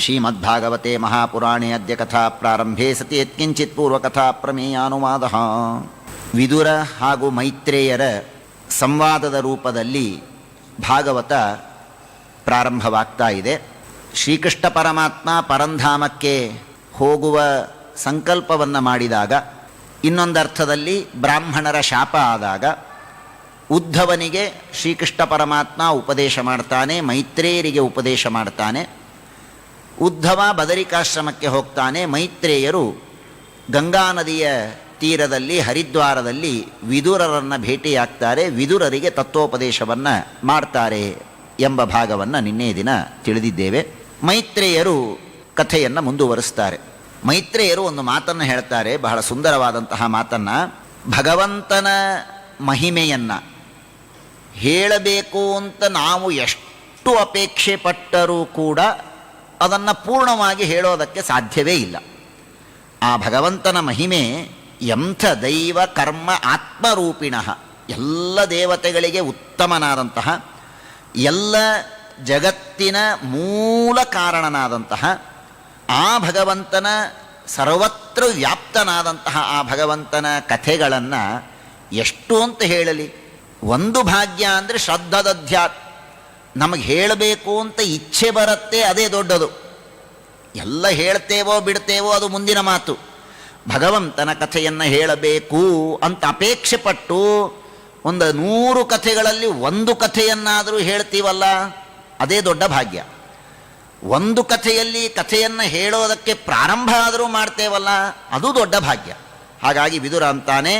ಶ್ರೀಮದ್ಭಾಗವತೆ ಮಹಾಪುರಾಣೇ ಅದ್ಯ ಕಥಾ ಪ್ರಾರಂಭೆ ಸತಿ ಯತ್ಕಿಂಚಿತ್ ಪೂರ್ವಕಥಾ ಪ್ರಮೇಯಾನುವಾದ. ವಿದುರ ಹಾಗೂ ಮೈತ್ರೇಯರ ಸಂವಾದದ ರೂಪದಲ್ಲಿ ಭಾಗವತ ಪ್ರಾರಂಭವಾಗ್ತಾ ಇದೆ. ಶ್ರೀಕೃಷ್ಣ ಪರಮಾತ್ಮ ಪರಂಧಾಮಕ್ಕೆ ಹೋಗುವ ಸಂಕಲ್ಪವನ್ನು ಮಾಡಿದಾಗ, ಇನ್ನೊಂದರ್ಥದಲ್ಲಿ ಬ್ರಾಹ್ಮಣರ ಶಾಪ ಆದಾಗ ಉದ್ಧವನಿಗೆ ಶ್ರೀಕೃಷ್ಣ ಪರಮಾತ್ಮ ಉಪದೇಶ ಮಾಡ್ತಾನೆ, ಮೈತ್ರೇಯರಿಗೆ ಉಪದೇಶ ಮಾಡ್ತಾನೆ. ಉದ್ಧವ ಬದರಿಕಾಶ್ರಮಕ್ಕೆ ಹೋಗ್ತಾನೆ. ಮೈತ್ರೇಯರು ಗಂಗಾ ನದಿಯ ತೀರದಲ್ಲಿ ಹರಿದ್ವಾರದಲ್ಲಿ ವಿದುರರನ್ನು ಭೇಟಿಯಾಗ್ತಾರೆ, ವಿದುರರಿಗೆ ತತ್ವೋಪದೇಶವನ್ನು ಮಾಡ್ತಾರೆ ಎಂಬ ಭಾಗವನ್ನು ನಿನ್ನೆ ದಿನ ತಿಳಿದಿದ್ದೇವೆ. ಮೈತ್ರೇಯರು ಕಥೆಯನ್ನು ಮುಂದುವರಿಸ್ತಾರೆ. ಮೈತ್ರೇಯರು ಒಂದು ಮಾತನ್ನು ಹೇಳ್ತಾರೆ, ಬಹಳ ಸುಂದರವಾದಂತಹ ಮಾತನ್ನು. ಭಗವಂತನ ಮಹಿಮೆಯನ್ನು ಹೇಳಬೇಕು ಅಂತ ನಾವು ಎಷ್ಟು ಅಪೇಕ್ಷೆ ಪಟ್ಟರೂ ಕೂಡ ಅದನ್ನು ಪೂರ್ಣವಾಗಿ ಹೇಳೋದಕ್ಕೆ ಸಾಧ್ಯವೇ ಇಲ್ಲ. ಆ ಭಗವಂತನ ಮಹಿಮೆ ಎಂಥ ದೈವ ಕರ್ಮ ಆತ್ಮರೂಪಿಣಃ, ಎಲ್ಲ ದೇವತೆಗಳಿಗೆ ಉತ್ತಮನಾದಂತಹ, ಎಲ್ಲ ಜಗತ್ತಿನ ಮೂಲ ಕಾರಣನಾದಂತಹ ಆ ಭಗವಂತನ, ಸರ್ವತ್ರ ವ್ಯಾಪ್ತನಾದಂತಹ ಆ ಭಗವಂತನ ಕಥೆಗಳನ್ನು ಎಷ್ಟು ಅಂತ ಹೇಳಲಿ. ಒಂದು ಭಾಗ್ಯ ಅಂದರೆ ಶ್ರದ್ಧದಧ್ಯಾತ್, ನಮಗೆ ಹೇಳಬೇಕು ಅಂತ ಇಚ್ಛೆ ಬರುತ್ತೆ, ಅದೇ ದೊಡ್ಡದು. ಎಲ್ಲ ಹೇಳ್ತೇವೋ ಬಿಡ್ತೇವೋ ಅದು ಮುಂದಿನ ಮಾತು. ಭಗವಂತನ ಕಥೆಯನ್ನು ಹೇಳಬೇಕು ಅಂತ ಅಪೇಕ್ಷೆ ಪಟ್ಟು 100 ಕಥೆಗಳಲ್ಲಿ ಒಂದು ಕಥೆಯನ್ನಾದರೂ ಹೇಳ್ತೀವಲ್ಲ, ಅದೇ ದೊಡ್ಡ ಭಾಗ್ಯ. ಒಂದು ಕಥೆಯಲ್ಲಿ ಕಥೆಯನ್ನು ಹೇಳೋದಕ್ಕೆ ಪ್ರಾರಂಭ ಆದರೂ ಮಾಡ್ತೇವಲ್ಲ, ಅದು ದೊಡ್ಡ ಭಾಗ್ಯ. ಹಾಗಾಗಿ ವಿದುರ ಅಂತಾನೆ,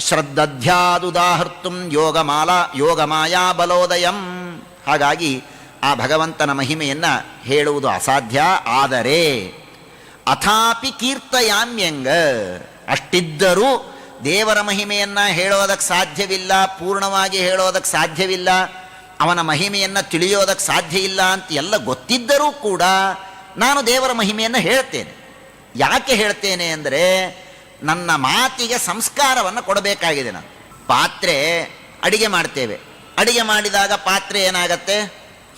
ಶ್ರದ್ಧಧ್ಯಾದುದಾಹರ್ತುಂ ಯೋಗಮಾಯಾ ಬಲೋದಯಂ. ಹಾಗಾಗಿ ಆ ಭಗವಂತನ ಮಹಿಮೆಯನ್ನು ಹೇಳುವುದು ಅಸಾಧ್ಯ. ಆದರೆ ಅಥಾಪಿ ಕೀರ್ತಯಾಮ್ಯಂಗ, ಅಷ್ಟಿದ್ದರೂ ದೇವರ ಮಹಿಮೆಯನ್ನು ಹೇಳೋದಕ್ಕೆ ಸಾಧ್ಯವಿಲ್ಲ, ಪೂರ್ಣವಾಗಿ ಹೇಳೋದಕ್ಕೆ ಸಾಧ್ಯವಿಲ್ಲ, ಅವನ ಮಹಿಮೆಯನ್ನು ತಿಳಿಯೋದಕ್ಕೆ ಸಾಧ್ಯ ಇಲ್ಲ ಅಂತ ಎಲ್ಲ ಗೊತ್ತಿದ್ದರೂ ಕೂಡ ನಾನು ದೇವರ ಮಹಿಮೆಯನ್ನು ಹೇಳ್ತೇನೆ. ಯಾಕೆ ಹೇಳ್ತೇನೆ ಅಂದರೆ, ನನ್ನ ಮಾತಿಗೆ ಸಂಸ್ಕಾರವನ್ನು ಕೊಡಬೇಕಾಗಿದೆ. ನಾನು ಪಾತ್ರೆ ಅಡಿಗೆ ಮಾಡ್ತೇವೆ, ಅಡಿಗೆ ಮಾಡಿದಾಗ ಪಾತ್ರೆ ಏನಾಗತ್ತೆ,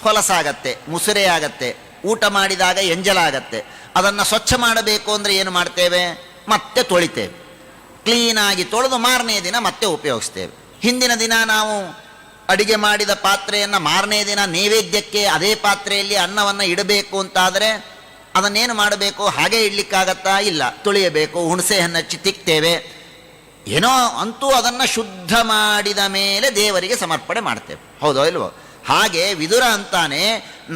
ಹೊಲಸಾಗತ್ತೆ, ಮುಸುರೆ ಆಗತ್ತೆ. ಊಟ ಮಾಡಿದಾಗ ಎಂಜಲಾಗತ್ತೆ. ಅದನ್ನು ಸ್ವಚ್ಛ ಮಾಡಬೇಕು ಅಂದರೆ ಏನು ಮಾಡ್ತೇವೆ, ಮತ್ತೆ ತೊಳಿತೇವೆ. ಕ್ಲೀನಾಗಿ ತೊಳೆದು ಮಾರನೇ ದಿನ ಮತ್ತೆ ಉಪಯೋಗಿಸ್ತೇವೆ. ಹಿಂದಿನ ದಿನ ನಾವು ಅಡಿಗೆ ಮಾಡಿದ ಪಾತ್ರೆಯನ್ನು ಮಾರನೇ ದಿನ ನೈವೇದ್ಯಕ್ಕೆ ಅದೇ ಪಾತ್ರೆಯಲ್ಲಿ ಅನ್ನವನ್ನು ಇಡಬೇಕು ಅಂತಾದರೆ ಅದನ್ನೇನು ಮಾಡಬೇಕು, ಹಾಗೆ ಇಡ್ಲಿಕ್ಕಾಗತ್ತಾ? ಇಲ್ಲ, ತೊಳೆಯಬೇಕು, ಹುಣಸೆ ಹಣ್ಣು ಹಚ್ಚಿ ತಿಕ್ತೇವೆ. ಏನೋ ಅಂತೂ ಅದನ್ನು ಶುದ್ಧ ಮಾಡಿದ ಮೇಲೆ ದೇವರಿಗೆ ಸಮರ್ಪಣೆ ಮಾಡ್ತೇವೆ. ಹೌದೋ ಇಲ್ವೋ? ಹಾಗೆ ವಿದುರ ಅಂತಾನೆ,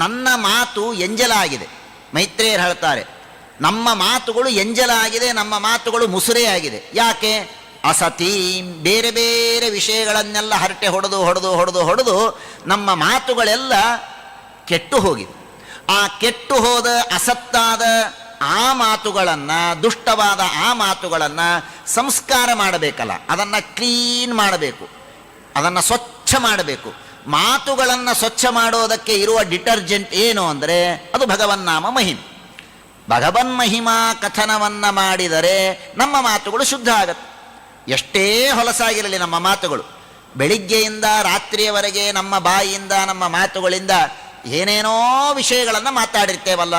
ನನ್ನ ಮಾತು ಎಂಜಲಾಗಿದೆ. ಮೈತ್ರೇಯರು ಹೇಳ್ತಾರೆ, ನಮ್ಮ ಮಾತುಗಳು ಎಂಜಲಾಗಿದೆ, ನಮ್ಮ ಮಾತುಗಳು ಮುಸುರೆಯಾಗಿದೆ. ಯಾಕೆ? ಅಸತಿ, ಬೇರೆ ಬೇರೆ ವಿಷಯಗಳನ್ನೆಲ್ಲ ಹರಟೆ ಹೊಡೆದು ಹೊಡೆದು ಹೊಡೆದು ಹೊಡೆದು ನಮ್ಮ ಮಾತುಗಳೆಲ್ಲ ಕೆಟ್ಟು ಹೋಗಿದೆ. ಆ ಕೆಟ್ಟು ಹೋದ ಅಸತ್ತಾದ ಆ ಮಾತುಗಳನ್ನು, ದುಷ್ಟವಾದ ಆ ಮಾತುಗಳನ್ನು ಸಂಸ್ಕಾರ ಮಾಡಬೇಕಲ್ಲ, ಅದನ್ನು ಕ್ಲೀನ್ ಮಾಡಬೇಕು, ಅದನ್ನು ಸ್ವಚ್ಛ ಮಾಡಬೇಕು. ಮಾತುಗಳನ್ನು ಸ್ವಚ್ಛ ಮಾಡೋದಕ್ಕೆ ಇರುವ ಡಿಟರ್ಜೆಂಟ್ ಏನು ಅಂದರೆ ಅದು ಭಗವನ್ನಾಮ ಮಹಿಮೆ. ಭಗವನ್ಮಹಿಮಾ ಕಥನವನ್ನು ಮಾಡಿದರೆ ನಮ್ಮ ಮಾತುಗಳು ಶುದ್ಧ ಆಗತ್ತೆ. ಎಷ್ಟೇ ಹೊಲಸಾಗಿರಲಿ ನಮ್ಮ ಮಾತುಗಳು, ಬೆಳಿಗ್ಗೆಯಿಂದ ರಾತ್ರಿಯವರೆಗೆ ನಮ್ಮ ಬಾಯಿಯಿಂದ, ನಮ್ಮ ಮಾತುಗಳಿಂದ ಏನೇನೋ ವಿಷಯಗಳನ್ನು ಮಾತಾಡಿರ್ತೇವಲ್ಲ.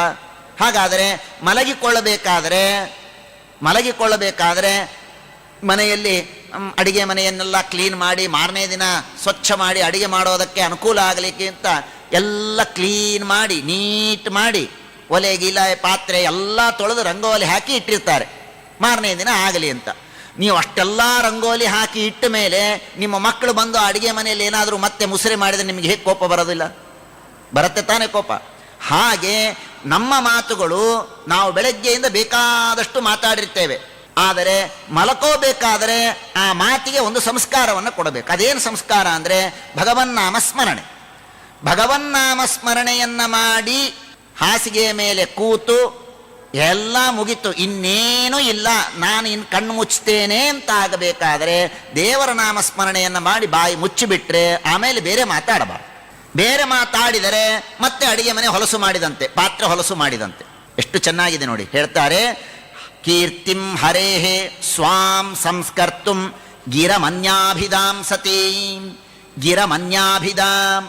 ಹಾಗಾದರೆ ಮಲಗಿಕೊಳ್ಳಬೇಕಾದರೆ ಮನೆಯಲ್ಲಿ ಅಡಿಗೆ ಮನೆಯನ್ನೆಲ್ಲ ಕ್ಲೀನ್ ಮಾಡಿ ಮಾರನೇ ದಿನ ಸ್ವಚ್ಛ ಮಾಡಿ ಅಡಿಗೆ ಮಾಡೋದಕ್ಕೆ ಅನುಕೂಲ ಆಗಲಿಕ್ಕೆ ಅಂತ ಎಲ್ಲ ಕ್ಲೀನ್ ಮಾಡಿ ನೀಟ್ ಮಾಡಿ ಒಲೆ ಗೀಲ ಪಾತ್ರೆ ಎಲ್ಲ ತೊಳೆದು ರಂಗೋಲಿ ಹಾಕಿ ಇಟ್ಟಿರ್ತಾರೆ, ಮಾರನೇ ದಿನ ಆಗಲಿ ಅಂತ. ನೀವು ಅಷ್ಟೆಲ್ಲ ರಂಗೋಲಿ ಹಾಕಿ ಇಟ್ಟ ಮೇಲೆ ನಿಮ್ಮ ಮಕ್ಕಳು ಬಂದು ಅಡಿಗೆ ಮನೆಯಲ್ಲಿ ಏನಾದರೂ ಮತ್ತೆ ಮುಸುರೆ ಮಾಡಿದರೆ ನಿಮಗೆ ಹೇಗೆ ಕೋಪ ಬರೋದಿಲ್ಲ? ಬರುತ್ತೆ ತಾನೇ ಕೋಪ. ಹಾಗೆ ನಮ್ಮ ಮಾತುಗಳು, ನಾವು ಬೆಳಗ್ಗೆಯಿಂದ ಬೇಕಾದಷ್ಟು ಮಾತಾಡಿರ್ತೇವೆ, ಆದರೆ ಮಲಕೋಬೇಕಾದರೆ ಆ ಮಾತಿಗೆ ಒಂದು ಸಂಸ್ಕಾರವನ್ನು ಕೊಡಬೇಕು. ಅದೇನು ಸಂಸ್ಕಾರ ಅಂದರೆ ಭಗವನ್ನಾಮ ಸ್ಮರಣೆ. ಭಗವನ್ನಾಮ ಸ್ಮರಣೆಯನ್ನು ಮಾಡಿ ಹಾಸಿಗೆಯ ಮೇಲೆ ಕೂತು ಎಲ್ಲ ಮುಗಿತು, ಇನ್ನೇನೂ ಇಲ್ಲ, ನಾನು ಇನ್ನು ಕಣ್ಣು ಮುಚ್ಚುತ್ತೇನೆ ಅಂತ ಆಗಬೇಕಾದರೆ ದೇವರ ನಾಮ ಸ್ಮರಣೆಯನ್ನು ಮಾಡಿ ಬಾಯಿ ಮುಚ್ಚಿಬಿಟ್ರೆ ಆಮೇಲೆ ಬೇರೆ ಮಾತಾಡಬಾರ್ದು. ಬೇರೆ ಮಾತಾಡಿದರೆ ಮತ್ತೆ ಅಡಿಗೆ ಮನೆ ಹೊಲಸು ಮಾಡಿದಂತೆ, ಪಾತ್ರೆ ಹೊಲಸು ಮಾಡಿದಂತೆ. ಎಷ್ಟು ಚೆನ್ನಾಗಿದೆ ನೋಡಿ. ಹೇಳ್ತಾರೆ, ಕೀರ್ತಿಂ ಹರೇಹೇ ಸ್ವಾಂ ಸಂಸ್ಕರ್ತುಂ ಗಿರಮನ್ಯಾಭಿಧಾಂ ಸತೀಂ. ಗಿರಮನ್ಯಾಭಿಧಾಂ,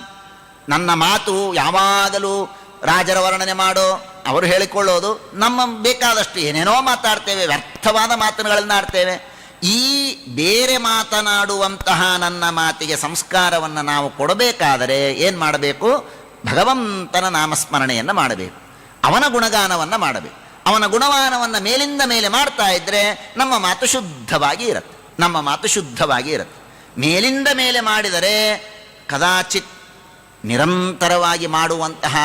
ನನ್ನ ಮಾತು ಯಾವಾಗಲೂ ರಾಜರ ವರ್ಣನೆ ಮಾಡು, ಅವರು ಹೇಳಿಕೊಳ್ಳೋದು. ನಮ್ಮ ಬೇಕಾದಷ್ಟು ಏನೇನೋ ಮಾತಾಡ್ತೇವೆ, ವ್ಯರ್ಥವಾದ ಮಾತುಗಳನ್ನು ಆಡ್ತೇವೆ. ಈ ಬೇರೆ ಮಾತನಾಡುವಂತಹ ನನ್ನ ಮಾತಿಗೆ ಸಂಸ್ಕಾರವನ್ನು ನಾವು ಕೊಡಬೇಕಾದರೆ ಏನು ಮಾಡಬೇಕು? ಭಗವಂತನ ನಾಮಸ್ಮರಣೆಯನ್ನು ಮಾಡಬೇಕು, ಅವನ ಗುಣಗಾನವನ್ನು ಮಾಡಬೇಕು. ಅವನ ಗುಣಗಾನವನ್ನು ಮೇಲಿಂದ ಮೇಲೆ ಮಾಡ್ತಾ ಇದ್ದರೆ ನಮ್ಮ ಮಾತು ಶುದ್ಧವಾಗಿ ಇರುತ್ತೆ, ನಮ್ಮ ಮಾತು ಶುದ್ಧವಾಗಿ ಇರುತ್ತೆ. ಮೇಲಿಂದ ಮೇಲೆ ಮಾಡಿದರೆ ಕದಾಚಿತ್ ನಿರಂತರವಾಗಿ ಮಾಡುವಂತಹ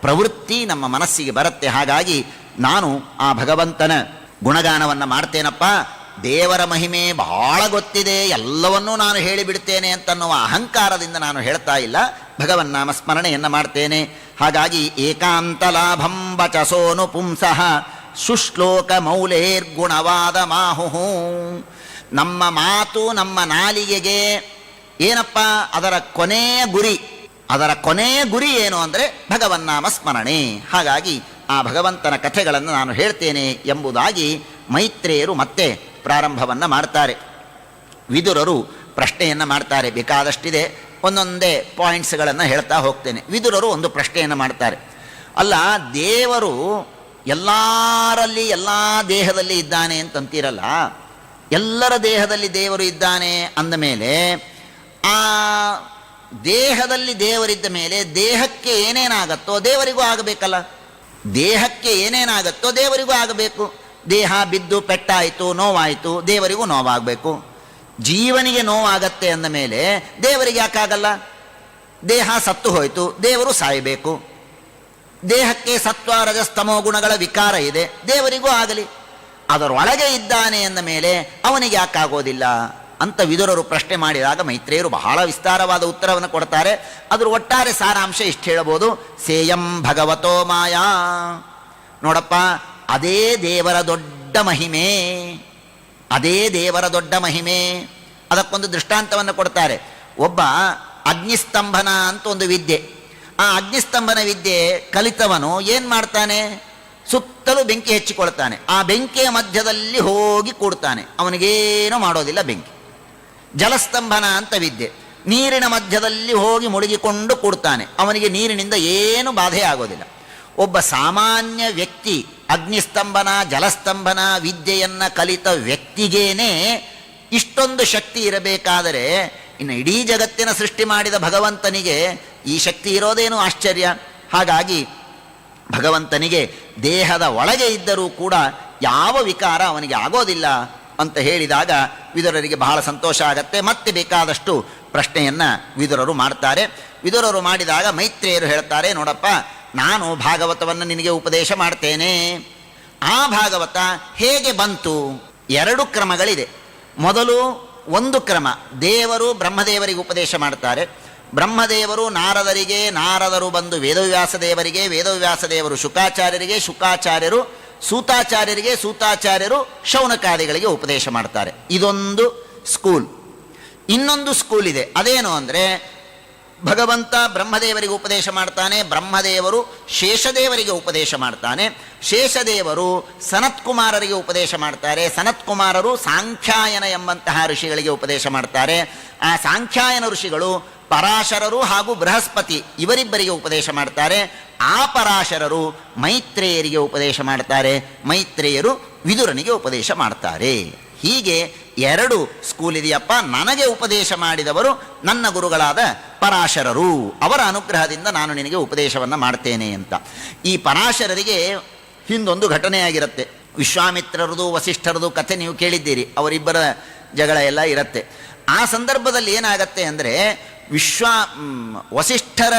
ಪ್ರವೃತ್ತಿ ನಮ್ಮ ಮನಸ್ಸಿಗೆ ಬರುತ್ತೆ. ಹಾಗಾಗಿ ನಾನು ಆ ಭಗವಂತನ ಗುಣಗಾನವನ್ನು ಮಾಡ್ತೇನಪ್ಪ, ದೇವರ ಮಹಿಮೆ ಬಹಳ ಗೊತ್ತಿದೆ, ಎಲ್ಲವನ್ನೂ ನಾನು ಹೇಳಿಬಿಡ್ತೇನೆ ಅಂತನ್ನುವ ಅಹಂಕಾರದಿಂದ ನಾನು ಹೇಳ್ತಾ ಇಲ್ಲ, ಭಗವನ್ನಾಮ ಸ್ಮರಣೆಯನ್ನು ಮಾಡ್ತೇನೆ. ಹಾಗಾಗಿ ಏಕಾಂತ ಲಾಭಂ ವಚಸೋನು ಪುಂಸಃ ಸುಶ್ಲೋಕ ಮೌಲೇರ್ಗುಣವಾದ ಮಾಹುಹು. ನಮ್ಮ ಮಾತು, ನಮ್ಮ ನಾಲಿಗೆಗೆ ಏನಪ್ಪ ಅದರ ಕೊನೆಯ ಗುರಿ? ಅದರ ಕೊನೆಯ ಗುರಿ ಏನು ಅಂದರೆ ಭಗವನ್ನಾಮ ಸ್ಮರಣೆ. ಹಾಗಾಗಿ ಆ ಭಗವಂತನ ಕಥೆಗಳನ್ನು ನಾನು ಹೇಳ್ತೇನೆ ಎಂಬುದಾಗಿ ಮೈತ್ರೇಯರು ಮತ್ತೆ ಪ್ರಾರಂಭವನ್ನು ಮಾಡ್ತಾರೆ. ವಿದುರರು ಪ್ರಶ್ನೆಯನ್ನು ಮಾಡ್ತಾರೆ, ಬೇಕಾದಷ್ಟಿದೆ, ಒಂದೊಂದೇ ಪಾಯಿಂಟ್ಸ್ಗಳನ್ನು ಹೇಳ್ತಾ ಹೋಗ್ತೇನೆ. ವಿದುರರು ಒಂದು ಪ್ರಶ್ನೆಯನ್ನು ಮಾಡ್ತಾರೆ, ಅಲ್ಲ ದೇವರು ಎಲ್ಲರಲ್ಲಿ ಎಲ್ಲ ದೇಹದಲ್ಲಿ ಇದ್ದಾನೆ ಅಂತಂತೀರಲ್ಲ, ಎಲ್ಲರ ದೇಹದಲ್ಲಿ ದೇವರು ಇದ್ದಾನೆ ಅಂದಮೇಲೆ ಆ ದೇಹದಲ್ಲಿ ದೇವರಿದ್ದ ಮೇಲೆ ದೇಹಕ್ಕೆ ಏನೇನಾಗತ್ತೋ ದೇವರಿಗೂ ಆಗಬೇಕಲ್ಲ, ದೇಹಕ್ಕೆ ಏನೇನಾಗತ್ತೋ ದೇವರಿಗೂ ಆಗಬೇಕು. ದೇಹ ಬಿದ್ದು ಪೆಟ್ಟಾಯಿತು, ನೋವಾಯಿತು, ದೇವರಿಗೂ ನೋವಾಗಬೇಕು. ಜೀವನಿಗೆ ನೋವಾಗತ್ತೆ ಅಂದ ಮೇಲೆ ದೇವರಿಗೆ ಯಾಕಾಗಲ್ಲ? ದೇಹ ಸತ್ತು ಹೋಯಿತು, ದೇವರು ಸಾಯಬೇಕು. ದೇಹಕ್ಕೆ ಸತ್ವ ರಜಸ್ತಮೋ ಗುಣಗಳ ವಿಕಾರ ಇದೆ, ದೇವರಿಗೂ ಆಗಲಿ. ಅದರೊಳಗೆ ಇದ್ದಾನೆ ಎಂದ ಮೇಲೆ ಅವನಿಗೆ ಯಾಕಾಗೋದಿಲ್ಲ ಅಂತ ವಿದುರರು ಪ್ರಶ್ನೆ ಮಾಡಿದಾಗ ಮೈತ್ರೇಯರು ಬಹಳ ವಿಸ್ತಾರವಾದ ಉತ್ತರವನ್ನು ಕೊಡ್ತಾರೆ. ಅದರ ಒಟ್ಟಾರೆ ಸಾರಾಂಶ ಇಷ್ಟು ಹೇಳಬಹುದು, ಸೇಯಂ ಭಗವತೋ ಮಾಯಾ. ನೋಡಪ್ಪ, ಅದೇ ದೇವರ ದೊಡ್ಡ ಮಹಿಮೆ, ಅದೇ ದೇವರ ದೊಡ್ಡ ಮಹಿಮೆ. ಅದಕ್ಕೊಂದು ದೃಷ್ಟಾಂತವನ್ನು ಕೊಡ್ತಾರೆ. ಒಬ್ಬ ಅಗ್ನಿಸ್ತಂಭನ ಅಂತ ಒಂದು ವಿದ್ಯೆ, ಆ ಅಗ್ನಿಸ್ತಂಭನ ವಿದ್ಯೆ ಕಲಿತವನು ಏನು ಮಾಡ್ತಾನೆ? ಸುತ್ತಲೂ ಬೆಂಕಿ ಹೆಚ್ಚಿಕೊಳ್ತಾನೆ, ಆ ಬೆಂಕಿಯ ಮಧ್ಯದಲ್ಲಿ ಹೋಗಿ ಕೂಡ್ತಾನೆ, ಅವನಿಗೇನೂ ಮಾಡೋದಿಲ್ಲ ಬೆಂಕಿ. ಜಲಸ್ತಂಭನ ಅಂತ ವಿದ್ಯೆ, ನೀರಿನ ಮಧ್ಯದಲ್ಲಿ ಹೋಗಿ ಮುಳುಗಿಕೊಂಡು ಕೂಡ್ತಾನೆ, ಅವನಿಗೆ ನೀರಿನಿಂದ ಏನು ಬಾಧೆ ಆಗೋದಿಲ್ಲ. ಒಬ್ಬ ಸಾಮಾನ್ಯ ವ್ಯಕ್ತಿ ಅಗ್ನಿಸ್ತಂಭನ ಜಲಸ್ತಂಭನ ವಿದ್ಯೆಯನ್ನು ಕಲಿತ ವ್ಯಕ್ತಿಗೇನೆ ಇಷ್ಟೊಂದು ಶಕ್ತಿ ಇರಬೇಕಾದರೆ ಇನ್ನು ಇಡೀ ಜಗತ್ತಿನ ಸೃಷ್ಟಿ ಮಾಡಿದ ಭಗವಂತನಿಗೆ ಈ ಶಕ್ತಿ ಇರೋದೇನು ಆಶ್ಚರ್ಯ. ಹಾಗಾಗಿ ಭಗವಂತನಿಗೆ ದೇಹದ ಒಳಗೆ ಇದ್ದರೂ ಕೂಡ ಯಾವ ವಿಕಾರ ಅವನಿಗೆ ಆಗೋದಿಲ್ಲ ಅಂತ ಹೇಳಿದಾಗ ವಿದುರರಿಗೆ ಬಹಳ ಸಂತೋಷ ಆಗತ್ತೆ. ಮತ್ತೆ ಬೇಕಾದಷ್ಟು ಪ್ರಶ್ನೆಯನ್ನು ವಿದುರರು ಮಾಡ್ತಾರೆ. ವಿದುರರು ಮಾಡಿದಾಗ ಮೈತ್ರೇಯರು ಹೇಳ್ತಾರೆ, ನೋಡಪ್ಪ, ನಾನು ಭಾಗವತವನ್ನು ನಿನಗೆ ಉಪದೇಶ ಮಾಡ್ತೇನೆ. ಆ ಭಾಗವತ ಹೇಗೆ ಬಂತು? ಎರಡು ಕ್ರಮಗಳಿದೆ. ಮೊದಲು ಒಂದು ಕ್ರಮ, ದೇವರು ಬ್ರಹ್ಮದೇವರಿಗೆ ಉಪದೇಶ ಮಾಡ್ತಾರೆ. ಬ್ರಹ್ಮದೇವರು ನಾರದರಿಗೆ, ನಾರದರು ಬಂದು ವೇದವ್ಯಾಸ ದೇವರಿಗೆ, ವೇದವ್ಯಾಸ ದೇವರು ಶುಕಾಚಾರ್ಯರಿಗೆ, ಶುಕಾಚಾರ್ಯರು ಸೂತಾಚಾರ್ಯರಿಗೆ, ಸೂತಾಚಾರ್ಯರು ಶೌನಕಾದಿಗಳಿಗೆ ಉಪದೇಶ ಮಾಡ್ತಾರೆ. ಇದೊಂದು ಸ್ಕೂಲ್. ಇನ್ನೊಂದು ಸ್ಕೂಲ್ ಇದೆ, ಅದೇನು ಅಂದರೆ ಭಗವಂತ ಬ್ರಹ್ಮದೇವರಿಗೆ ಉಪದೇಶ ಮಾಡ್ತಾನೆ, ಬ್ರಹ್ಮದೇವರು ಶೇಷದೇವರಿಗೆ ಉಪದೇಶ ಮಾಡ್ತಾನೆ, ಶೇಷದೇವರು ಸನತ್ಕುಮಾರರಿಗೆ ಉಪದೇಶ ಮಾಡ್ತಾರೆ, ಸನತ್ಕುಮಾರರು ಸಾಂಖ್ಯಾಯನ ಎಂಬಂತಹ ಋಷಿಗಳಿಗೆ ಉಪದೇಶ ಮಾಡ್ತಾರೆ. ಆ ಸಾಂಖ್ಯಾಯನ ಋಷಿಗಳು ಪರಾಶರರು ಹಾಗೂ ಬೃಹಸ್ಪತಿ ಇವರಿಬ್ಬರಿಗೆ ಉಪದೇಶ ಮಾಡ್ತಾರೆ. ಆ ಪರಾಶರರು ಮೈತ್ರೇಯರಿಗೆ ಉಪದೇಶ ಮಾಡ್ತಾರೆ, ಮೈತ್ರೇಯರು ವಿದುರನಿಗೆ ಉಪದೇಶ ಮಾಡ್ತಾರೆ. ಹೀಗೆ ಎರಡು ಸ್ಕೂಲ್ ಇದೆಯಪ್ಪ. ನನಗೆ ಉಪದೇಶ ಮಾಡಿದವರು ನನ್ನ ಗುರುಗಳಾದ ಪರಾಶರರು, ಅವರ ಅನುಗ್ರಹದಿಂದ ನಾನು ನಿನಗೆ ಉಪದೇಶವನ್ನು ಮಾಡ್ತೇನೆ ಅಂತ. ಈ ಪರಾಶರರಿಗೆ ಹಿಂದೊಂದು ಘಟನೆಯಾಗಿರುತ್ತೆ. ವಿಶ್ವಾಮಿತ್ರರದು ವಸಿಷ್ಠರದು ಕಥೆ ನೀವು ಕೇಳಿದ್ದೀರಿ, ಅವರಿಬ್ಬರ ಜಗಳ ಎಲ್ಲ ಇರುತ್ತೆ. ಆ ಸಂದರ್ಭದಲ್ಲಿ ಏನಾಗತ್ತೆ ಅಂದರೆ ವಸಿಷ್ಠರ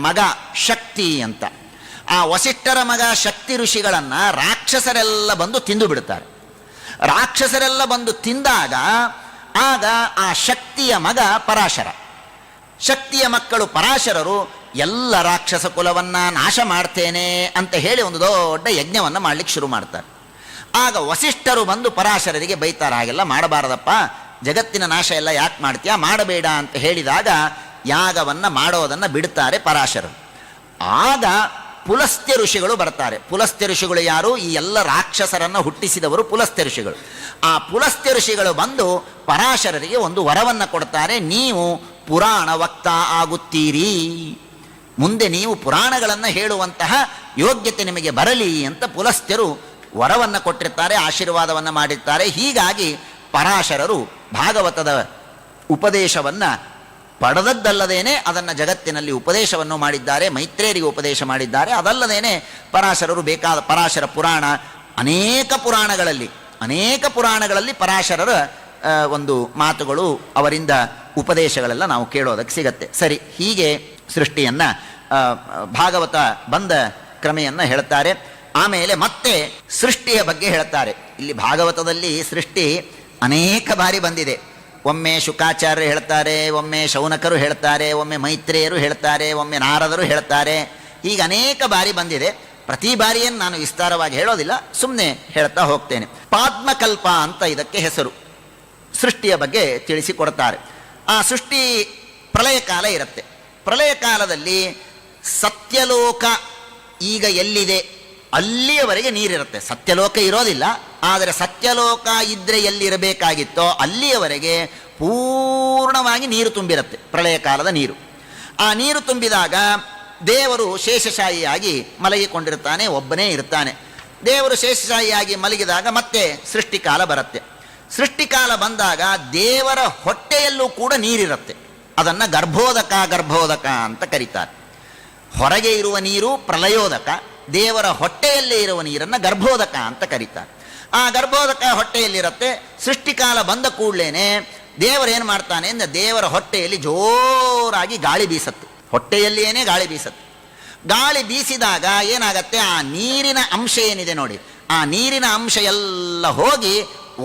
ಮಗ ಶಕ್ತಿ ಅಂತ, ಆ ವಸಿಷ್ಠರ ಮಗ ಶಕ್ತಿ ಋಷಿಗಳನ್ನು ರಾಕ್ಷಸರೆಲ್ಲ ಬಂದು ತಿಂದು ಬಿಡ್ತಾರೆ. ರಾಕ್ಷಸರೆಲ್ಲ ಬಂದು ತಿಂದಾಗ ಆಗ ಆ ಶಕ್ತಿಯ ಮಗ ಪರಾಶರ, ಶಕ್ತಿಯ ಮಕ್ಕಳು ಪರಾಶರರು ಎಲ್ಲ ರಾಕ್ಷಸ ಕುಲವನ್ನು ನಾಶ ಮಾಡ್ತೇನೆ ಅಂತ ಹೇಳಿ ಒಂದು ದೊಡ್ಡ ಯಜ್ಞವನ್ನು ಮಾಡಲಿಕ್ಕೆ ಶುರು ಮಾಡ್ತಾರೆ. ಆಗ ವಸಿಷ್ಠರು ಬಂದು ಪರಾಶರರಿಗೆ ಬೈತಾರೆ, ಹಾಗೆಲ್ಲ ಮಾಡಬಾರದಪ್ಪ, ಜಗತ್ತಿನ ನಾಶ ಎಲ್ಲ ಯಾಕೆ ಮಾಡ್ತೀಯಾ, ಮಾಡಬೇಡ ಅಂತ ಹೇಳಿದಾಗ ಯಾಗವನ್ನು ಮಾಡೋದನ್ನು ಬಿಡ್ತಾರೆ ಪರಾಶರರು. ಆಗ ಪುಲಸ್ತ್ಯ ಋಷಿಗಳು ಬರ್ತಾರೆ. ಪುಲಸ್ತ್ಯ ಋಷಿಗಳು ಯಾರು? ಈ ಎಲ್ಲ ರಾಕ್ಷಸರನ್ನು ಹುಟ್ಟಿಸಿದವರು ಪುಲಸ್ತ್ಯ ಋಷಿಗಳು. ಆ ಪುಲಸ್ತ್ಯ ಋಷಿಗಳು ಬಂದು ಪರಾಶರರಿಗೆ ಒಂದು ವರವನ್ನು ಕೊಡ್ತಾರೆ, ನೀವು ಪುರಾಣ ವಕ್ತ ಆಗುತ್ತೀರಿ, ಮುಂದೆ ನೀವು ಪುರಾಣಗಳನ್ನು ಹೇಳುವಂತಹ ಯೋಗ್ಯತೆ ನಿಮಗೆ ಬರಲಿ ಅಂತ ಪುಲಸ್ತ್ಯರು ವರವನ್ನು ಕೊಟ್ಟಿರ್ತಾರೆ, ಆಶೀರ್ವಾದವನ್ನು ಮಾಡಿರ್ತಾರೆ. ಹೀಗಾಗಿ ಪರಾಶರರು ಭಾಗವತದ ಉಪದೇಶವನ್ನು ಪಡೆದದ್ದಲ್ಲದೇನೆ ಅದನ್ನು ಜಗತ್ತಿನಲ್ಲಿ ಉಪದೇಶವನ್ನು ಮಾಡಿದ್ದಾರೆ, ಮೈತ್ರೇಯರಿಗೆ ಉಪದೇಶ ಮಾಡಿದ್ದಾರೆ. ಅದಲ್ಲದೇನೆ ಪರಾಶರರು ಪರಾಶರ ಪುರಾಣ ಅನೇಕ ಪುರಾಣಗಳಲ್ಲಿ ಪರಾಶರರ ಒಂದು ಮಾತುಗಳು, ಅವರಿಂದ ಉಪದೇಶಗಳೆಲ್ಲ ನಾವು ಕೇಳೋದಕ್ಕೆ ಸಿಗತ್ತೆ. ಸರಿ, ಹೀಗೆ ಸೃಷ್ಟಿಯನ್ನು ಭಾಗವತ ಬಂದ ಕ್ರಮೆಯನ್ನು ಹೇಳ್ತಾರೆ. ಆಮೇಲೆ ಮತ್ತೆ ಸೃಷ್ಟಿಯ ಬಗ್ಗೆ ಹೇಳ್ತಾರೆ. ಇಲ್ಲಿ ಭಾಗವತದಲ್ಲಿ ಸೃಷ್ಟಿ ಅನೇಕ ಬಾರಿ ಬಂದಿದೆ. ಒಮ್ಮೆ ಶುಕಾಚಾರ್ಯರು ಹೇಳ್ತಾರೆ, ಒಮ್ಮೆ ಶೌನಕರು ಹೇಳ್ತಾರೆ, ಒಮ್ಮೆ ಮೈತ್ರೇಯರು ಹೇಳ್ತಾರೆ, ಒಮ್ಮೆ ನಾರದರು ಹೇಳ್ತಾರೆ. ಹೀಗೆ ಅನೇಕ ಬಾರಿ ಬಂದಿದೆ. ಪ್ರತಿ ಬಾರಿಯನ್ನು ನಾನು ವಿಸ್ತಾರವಾಗಿ ಹೇಳೋದಿಲ್ಲ, ಸುಮ್ಮನೆ ಹೇಳ್ತಾ ಹೋಗ್ತೇನೆ. ಪಾದ್ಮಕಲ್ಪ ಅಂತ ಇದಕ್ಕೆ ಹೆಸರು. ಸೃಷ್ಟಿಯ ಬಗ್ಗೆ ತಿಳಿಸಿಕೊಡ್ತಾರೆ. ಆ ಸೃಷ್ಟಿ ಪ್ರಳಯ ಕಾಲ ಇರುತ್ತೆ. ಪ್ರಳಯ ಕಾಲದಲ್ಲಿ ಸತ್ಯಲೋಕ ಈಗ ಎಲ್ಲಿದೆ ಅಲ್ಲಿಯವರೆಗೆ ನೀರಿರುತ್ತೆ. ಸತ್ಯಲೋಕ ಇರೋದಿಲ್ಲ, ಆದರೆ ಸತ್ಯಲೋಕ ಇದ್ದರೆ ಎಲ್ಲಿರಬೇಕಾಗಿತ್ತೋ ಅಲ್ಲಿಯವರೆಗೆ ಪೂರ್ಣವಾಗಿ ನೀರು ತುಂಬಿರುತ್ತೆ, ಪ್ರಳಯ ಕಾಲದ ನೀರು. ಆ ನೀರು ತುಂಬಿದಾಗ ದೇವರು ಶೇಷಶಾಹಿಯಾಗಿ ಮಲಗಿಕೊಂಡಿರ್ತಾನೆ, ಒಬ್ಬನೇ ಇರ್ತಾನೆ. ದೇವರು ಶೇಷಶಾಹಿಯಾಗಿ ಮಲಗಿದಾಗ ಮತ್ತೆ ಸೃಷ್ಟಿಕಾಲ ಬರುತ್ತೆ. ಸೃಷ್ಟಿಕಾಲ ಬಂದಾಗ ದೇವರ ಹೊಟ್ಟೆಯಲ್ಲೂ ಕೂಡ ನೀರಿರುತ್ತೆ. ಅದನ್ನು ಗರ್ಭೋದಕ ಅಂತ ಕರೀತಾರೆ. ಹೊರಗೆ ಇರುವ ನೀರು ಪ್ರಲಯೋದಕ, ದೇವರ ಹೊಟ್ಟೆಯಲ್ಲೇ ಇರುವ ನೀರನ್ನು ಗರ್ಭೋದಕ ಅಂತ ಕರೀತಾರೆ. ಆ ಗರ್ಭೋದಕ ಹೊಟ್ಟೆಯಲ್ಲಿರುತ್ತೆ. ಸೃಷ್ಟಿಕಾಲ ಬಂದ ಕೂಡಲೇ ದೇವರೇನು ಮಾಡ್ತಾನೆ ಅಂದರೆ ದೇವರ ಹೊಟ್ಟೆಯಲ್ಲಿ ಜೋರಾಗಿ ಗಾಳಿ ಬೀಸತ್ತು. ಹೊಟ್ಟೆಯಲ್ಲಿಯೇ ಗಾಳಿ ಬೀಸತ್ತೆ. ಗಾಳಿ ಬೀಸಿದಾಗ ಏನಾಗತ್ತೆ, ಆ ನೀರಿನ ಅಂಶ ಏನಿದೆ ನೋಡಿ, ಆ ನೀರಿನ ಅಂಶ ಎಲ್ಲ ಹೋಗಿ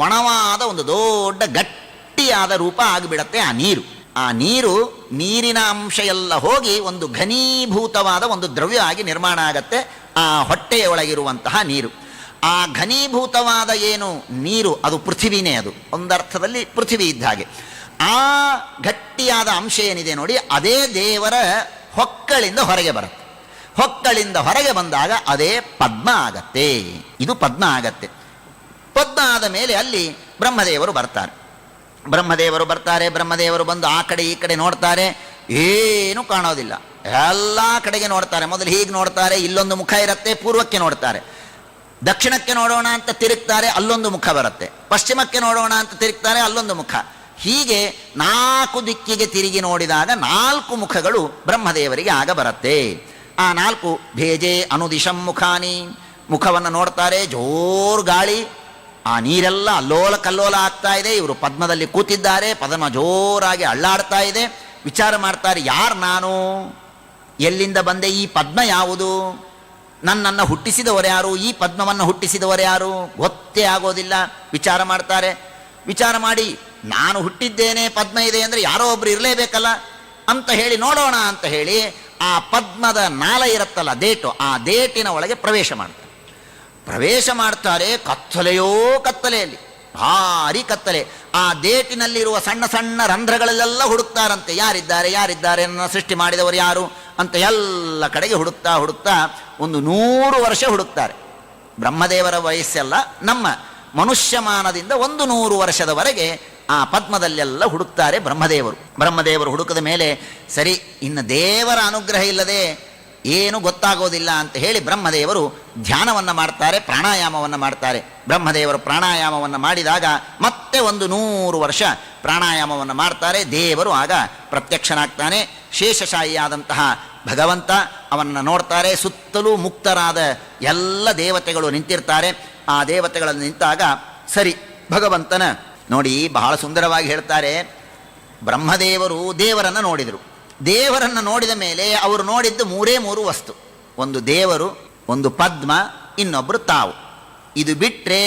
ಒಣವಾದ ಒಂದು ದೊಡ್ಡ ಗಟ್ಟಿಯಾದ ರೂಪ ಆಗಿಬಿಡತ್ತೆ ಆ ನೀರು ನೀರಿನ ಅಂಶ ಎಲ್ಲ ಹೋಗಿ ಒಂದು ಘನೀಭೂತವಾದ ಒಂದು ದ್ರವ್ಯ ಆಗಿ ನಿರ್ಮಾಣ ಆಗತ್ತೆ ಆ ಹೊಟ್ಟೆಯ ಒಳಗಿರುವಂತಹ ನೀರು. ಆ ಘನೀಭೂತವಾದ ಏನು ನೀರು ಅದು ಪೃಥ್ವಿನೇ. ಅದು ಒಂದರ್ಥದಲ್ಲಿ ಪೃಥ್ವಿ ಇದ್ದ ಹಾಗೆ. ಆ ಗಟ್ಟಿಯಾದ ಅಂಶ ಏನಿದೆ ನೋಡಿ, ಅದೇ ದೇವರ ಹೊಕ್ಕಳಿಂದ ಹೊರಗೆ ಬರುತ್ತೆ. ಹೊಕ್ಕಳಿಂದ ಹೊರಗೆ ಬಂದಾಗ ಅದೇ ಪದ್ಮ ಆಗತ್ತೆ. ಇದು ಪದ್ಮ ಆಗತ್ತೆ. ಪದ್ಮ ಆದ ಮೇಲೆ ಅಲ್ಲಿ ಬ್ರಹ್ಮದೇವರು ಬರ್ತಾರೆ. ಬ್ರಹ್ಮದೇವರು ಬಂದು ಆ ಕಡೆ ಈ ಕಡೆ ನೋಡ್ತಾರೆ, ಏನು ಕಾಣೋದಿಲ್ಲ. ಎಲ್ಲ ಕಡೆಗೆ ನೋಡ್ತಾರೆ. ಮೊದಲು ಹೀಗೆ ನೋಡ್ತಾರೆ, ಇಲ್ಲೊಂದು ಮುಖ ಇರುತ್ತೆ. ಪೂರ್ವಕ್ಕೆ ನೋಡ್ತಾರೆ, ದಕ್ಷಿಣಕ್ಕೆ ನೋಡೋಣ ಅಂತ ತಿರುಗ್ತಾರೆ, ಅಲ್ಲೊಂದು ಮುಖ ಬರುತ್ತೆ. ಪಶ್ಚಿಮಕ್ಕೆ ನೋಡೋಣ ಅಂತ ತಿರುಗ್ತಾರೆ, ಅಲ್ಲೊಂದು ಮುಖ. ಹೀಗೆ 4 ದಿಕ್ಕಿಗೆ ತಿರುಗಿ ನೋಡಿದಾಗ 4 ಮುಖಗಳು ಬ್ರಹ್ಮದೇವರಿಗೆ ಆಗ ಬರುತ್ತೆ. ಆ 4 ಭೇಜೆ ಅನುದಿಶಂ ಮುಖಾನಿ, ಮುಖವನ್ನು ನೋಡ್ತಾರೆ. ಜೋರು ಗಾಳಿ, ಆ ನೀರೆಲ್ಲ ಅಲ್ಲೋಲ ಕಲ್ಲೋಲ ಆಗ್ತಾ ಇದೆ. ಇವರು ಪದ್ಮದಲ್ಲಿ ಕೂತಿದ್ದಾರೆ, ಪದ್ಮ ಜೋರಾಗಿ ಅಳ್ಳಾಡ್ತಾ ಇದೆ. ವಿಚಾರ ಮಾಡ್ತಾರೆ, ಯಾರು ನಾನು, ಎಲ್ಲಿಂದ ಬಂದೆ, ಈ ಪದ್ಮ ಯಾವುದು, ನನ್ನನ್ನು ಹುಟ್ಟಿಸಿದವರು ಯಾರು, ಈ ಪದ್ಮವನ್ನು ಹುಟ್ಟಿಸಿದವರು ಯಾರು, ಗೊತ್ತೇ ಆಗೋದಿಲ್ಲ. ವಿಚಾರ ಮಾಡ್ತಾರೆ. ವಿಚಾರ ಮಾಡಿ, ನಾನು ಹುಟ್ಟಿದ್ದೇನೆ, ಪದ್ಮ ಇದೆ ಅಂದರೆ ಯಾರೋ ಒಬ್ರು ಇರಲೇಬೇಕಲ್ಲ ಅಂತ ಹೇಳಿ ನೋಡೋಣ ಅಂತ ಹೇಳಿ ಆ ಪದ್ಮದ ನಾಲ ಇರುತ್ತಲ್ಲ, ದೇಟು, ಆ ದೇಟಿನ ಒಳಗೆ ಪ್ರವೇಶ ಮಾಡ್ತಾರೆ. ಕತ್ತಲೆಯೋ ಕತ್ತಲೆಯಲ್ಲಿ, ಭಾರಿ ಕತ್ತಲೆ. ಆ ದೇಟಿನಲ್ಲಿರುವ ಸಣ್ಣ ಸಣ್ಣ ರಂಧ್ರಗಳಲ್ಲೆಲ್ಲ ಹುಡುಕ್ತಾರಂತೆ. ಯಾರಿದ್ದಾರೆ ನನ್ನ ಸೃಷ್ಟಿ ಮಾಡಿದವರು ಯಾರು ಅಂತ ಎಲ್ಲ ಕಡೆಗೆ ಹುಡುಕ್ತಾ ಒಂದು 100 ವರ್ಷ ಹುಡುಕ್ತಾರೆ. ಬ್ರಹ್ಮದೇವರ ವಯಸ್ಸೆಲ್ಲ ನಮ್ಮ ಮನುಷ್ಯಮಾನದಿಂದ 100 ವರ್ಷದವರೆಗೆ ಆ ಪದ್ಮದಲ್ಲೆಲ್ಲ ಹುಡುಕ್ತಾರೆ ಬ್ರಹ್ಮದೇವರು ಹುಡುಕದ ಮೇಲೆ ಸರಿ, ಇನ್ನು ದೇವರ ಅನುಗ್ರಹ ಇಲ್ಲದೆ ಏನು ಗೊತ್ತಾಗೋದಿಲ್ಲ ಅಂತ ಹೇಳಿ ಬ್ರಹ್ಮದೇವರು ಧ್ಯಾನವನ್ನು ಮಾಡ್ತಾರೆ, ಪ್ರಾಣಾಯಾಮವನ್ನು ಮಾಡ್ತಾರೆ. ಬ್ರಹ್ಮದೇವರು ಪ್ರಾಣಾಯಾಮವನ್ನು ಮಾಡಿದಾಗ ಮತ್ತೆ 100 ವರ್ಷ ಪ್ರಾಣಾಯಾಮವನ್ನು ಮಾಡ್ತಾರೆ. ದೇವರು ಆಗ ಪ್ರತ್ಯಕ್ಷನಾಗ್ತಾನೆ. ಶೇಷಶಾಹಿಯಾದಂತಹ ಭಗವಂತ ಅವನನ್ನು ನೋಡ್ತಾರೆ. ಸುತ್ತಲೂ ಮುಕ್ತರಾದ ಎಲ್ಲ ದೇವತೆಗಳು ನಿಂತಿರ್ತಾರೆ. ಆ ದೇವತೆಗಳಲ್ಲಿ ನಿಂತಾಗ ಸರಿ, ಭಗವಂತನ ನೋಡಿ ಬಹಳ ಸುಂದರವಾಗಿ ಹೇಳ್ತಾರೆ. ಬ್ರಹ್ಮದೇವರು ದೇವರನ್ನು ನೋಡಿದರು. ದೇವರನ್ನು ನೋಡಿದ ಮೇಲೆ ಅವರು ನೋಡಿದ್ದು 3 ವಸ್ತು. ಒಂದು ದೇವರು, ಒಂದು ಪದ್ಮ, ಇನ್ನೊಬ್ಬರು ತಾವು. ಇದು ಬಿಟ್ಟರೆ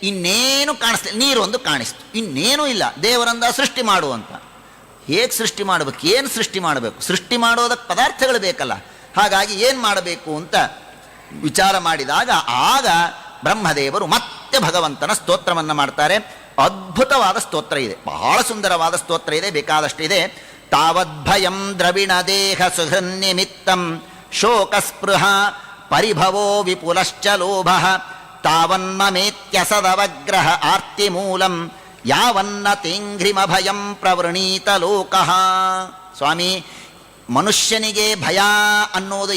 ಇನ್ನೇನು ಕಾಣಿಸ್ತಿಲ್ಲ. ನೀರೊಂದು ಕಾಣಿಸ್ತು, ಇನ್ನೇನೂ ಇಲ್ಲ. ದೇವರಂದ ಸೃಷ್ಟಿ ಮಾಡುವಂತ. ಹೇಗೆ ಸೃಷ್ಟಿ ಮಾಡಬೇಕು, ಏನು ಸೃಷ್ಟಿ ಮಾಡಬೇಕು, ಸೃಷ್ಟಿ ಮಾಡೋದಕ್ಕೆ ಪದಾರ್ಥಗಳು ಬೇಕಲ್ಲ. ಹಾಗಾಗಿ ಏನು ಮಾಡಬೇಕು ಅಂತ ವಿಚಾರ ಮಾಡಿದಾಗ ಆಗ ಬ್ರಹ್ಮದೇವರು ಮತ್ತೆ ಭಗವಂತನ ಸ್ತೋತ್ರವನ್ನು ಮಾಡ್ತಾರೆ. ಅದ್ಭುತವಾದ ಸ್ತೋತ್ರ ಇದೆ, ಬಹಳ ಸುಂದರವಾದ ಸ್ತೋತ್ರ ಇದೆ, ಬೇಕಾದಷ್ಟಿದೆ. ತಾವದ್ಭಯಂ ದ್ರವಿಣ ದೇಹ ಸುಹೃನ್ನಿಮಿತ್ತಂ ಶೋಕಸ್ಪೃಹ ಪರಿಭವೋ ವಿಪುಲಶ್ಚ ಲೋಭ ತಾವನ್ಮಮೇತ್ಯ ಸದವಗ್ರಹ ಆರ್ತಿಮೂಲಂ ಯಾವನ್ನ ತೇಂಘ್ರಿಮ ಭಯಂ ಪ್ರವೃಣೀತ ಲೋಕಃ. ಸ್ವಾಮಿ, ಮನುಷ್ಯನಿಗೆ ಭಯ ಅನ್ನೋದು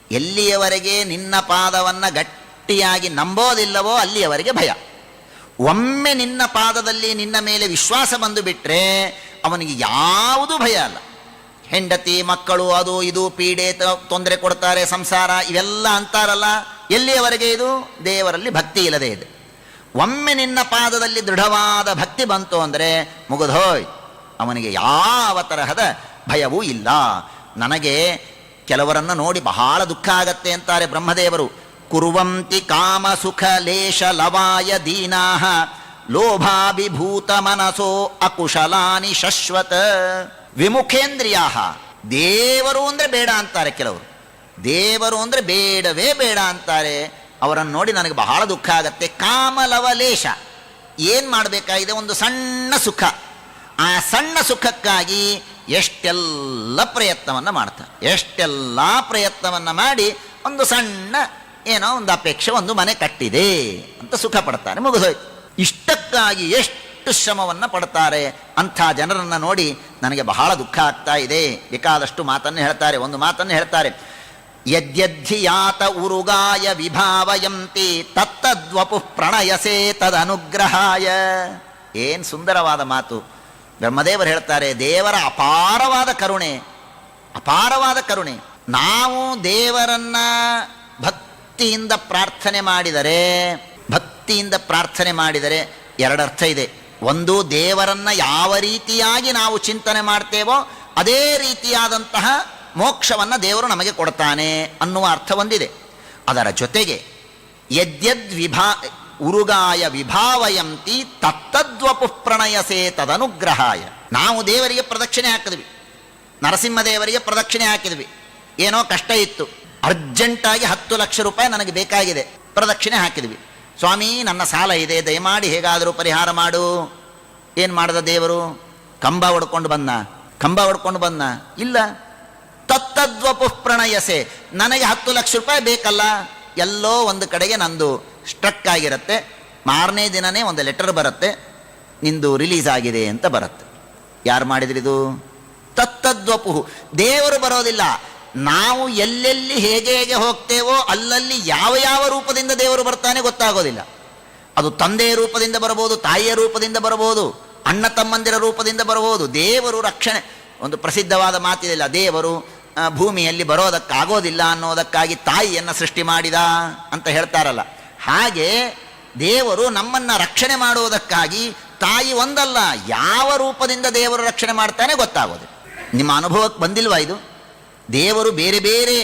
ಎಲ್ಲಿಯವರೆಗೆ ನಿನ್ನ ಪಾದವನ್ನು ಗಟ್ಟಿಯಾಗಿ ನಂಬೋದಿಲ್ಲವೋ ಅಲ್ಲಿಯವರೆಗೆ ಭಯ. ಒಮ್ಮೆ ನಿನ್ನ ಪಾದದಲ್ಲಿ ನಿನ್ನ ಮೇಲೆ ವಿಶ್ವಾಸ ಬಂದು ಬಿಟ್ಟರೆ ಅವನಿಗೆ ಯಾವುದೂ ಭಯ ಅಲ್ಲ. ಹೆಂಡತಿ ಮಕ್ಕಳು ಅದು ಇದು ಪೀಡೆ ತೊಂದರೆ ಕೊಡ್ತಾರೆ, ಸಂಸಾರ ಇವೆಲ್ಲ ಅಂತಾರಲ್ಲ, ಎಲ್ಲಿಯವರೆಗೆ ಇದು ದೇವರಲ್ಲಿ ಭಕ್ತಿ ಇಲ್ಲದೆ ಇದೆ. ಒಮ್ಮೆ ನಿನ್ನ ಪಾದದಲ್ಲಿ ದೃಢವಾದ ಭಕ್ತಿ ಬಂತು ಅಂದರೆ ಮುಗಿದೋಯ್, ಅವನಿಗೆ ಯಾವ ತರಹದ ಭಯವೂ ಇಲ್ಲ. ನನಗೆ ಕೆಲವರನ್ನು ನೋಡಿ ಬಹಳ ದುಃಖ ಆಗತ್ತೆ ಅಂತಾರೆ ಬ್ರಹ್ಮದೇವರು. ಕುರ್ವಂತಿ ಕಾಮ ಸುಖ ಲೇಷ ಲವಾಯ ದೀನಾಹ ಲೋಭಾಭಿಭೂತ ಮನಸೋ ಅಕುಶಲಾನಿ ಶಶ್ವತ ವಿಮುಖೇಂದ್ರಿಯ. ದೇವರು ಅಂದರೆ ಬೇಡ ಅಂತಾರೆ ಕೆಲವರು, ದೇವರು ಅಂದರೆ ಬೇಡವೇ ಬೇಡ ಅಂತಾರೆ. ಅವರನ್ನು ನೋಡಿ ನನಗೆ ಬಹಳ ದುಃಖ ಆಗತ್ತೆ. ಕಾಮಲವಲೇಶ, ಏನು ಮಾಡಬೇಕಾಗಿದೆ? ಒಂದು ಸಣ್ಣ ಸುಖ, ಆ ಸಣ್ಣ ಸುಖಕ್ಕಾಗಿ ಎಷ್ಟೆಲ್ಲ ಪ್ರಯತ್ನವನ್ನು ಮಾಡ್ತಾರೆ. ಎಷ್ಟೆಲ್ಲ ಪ್ರಯತ್ನವನ್ನು ಮಾಡಿ ಒಂದು ಸಣ್ಣ ಏನೋ ಒಂದು ಅಪೇಕ್ಷೆ, ಒಂದು ಮನೆ ಕಟ್ಟಿದೆ ಅಂತ ಸುಖ ಪಡ್ತಾರೆ, ಮುಗಿದೋಯ್ತು. ಇಷ್ಟಕ್ಕಾಗಿ ಎಷ್ಟು ಶ್ರಮವನ್ನು ಪಡ್ತಾರೆ. ಅಂಥ ಜನರನ್ನು ನೋಡಿ ನನಗೆ ಬಹಳ ದುಃಖ ಆಗ್ತಾ ಇದೆ. ಬೇಕಾದಷ್ಟು ಮಾತನ್ನು ಹೇಳ್ತಾರೆ. ಒಂದು ಮಾತನ್ನು ಹೇಳ್ತಾರೆ, ಯದ್ಯದ್ಧಿಯಾತ ಉರುಗಾಯ ವಿಭಾವಯಂತಿ ತತ್ತದ್ವಪು ಪ್ರಣಯಸೇ ತದನುಗ್ರಹಾಯ. ಏನು ಸುಂದರವಾದ ಮಾತು. ಬ್ರಹ್ಮದೇವರು ಹೇಳ್ತಾರೆ, ದೇವರ ಅಪಾರವಾದ ಕರುಣೆ, ಅಪಾರವಾದ ಕರುಣೆ. ನಾವು ದೇವರನ್ನ ಭಕ್ತಿಯಿಂದ ಪ್ರಾರ್ಥನೆ ಮಾಡಿದರೆ ಎರಡರ್ಥ ಇದೆ. ಒಂದು, ದೇವರನ್ನ ಯಾವ ರೀತಿಯಾಗಿ ನಾವು ಚಿಂತನೆ ಮಾಡ್ತೇವೋ ಅದೇ ರೀತಿಯಾದಂತಹ ಮೋಕ್ಷವನ್ನು ದೇವರು ನಮಗೆ ಕೊಡ್ತಾನೆ ಅನ್ನುವ ಅರ್ಥ ಒಂದಿದೆ. ಅದರ ಜೊತೆಗೆ ಯದ್ಯದ್ ಉರುಗಾಯ ವಿಭಾವಯಂತಿ ತತ್ತದ್ವಪು ಪ್ರಣಯಸೇ ತದನುಗ್ರಹಾಯ. ನಾವು ದೇವರಿಗೆ ಪ್ರದಕ್ಷಿಣೆ ಹಾಕಿದ್ವಿ, ನರಸಿಂಹದೇವರಿಗೆ ಪ್ರದಕ್ಷಿಣೆ ಹಾಕಿದ್ವಿ. ಏನೋ ಕಷ್ಟ ಇತ್ತು, ಅರ್ಜೆಂಟಾಗಿ 10 ಲಕ್ಷ ರೂಪಾಯಿ ನನಗೆ ಬೇಕಾಗಿದೆ, ಪ್ರದಕ್ಷಿಣೆ ಹಾಕಿದ್ವಿ. ಸ್ವಾಮಿ ನನ್ನ ಸಾಲ ಇದೆ, ದಯಮಾಡಿ ಹೇಗಾದರೂ ಪರಿಹಾರ ಮಾಡು. ಏನು ಮಾಡಿದ ದೇವರು? ಕಂಬ ಹೊಡ್ಕೊಂಡು ಬಂದ? ಇಲ್ಲ. ತತ್ತದ್ವಪು ಪ್ರಣಯಸೆ, ನನಗೆ 10 ಲಕ್ಷ ರೂಪಾಯಿ ಬೇಕಲ್ಲ, ಎಲ್ಲೋ ಒಂದು ಕಡೆಗೆ ನಂದು ಸ್ಟ್ರಕ್ ಆಗಿರುತ್ತೆ. ಮಾರನೇ ದಿನನೇ ಒಂದು ಲೆಟರ್ ಬರುತ್ತೆ, ನಿಂದು ರಿಲೀಸ್ ಆಗಿದೆ ಅಂತ ಬರುತ್ತೆ. ಯಾರು ಮಾಡಿದ್ರಿದು? ತತ್ತದ್ವಪು. ದೇವರು ಬರೋದಿಲ್ಲ. ನಾವು ಎಲ್ಲೆಲ್ಲಿ ಹೇಗೆ ಹೋಗ್ತೇವೋ ಅಲ್ಲಲ್ಲಿ ಯಾವ ರೂಪದಿಂದ ದೇವರು ಬರ್ತಾನೆ ಗೊತ್ತಾಗೋದಿಲ್ಲ. ಅದು ತಂದೆಯ ರೂಪದಿಂದ ಬರಬಹುದು, ತಾಯಿಯ ರೂಪದಿಂದ ಬರಬಹುದು, ಅಣ್ಣ ತಮ್ಮಂದಿರ ರೂಪದಿಂದ ಬರಬಹುದು. ದೇವರು ರಕ್ಷಣೆ, ಒಂದು ಪ್ರಸಿದ್ಧವಾದ ಮಾತಿಲ್ಲ, ದೇವರು ಭೂಮಿಯಲ್ಲಿ ಬರೋದಕ್ಕಾಗೋದಿಲ್ಲ ಅನ್ನೋದಕ್ಕಾಗಿ ತಾಯಿಯನ್ನು ಸೃಷ್ಟಿ ಮಾಡಿದ ಅಂತ ಹೇಳ್ತಾರಲ್ಲ. ಹಾಗೆ ದೇವರು ನಮ್ಮನ್ನು ರಕ್ಷಣೆ ಮಾಡುವುದಕ್ಕಾಗಿ ತಾಯಿ ಒಂದಲ್ಲ, ಯಾವ ರೂಪದಿಂದ ದೇವರು ರಕ್ಷಣೆ ಮಾಡ್ತಾನೆ ಗೊತ್ತಾಗೋದು. ನಿಮ್ಮ ಅನುಭವಕ್ಕೆ ಬಂದಿಲ್ವಾ ಇದು? ದೇವರು ಬೇರೆ ಬೇರೆ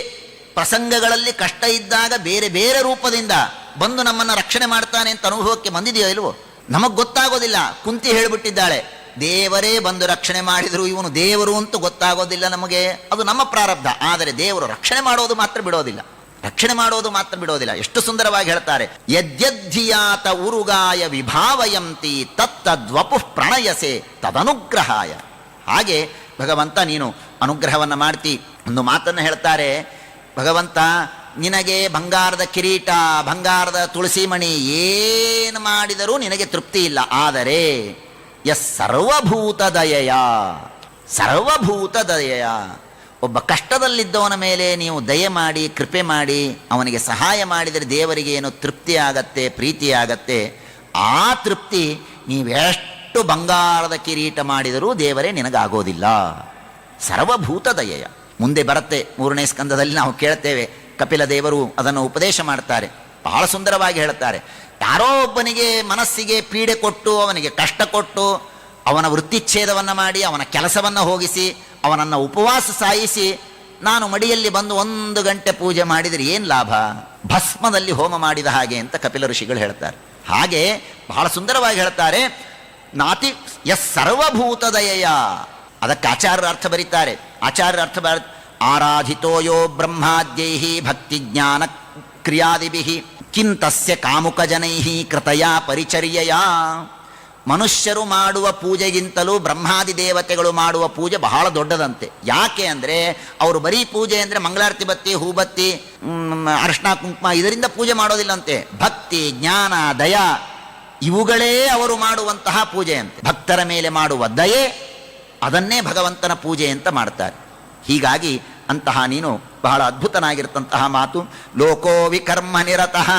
ಪ್ರಸಂಗಗಳಲ್ಲಿ ಕಷ್ಟ ಇದ್ದಾಗ ಬೇರೆ ಬೇರೆ ರೂಪದಿಂದ ಬಂದು ನಮ್ಮನ್ನು ರಕ್ಷಣೆ ಮಾಡ್ತಾನೆ ಅಂತ ಅನುಭವಕ್ಕೆ ಬಂದಿದೆಯೋ ಇಲ್ವೋ? ನಮಗೆ ಗೊತ್ತಾಗೋದಿಲ್ಲ. ಕುಂತಿ ಹೇಳಿಬಿಟ್ಟಿದ್ದಾಳೆ, ದೇವರೇ ಬಂದು ರಕ್ಷಣೆ ಮಾಡಿದ್ರು, ಇವನು ದೇವರು ಅಂತೂ ಗೊತ್ತಾಗೋದಿಲ್ಲ ನಮಗೆ. ಅದು ನಮ್ಮ ಪ್ರಾರಬ್ಧ. ಆದರೆ ದೇವರು ರಕ್ಷಣೆ ಮಾಡೋದು ಮಾತ್ರ ಬಿಡೋದಿಲ್ಲ. ಎಷ್ಟು ಸುಂದರವಾಗಿ ಹೇಳ್ತಾರೆ, ಯದ್ಯದ್ಧಿಯಾತ ಉರುಗಾಯ ವಿಭಾವಯಂತಿ ತತ್ತದ್ವಪು ಪ್ರಣಯಸೆ ತದನುಗ್ರಹಾಯ. ಹಾಗೆ ಭಗವಂತ ನೀನು ಅನುಗ್ರಹವನ್ನು ಮಾಡ್ತಿ. ಒಂದು ಮಾತನ್ನು ಹೇಳ್ತಾರೆ, ಭಗವಂತ ನಿನಗೆ ಬಂಗಾರದ ಕಿರೀಟ, ಬಂಗಾರದ ತುಳಸಿ ಮಣಿ ಏನು ಮಾಡಿದರೂ ನಿನಗೆ ತೃಪ್ತಿ ಇಲ್ಲ. ಆದರೆ ಸರ್ವಭೂತ ದಯೆಯ, ಒಬ್ಬ ಕಷ್ಟದಲ್ಲಿದ್ದವನ ಮೇಲೆ ನೀವು ದಯೆ ಮಾಡಿ, ಕೃಪೆ ಮಾಡಿ ಅವನಿಗೆ ಸಹಾಯ ಮಾಡಿದರೆ ದೇವರಿಗೆ ಏನು ತೃಪ್ತಿ ಆಗತ್ತೆ, ಪ್ರೀತಿ ಆಗತ್ತೆ. ಆ ತೃಪ್ತಿ ನೀವೆಷ್ಟು ಬಂಗಾರದ ಕಿರೀಟ ಮಾಡಿದರೂ ದೇವರೇ ನಿನಗಾಗೋದಿಲ್ಲ. ಸರ್ವಭೂತ ದಯೆಯ. ಮುಂದೆ ಬರುತ್ತೆ 3ನೇ ಸ್ಕಂದದಲ್ಲಿ ನಾವು ಕೇಳ್ತೇವೆ, ಕಪಿಲ ದೇವರು ಅದನ್ನು ಉಪದೇಶ ಮಾಡ್ತಾರೆ. ಬಹಳ ಸುಂದರವಾಗಿ ಹೇಳ್ತಾರೆ, ಯಾರೋ ಒಬ್ಬನಿಗೆ ಮನಸ್ಸಿಗೆ ಪೀಡೆ ಕೊಟ್ಟು, ಅವನಿಗೆ ಕಷ್ಟ ಕೊಟ್ಟು, ಅವನ ವೃತ್ತಿಚ್ಛೇದವನ್ನು ಮಾಡಿ, ಅವನ ಕೆಲಸವನ್ನು ಹೋಗಿಸಿ, ಅವನನ್ನು ಉಪವಾಸ ಸಾಯಿಸಿ, ನಾನು ಮಡಿಯಲ್ಲಿ ಬಂದು 1 ಗಂಟೆ ಪೂಜೆ ಮಾಡಿದರೆ ಏನು ಲಾಭ? ಭಸ್ಮದಲ್ಲಿ ಹೋಮ ಮಾಡಿದ ಹಾಗೆ ಅಂತ ಕಪಿಲ ಋಷಿಗಳು ಹೇಳ್ತಾರೆ. ಹಾಗೆ ಬಹಳ ಸುಂದರವಾಗಿ ಹೇಳ್ತಾರೆ, ನಾತಿ ಸರ್ವಭೂತ ದಯೆಯ. ಅದಕ್ಕೆ ಆಚಾರ್ಯರ ಅರ್ಥ ಬರೀತಾರೆ. ಆರಾಧಿತೋ ಯೋ ಬ್ರಹ್ಮಾದ್ಯೈ ಭಕ್ತಿ ಜ್ಞಾನ ಕ್ರಿಯಾದಿಭಿ ಕಿಂತಸ್ಯ ಕಾಮುಕ ಜನೈ ಕೃತಯ ಪರಿಚರ್ಯಯ. ಮನುಷ್ಯರು ಮಾಡುವ ಪೂಜೆಗಿಂತಲೂ ಬ್ರಹ್ಮಾದಿ ದೇವತೆಗಳು ಮಾಡುವ ಪೂಜೆ ಬಹಳ ದೊಡ್ಡದಂತೆ. ಯಾಕೆ ಅಂದರೆ ಅವರು ಬರೀ ಪೂಜೆ ಅಂದರೆ ಮಂಗಳಾರತಿ ಬತ್ತಿ, ಹೂಬತ್ತಿ, ಅರ್ಶಿನ ಕುಂಕುಮ ಇದರಿಂದ ಪೂಜೆ ಮಾಡೋದಿಲ್ಲಂತೆ. ಭಕ್ತಿ, ಜ್ಞಾನ, ದಯ ಇವುಗಳೇ ಅವರು ಮಾಡುವಂತಹ ಪೂಜೆ ಅಂತೆ. ಭಕ್ತರ ಮೇಲೆ ಮಾಡುವ ದಯೆ, ಅದನ್ನೇ ಭಗವಂತನ ಪೂಜೆ ಅಂತ ಮಾಡ್ತಾರೆ. ಹೀಗಾಗಿ ಅಂತಹ ನೀನು ಬಹಳ ಅದ್ಭುತನಾಗಿರ್ತಂತಹ ಮಾತು. ಲೋಕೋ ವಿಕರ್ಮ ನಿರತಃ,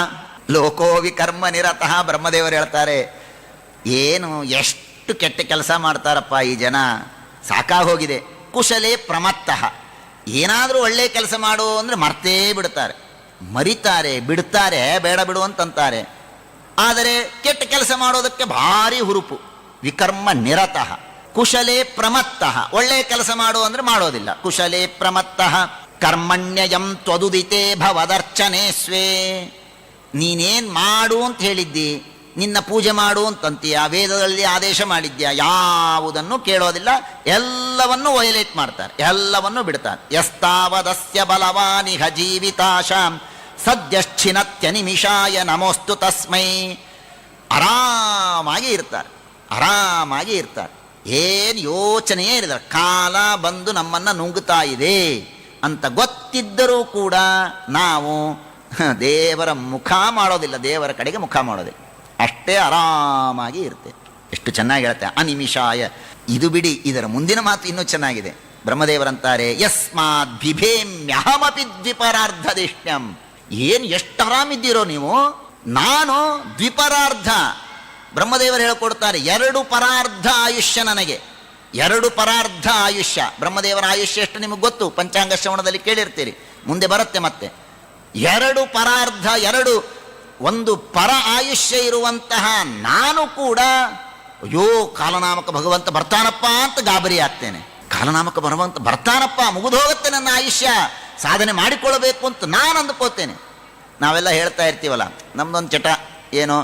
ಲೋಕೋ ವಿಕರ್ಮ ನಿರತಃ. ಬ್ರಹ್ಮದೇವರು ಹೇಳ್ತಾರೆ, ಏನು ಎಷ್ಟು ಕೆಟ್ಟ ಕೆಲಸ ಮಾಡ್ತಾರಪ್ಪ ಈ ಜನ, ಸಾಕಾಗೋಗಿದೆ. ಕುಶಲೇ ಪ್ರಮತ್ತಃ, ಏನಾದರೂ ಒಳ್ಳೆಯ ಕೆಲಸ ಮಾಡು ಅಂದರೆ ಮರ್ತೇ ಬಿಡ್ತಾರೆ, ಮರಿತಾರೆ, ಬಿಡ್ತಾರೆ, ಬೇಡ ಬಿಡು ಅಂತಂತಾರೆ. ಆದರೆ ಕೆಟ್ಟ ಕೆಲಸ ಮಾಡೋದಕ್ಕೆ ಭಾರಿ ಹುರುಪು. ವಿಕರ್ಮ ನಿರತಃ ಕುಶಲೇ ಪ್ರಮತ್ತಃ, ಒಳ್ಳೆಯ ಕೆಲಸ ಮಾಡು ಅಂದರೆ ಮಾಡೋದಿಲ್ಲ. ಕುಶಲೇ ಪ್ರಮತ್ತಃ ಕರ್ಮಣ್ಯಯಂ ತ್ವದುದಿತೆ ಭವದರ್ಚನೆ ಸ್ವೇ. ನೀನೇನು ಮಾಡು ಅಂತ ಹೇಳಿದ್ದಿ, ನಿನ್ನ ಪೂಜೆ ಮಾಡು ಅಂತಂತೀಯ, ವೇದದಲ್ಲಿ ಆದೇಶ ಮಾಡಿದ್ಯಾ, ಯಾವುದನ್ನು ಕೇಳೋದಿಲ್ಲ, ಎಲ್ಲವನ್ನೂ ವಯಲೇಟ್ ಮಾಡ್ತಾರೆ, ಎಲ್ಲವನ್ನೂ ಬಿಡ್ತಾರೆ. ಯಸ್ತಾವದಸ್ಯ ಬಲವಾನಿಹ ಜೀವಿತಾಶಾಂ ಸದ್ಯಶ್ಚಿನತ್ಯ ನಿಮಿಷಾಯ ನಮೋಸ್ತು ತಸ್ಮೈ. ಆರಾಮಾಗಿ ಇರ್ತಾರೆ, ಆರಾಮಾಗಿ ಇರ್ತಾರೆ, ಏನು ಯೋಚನೆಯೇ ಇರಿದ್ದಾರೆ. ಕಾಲ ಬಂದು ನಮ್ಮನ್ನು ನುಂಗುತ್ತಾ ಇದೆ ಅಂತ ಗೊತ್ತಿದ್ದರೂ ಕೂಡ ನಾವು ದೇವರ ಮುಖ ಮಾಡೋದಿಲ್ಲ, ದೇವರ ಕಡೆಗೆ ಮುಖ ಮಾಡೋದಿಲ್ಲ, ಅಷ್ಟೇ ಆರಾಮಾಗಿ ಇರ್ತೇವೆ. ಎಷ್ಟು ಚೆನ್ನಾಗಿ ಹೇಳ್ತಾರೆ ಅನಿಮಿಷಾಯ. ಇದು ಬಿಡಿ, ಇದರ ಮುಂದಿನ ಮಾತು ಇನ್ನೂ ಚೆನ್ನಾಗಿದೆ. ಬ್ರಹ್ಮದೇವರಂತಾರೆ, ಯಸ್ಮಾದ್ ಬಿಭೇಮ್ಯಹಮಪಿ ದ್ವಿಪರಾರ್ಧದಿಷ್ಟ್ಯಂ. ಏನು ಎಷ್ಟು ಆರಾಮಿದ್ದೀರೋ ನೀವು, ನಾನು ದ್ವಿಪರಾರ್ಧ. ಬ್ರಹ್ಮದೇವರು ಹೇಳಿಕೊಡ್ತಾರೆ, 2 ಪರಾರ್ಧ ಆಯುಷ್ಯ ನನಗೆ, 2 ಪರಾರ್ಧ ಆಯುಷ್ಯ. ಬ್ರಹ್ಮದೇವರ ಆಯುಷ್ಯ ಎಷ್ಟು ನಿಮಗೆ ಗೊತ್ತು, ಪಂಚಾಂಗ ಶ್ರವಣದಲ್ಲಿ ಕೇಳಿರ್ತೀರಿ, ಮುಂದೆ ಬರುತ್ತೆ ಮತ್ತೆ. 2 ಪರಾರ್ಧ, 2 ಒಂದು ಪರ ಆಯುಷ್ಯ ಇರುವಂತಹ ನಾನು ಕೂಡ ಅಯ್ಯೋ ಕಾಲನಾಮಕ ಭಗವಂತ ಬರ್ತಾನಪ್ಪ ಅಂತ ಗಾಬರಿ ಆಗ್ತೇನೆ. ಕಾಲನಾಮಕ ಭಗವಂತ ಬರ್ತಾನಪ್ಪ, ಮುಗಿದು ಹೋಗುತ್ತೆ ನನ್ನ ಆಯುಷ್ಯ, ಸಾಧನೆ ಮಾಡಿಕೊಳ್ಳಬೇಕು ಅಂತ ನಾನು ಅಂದುಕೋತೇನೆ. ನಾವೆಲ್ಲ ಹೇಳ್ತಾ ಇರ್ತೀವಲ್ಲ, ನಮ್ದೊಂದು ಚಟ ಏನೋ,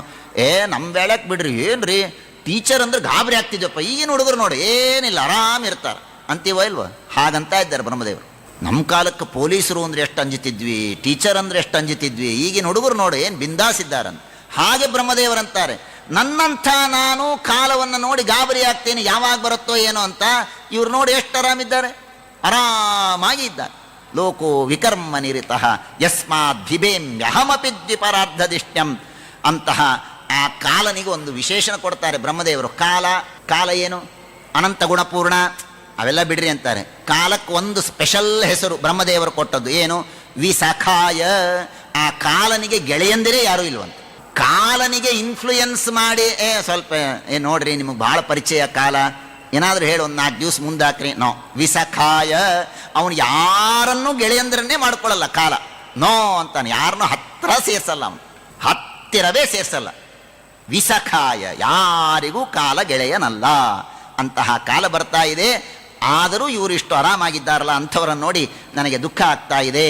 ನಮ್ಮ ಬೇಳಕ್ಕೆ ಬಿಡ್ರಿ, ಏನು ರೀ ಟೀಚರ್ ಅಂದ್ರೆ ಗಾಬರಿ ಆಗ್ತಿದ್ವಪ್ಪ, ಈಗಿನ ಹುಡುಗರು ನೋಡಿ ಏನಿಲ್ಲ ಆರಾಮ್ ಇರ್ತಾರೆ ಅಂತೀವ ಇಲ್ವ? ಹಾಗಂತ ಇದ್ದಾರೆ ಬ್ರಹ್ಮದೇವರು. ನಮ್ಮ ಕಾಲಕ್ಕೆ ಪೊಲೀಸರು ಅಂದರೆ ಎಷ್ಟು ಅಂಜುತ್ತಿದ್ವಿ, ಟೀಚರ್ ಅಂದರೆ ಎಷ್ಟು ಅಂಜುತ್ತಿದ್ವಿ, ಈಗಿನ ಹುಡುಗರು ನೋಡಿ ಏನು ಬಿಂದಾಸಿದ್ದಾರಂತ. ಹಾಗೆ ಬ್ರಹ್ಮದೇವರಂತಾರೆ, ನನ್ನಂಥ ನಾನು ಕಾಲವನ್ನು ನೋಡಿ ಗಾಬರಿ ಆಗ್ತೇನೆ, ಯಾವಾಗ ಬರುತ್ತೋ ಏನೋ ಅಂತ. ಇವ್ರು ನೋಡಿ ಎಷ್ಟು ಆರಾಮಿದ್ದಾರೆ, ಆರಾಮಾಗಿ ಇದ್ದಾರೆ. ಲೋಕೋ ವಿಕರ್ಮ ನಿರಿತಃ ಯಸ್ಮಾದ್ ಭಿಭೇಮ್ಯಹಮಪಿ ದ್ವಿಪರಾರ್ಧದಿಷ್ಟ್ಯಂ. ಅಂತಹ ಆ ಕಾಲನಿಗೆ ಒಂದು ವಿಶೇಷಣ ಕೊಡ್ತಾರೆ ಬ್ರಹ್ಮದೇವರು. ಕಾಲ ಏನು, ಅನಂತ ಗುಣಪೂರ್ಣ, ಅವೆಲ್ಲ ಬಿಡ್ರಿ ಅಂತಾರೆ. ಕಾಲಕ್ಕೆ ಒಂದು ಸ್ಪೆಷಲ್ ಹೆಸರು ಬ್ರಹ್ಮದೇವರು ಕೊಟ್ಟದ್ದು, ಏನು? ವಿಸಖಾಯ. ಆ ಕಾಲನಿಗೆ ಗೆಳೆಯಂದಿರೇ ಯಾರೂ ಇಲ್ವಂತ. ಕಾಲನಿಗೆ ಇನ್ಫ್ಲೂಯೆನ್ಸ್ ಮಾಡಿ ಸ್ವಲ್ಪ ನೋಡ್ರಿ ನಿಮಗೆ ಭಾಳ ಪರಿಚಯ ಕಾಲ, ಏನಾದರೂ ಹೇಳಿ ಒಂದು 4 ದಿವಸ ಮುಂದಾಕ್ರಿ. ನೋ ವಿಸಖಾಯ. ಅವನು ಯಾರನ್ನೂ ಗೆಳೆಯಂದ್ರನ್ನೇ ಮಾಡ್ಕೊಳ್ಳಲ್ಲ ಕಾಲ, ನೋ ಅಂತಾನೆ. ಯಾರನ್ನೂ ಹತ್ತಿರ ಸೇರಿಸಲ್ಲ, ಅವನು ಹತ್ತಿರವೇ ಸೇರಿಸಲ್ಲ. ವಿಸಖಾಯ, ಯಾರಿಗೂ ಕಾಲ ಗೆಳೆಯನಲ್ಲ. ಅಂತಹ ಕಾಲ ಬರ್ತಾ ಇದೆ. ಆದರೂ ಇವರಿಷ್ಟು ಆರಾಮಾಗಿದ್ದಾರಲ್ಲ, ಅಂಥವರನ್ನು ನೋಡಿ ನನಗೆ ದುಃಖ ಆಗ್ತಾ ಇದೆ.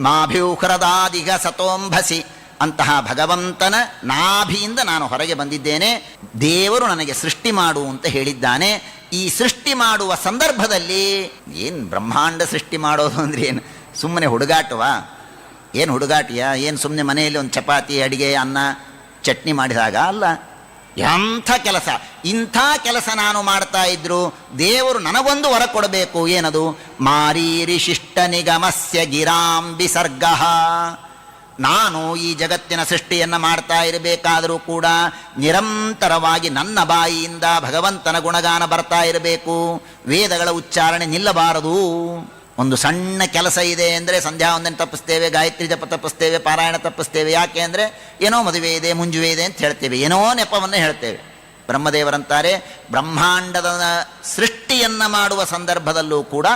ಮಾಭ್ಯೂಹೃದಾದಿಗ ಸತೋಂಭಸಿ. ಅಂತಹ ಭಗವಂತನ ನಾಭಿಯಿಂದ ನಾನು ಹೊರಗೆ ಬಂದಿದ್ದೇನೆ. ದೇವರು ನನಗೆ ಸೃಷ್ಟಿ ಮಾಡು ಅಂತ ಹೇಳಿದ್ದಾನೆ. ಈ ಸೃಷ್ಟಿ ಮಾಡುವ ಸಂದರ್ಭದಲ್ಲಿ ಏನು ಬ್ರಹ್ಮಾಂಡ ಸೃಷ್ಟಿ ಮಾಡೋದು ಅಂದರೆ ಏನು ಸುಮ್ಮನೆ ಹುಡುಗಾಟವಾ? ಏನು ಹುಡುಗಾಟಿಯ? ಏನು ಸುಮ್ಮನೆ ಮನೆಯಲ್ಲಿ ಒಂದು ಚಪಾತಿ, ಅಡಿಗೆ, ಅನ್ನ, ಚಟ್ನಿ ಮಾಡಿದಾಗ ಅಲ್ಲ. ಎಂಥ ಕೆಲಸ! ಇಂಥ ಕೆಲಸ ನಾನು ಮಾಡ್ತಾ ಇದ್ರು ದೇವರು ನನಗೊಂದು ವರ ಕೊಡಬೇಕು. ಏನದು? ಮಾರೀರಿ ಶಿಷ್ಟ ನಿಗಮಸ್ಯ ಗಿರಾಂ ವಿಸರ್ಗ. ನಾನು ಈ ಜಗತ್ತಿನ ಸೃಷ್ಟಿಯನ್ನು ಮಾಡ್ತಾ ಇರಬೇಕಾದರೂ ಕೂಡ ನಿರಂತರವಾಗಿ ನನ್ನ ಬಾಯಿಯಿಂದ ಭಗವಂತನ ಗುಣಗಾನ ಬರ್ತಾ ಇರಬೇಕು. ವೇದಗಳ ಉಚ್ಚಾರಣೆ ನಿಲ್ಲಬಾರದು. ಒಂದು ಸಣ್ಣ ಕೆಲಸ ಇದೆ ಅಂದರೆ ಸಂಧ್ಯಾ ವಂದನೆ ತಪ್ಪಿಸ್ತೇವೆ, ಗಾಯತ್ರಿ ಜಪ ತಪ್ಪಿಸ್ತೇವೆ, ಪಾರಾಯಣ ತಪ್ಪಿಸ್ತೇವೆ. ಯಾಕೆ ಅಂದರೆ ಏನೋ ಮದುವೆ ಇದೆ, ಮುಂಜುವೆ ಇದೆ ಅಂತ ಹೇಳ್ತೇವೆ, ಏನೋ ನೆಪವನ್ನು ಹೇಳ್ತೇವೆ. ಬ್ರಹ್ಮದೇವರಂತಾರೆ, ಬ್ರಹ್ಮಾಂಡದ ಸೃಷ್ಟಿಯನ್ನು ಮಾಡುವ ಸಂದರ್ಭದಲ್ಲೂ ಕೂಡ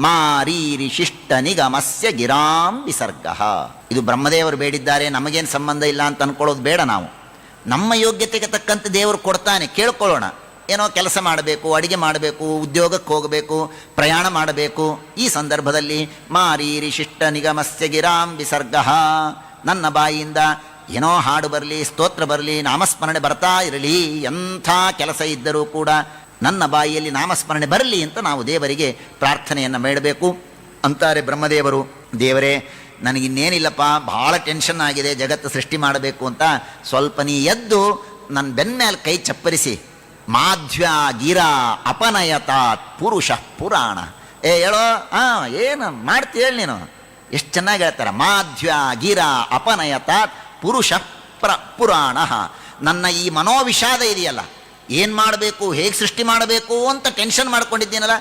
ಮಾರೀರಿ ಶಿಷ್ಟ ನಿಗಮಸ್ಯ ಗಿರಾಂ ವಿಸರ್ಗ. ಇದು ಬ್ರಹ್ಮದೇವರು ಬೇಡಿದ್ದಾರೆ, ನಮಗೇನು ಸಂಬಂಧ ಇಲ್ಲ ಅಂತ ಅಂದ್ಕೊಳ್ಳೋದು ಬೇಡ. ನಾವು ನಮ್ಮ ಯೋಗ್ಯತೆಗೆ ತಕ್ಕಂತೆ ದೇವರು ಕೊಡ್ತಾನೆ, ಕೇಳ್ಕೊಳ್ಳೋಣ. ಏನೋ ಕೆಲಸ ಮಾಡಬೇಕು, ಅಡಿಗೆ ಮಾಡಬೇಕು, ಉದ್ಯೋಗಕ್ಕೆ ಹೋಗಬೇಕು, ಪ್ರಯಾಣ ಮಾಡಬೇಕು. ಈ ಸಂದರ್ಭದಲ್ಲಿ ಮಾರೀರಿ ಶಿಷ್ಟ ನಿಗಮಸ್ಯ ಗಿರಾಂ ವಿಸರ್ಗ. ನನ್ನ ಬಾಯಿಯಿಂದ ಏನೋ ಹಾಡು ಬರಲಿ, ಸ್ತೋತ್ರ ಬರಲಿ, ನಾಮಸ್ಮರಣೆ ಬರ್ತಾ ಇರಲಿ. ಎಂಥ ಕೆಲಸ ಇದ್ದರೂ ಕೂಡ ನನ್ನ ಬಾಯಿಯಲ್ಲಿ ನಾಮಸ್ಮರಣೆ ಬರಲಿ ಅಂತ ನಾವು ದೇವರಿಗೆ ಪ್ರಾರ್ಥನೆಯನ್ನು ಮಾಡಬೇಕು ಅಂತಾರೆ ಬ್ರಹ್ಮದೇವರು. ದೇವರೇ, ನನಗಿನ್ನೇನಿಲ್ಲಪ್ಪ, ಭಾಳ ಟೆನ್ಷನ್ ಆಗಿದೆ, ಜಗತ್ತು ಸೃಷ್ಟಿ ಮಾಡಬೇಕು ಅಂತ. ಸ್ವಲ್ಪ ನೀ ಎದ್ದು ನನ್ನ ಬೆನ್ನ ಮೇಲೆ ಕೈ ಚಪ್ಪರಿಸಿ, ಮಾಧ್ವ ಗಿರ ಅಪನಯತಾತ್ ಪುರುಷ ಪುರಾಣ. ಹೇಳೋ, ಏನು ಮಾಡ್ತಿ ಹೇಳಿ ನೀನು. ಎಷ್ಟು ಚೆನ್ನಾಗಿ ಹೇಳ್ತಾರೆ, ಮಾಧ್ವ ಗಿರ ಅಪನಯತಾತ್ ಪುರುಷ ಪುರಾಣ. ನನ್ನ ಈ ಮನೋವಿಷಾದ ಇದೆಯಲ್ಲ, ಏನು ಮಾಡಬೇಕು, ಹೇಗೆ ಸೃಷ್ಟಿ ಮಾಡಬೇಕು ಅಂತ ಟೆನ್ಷನ್ ಮಾಡ್ಕೊಂಡಿದ್ದೀನಲ್ಲ,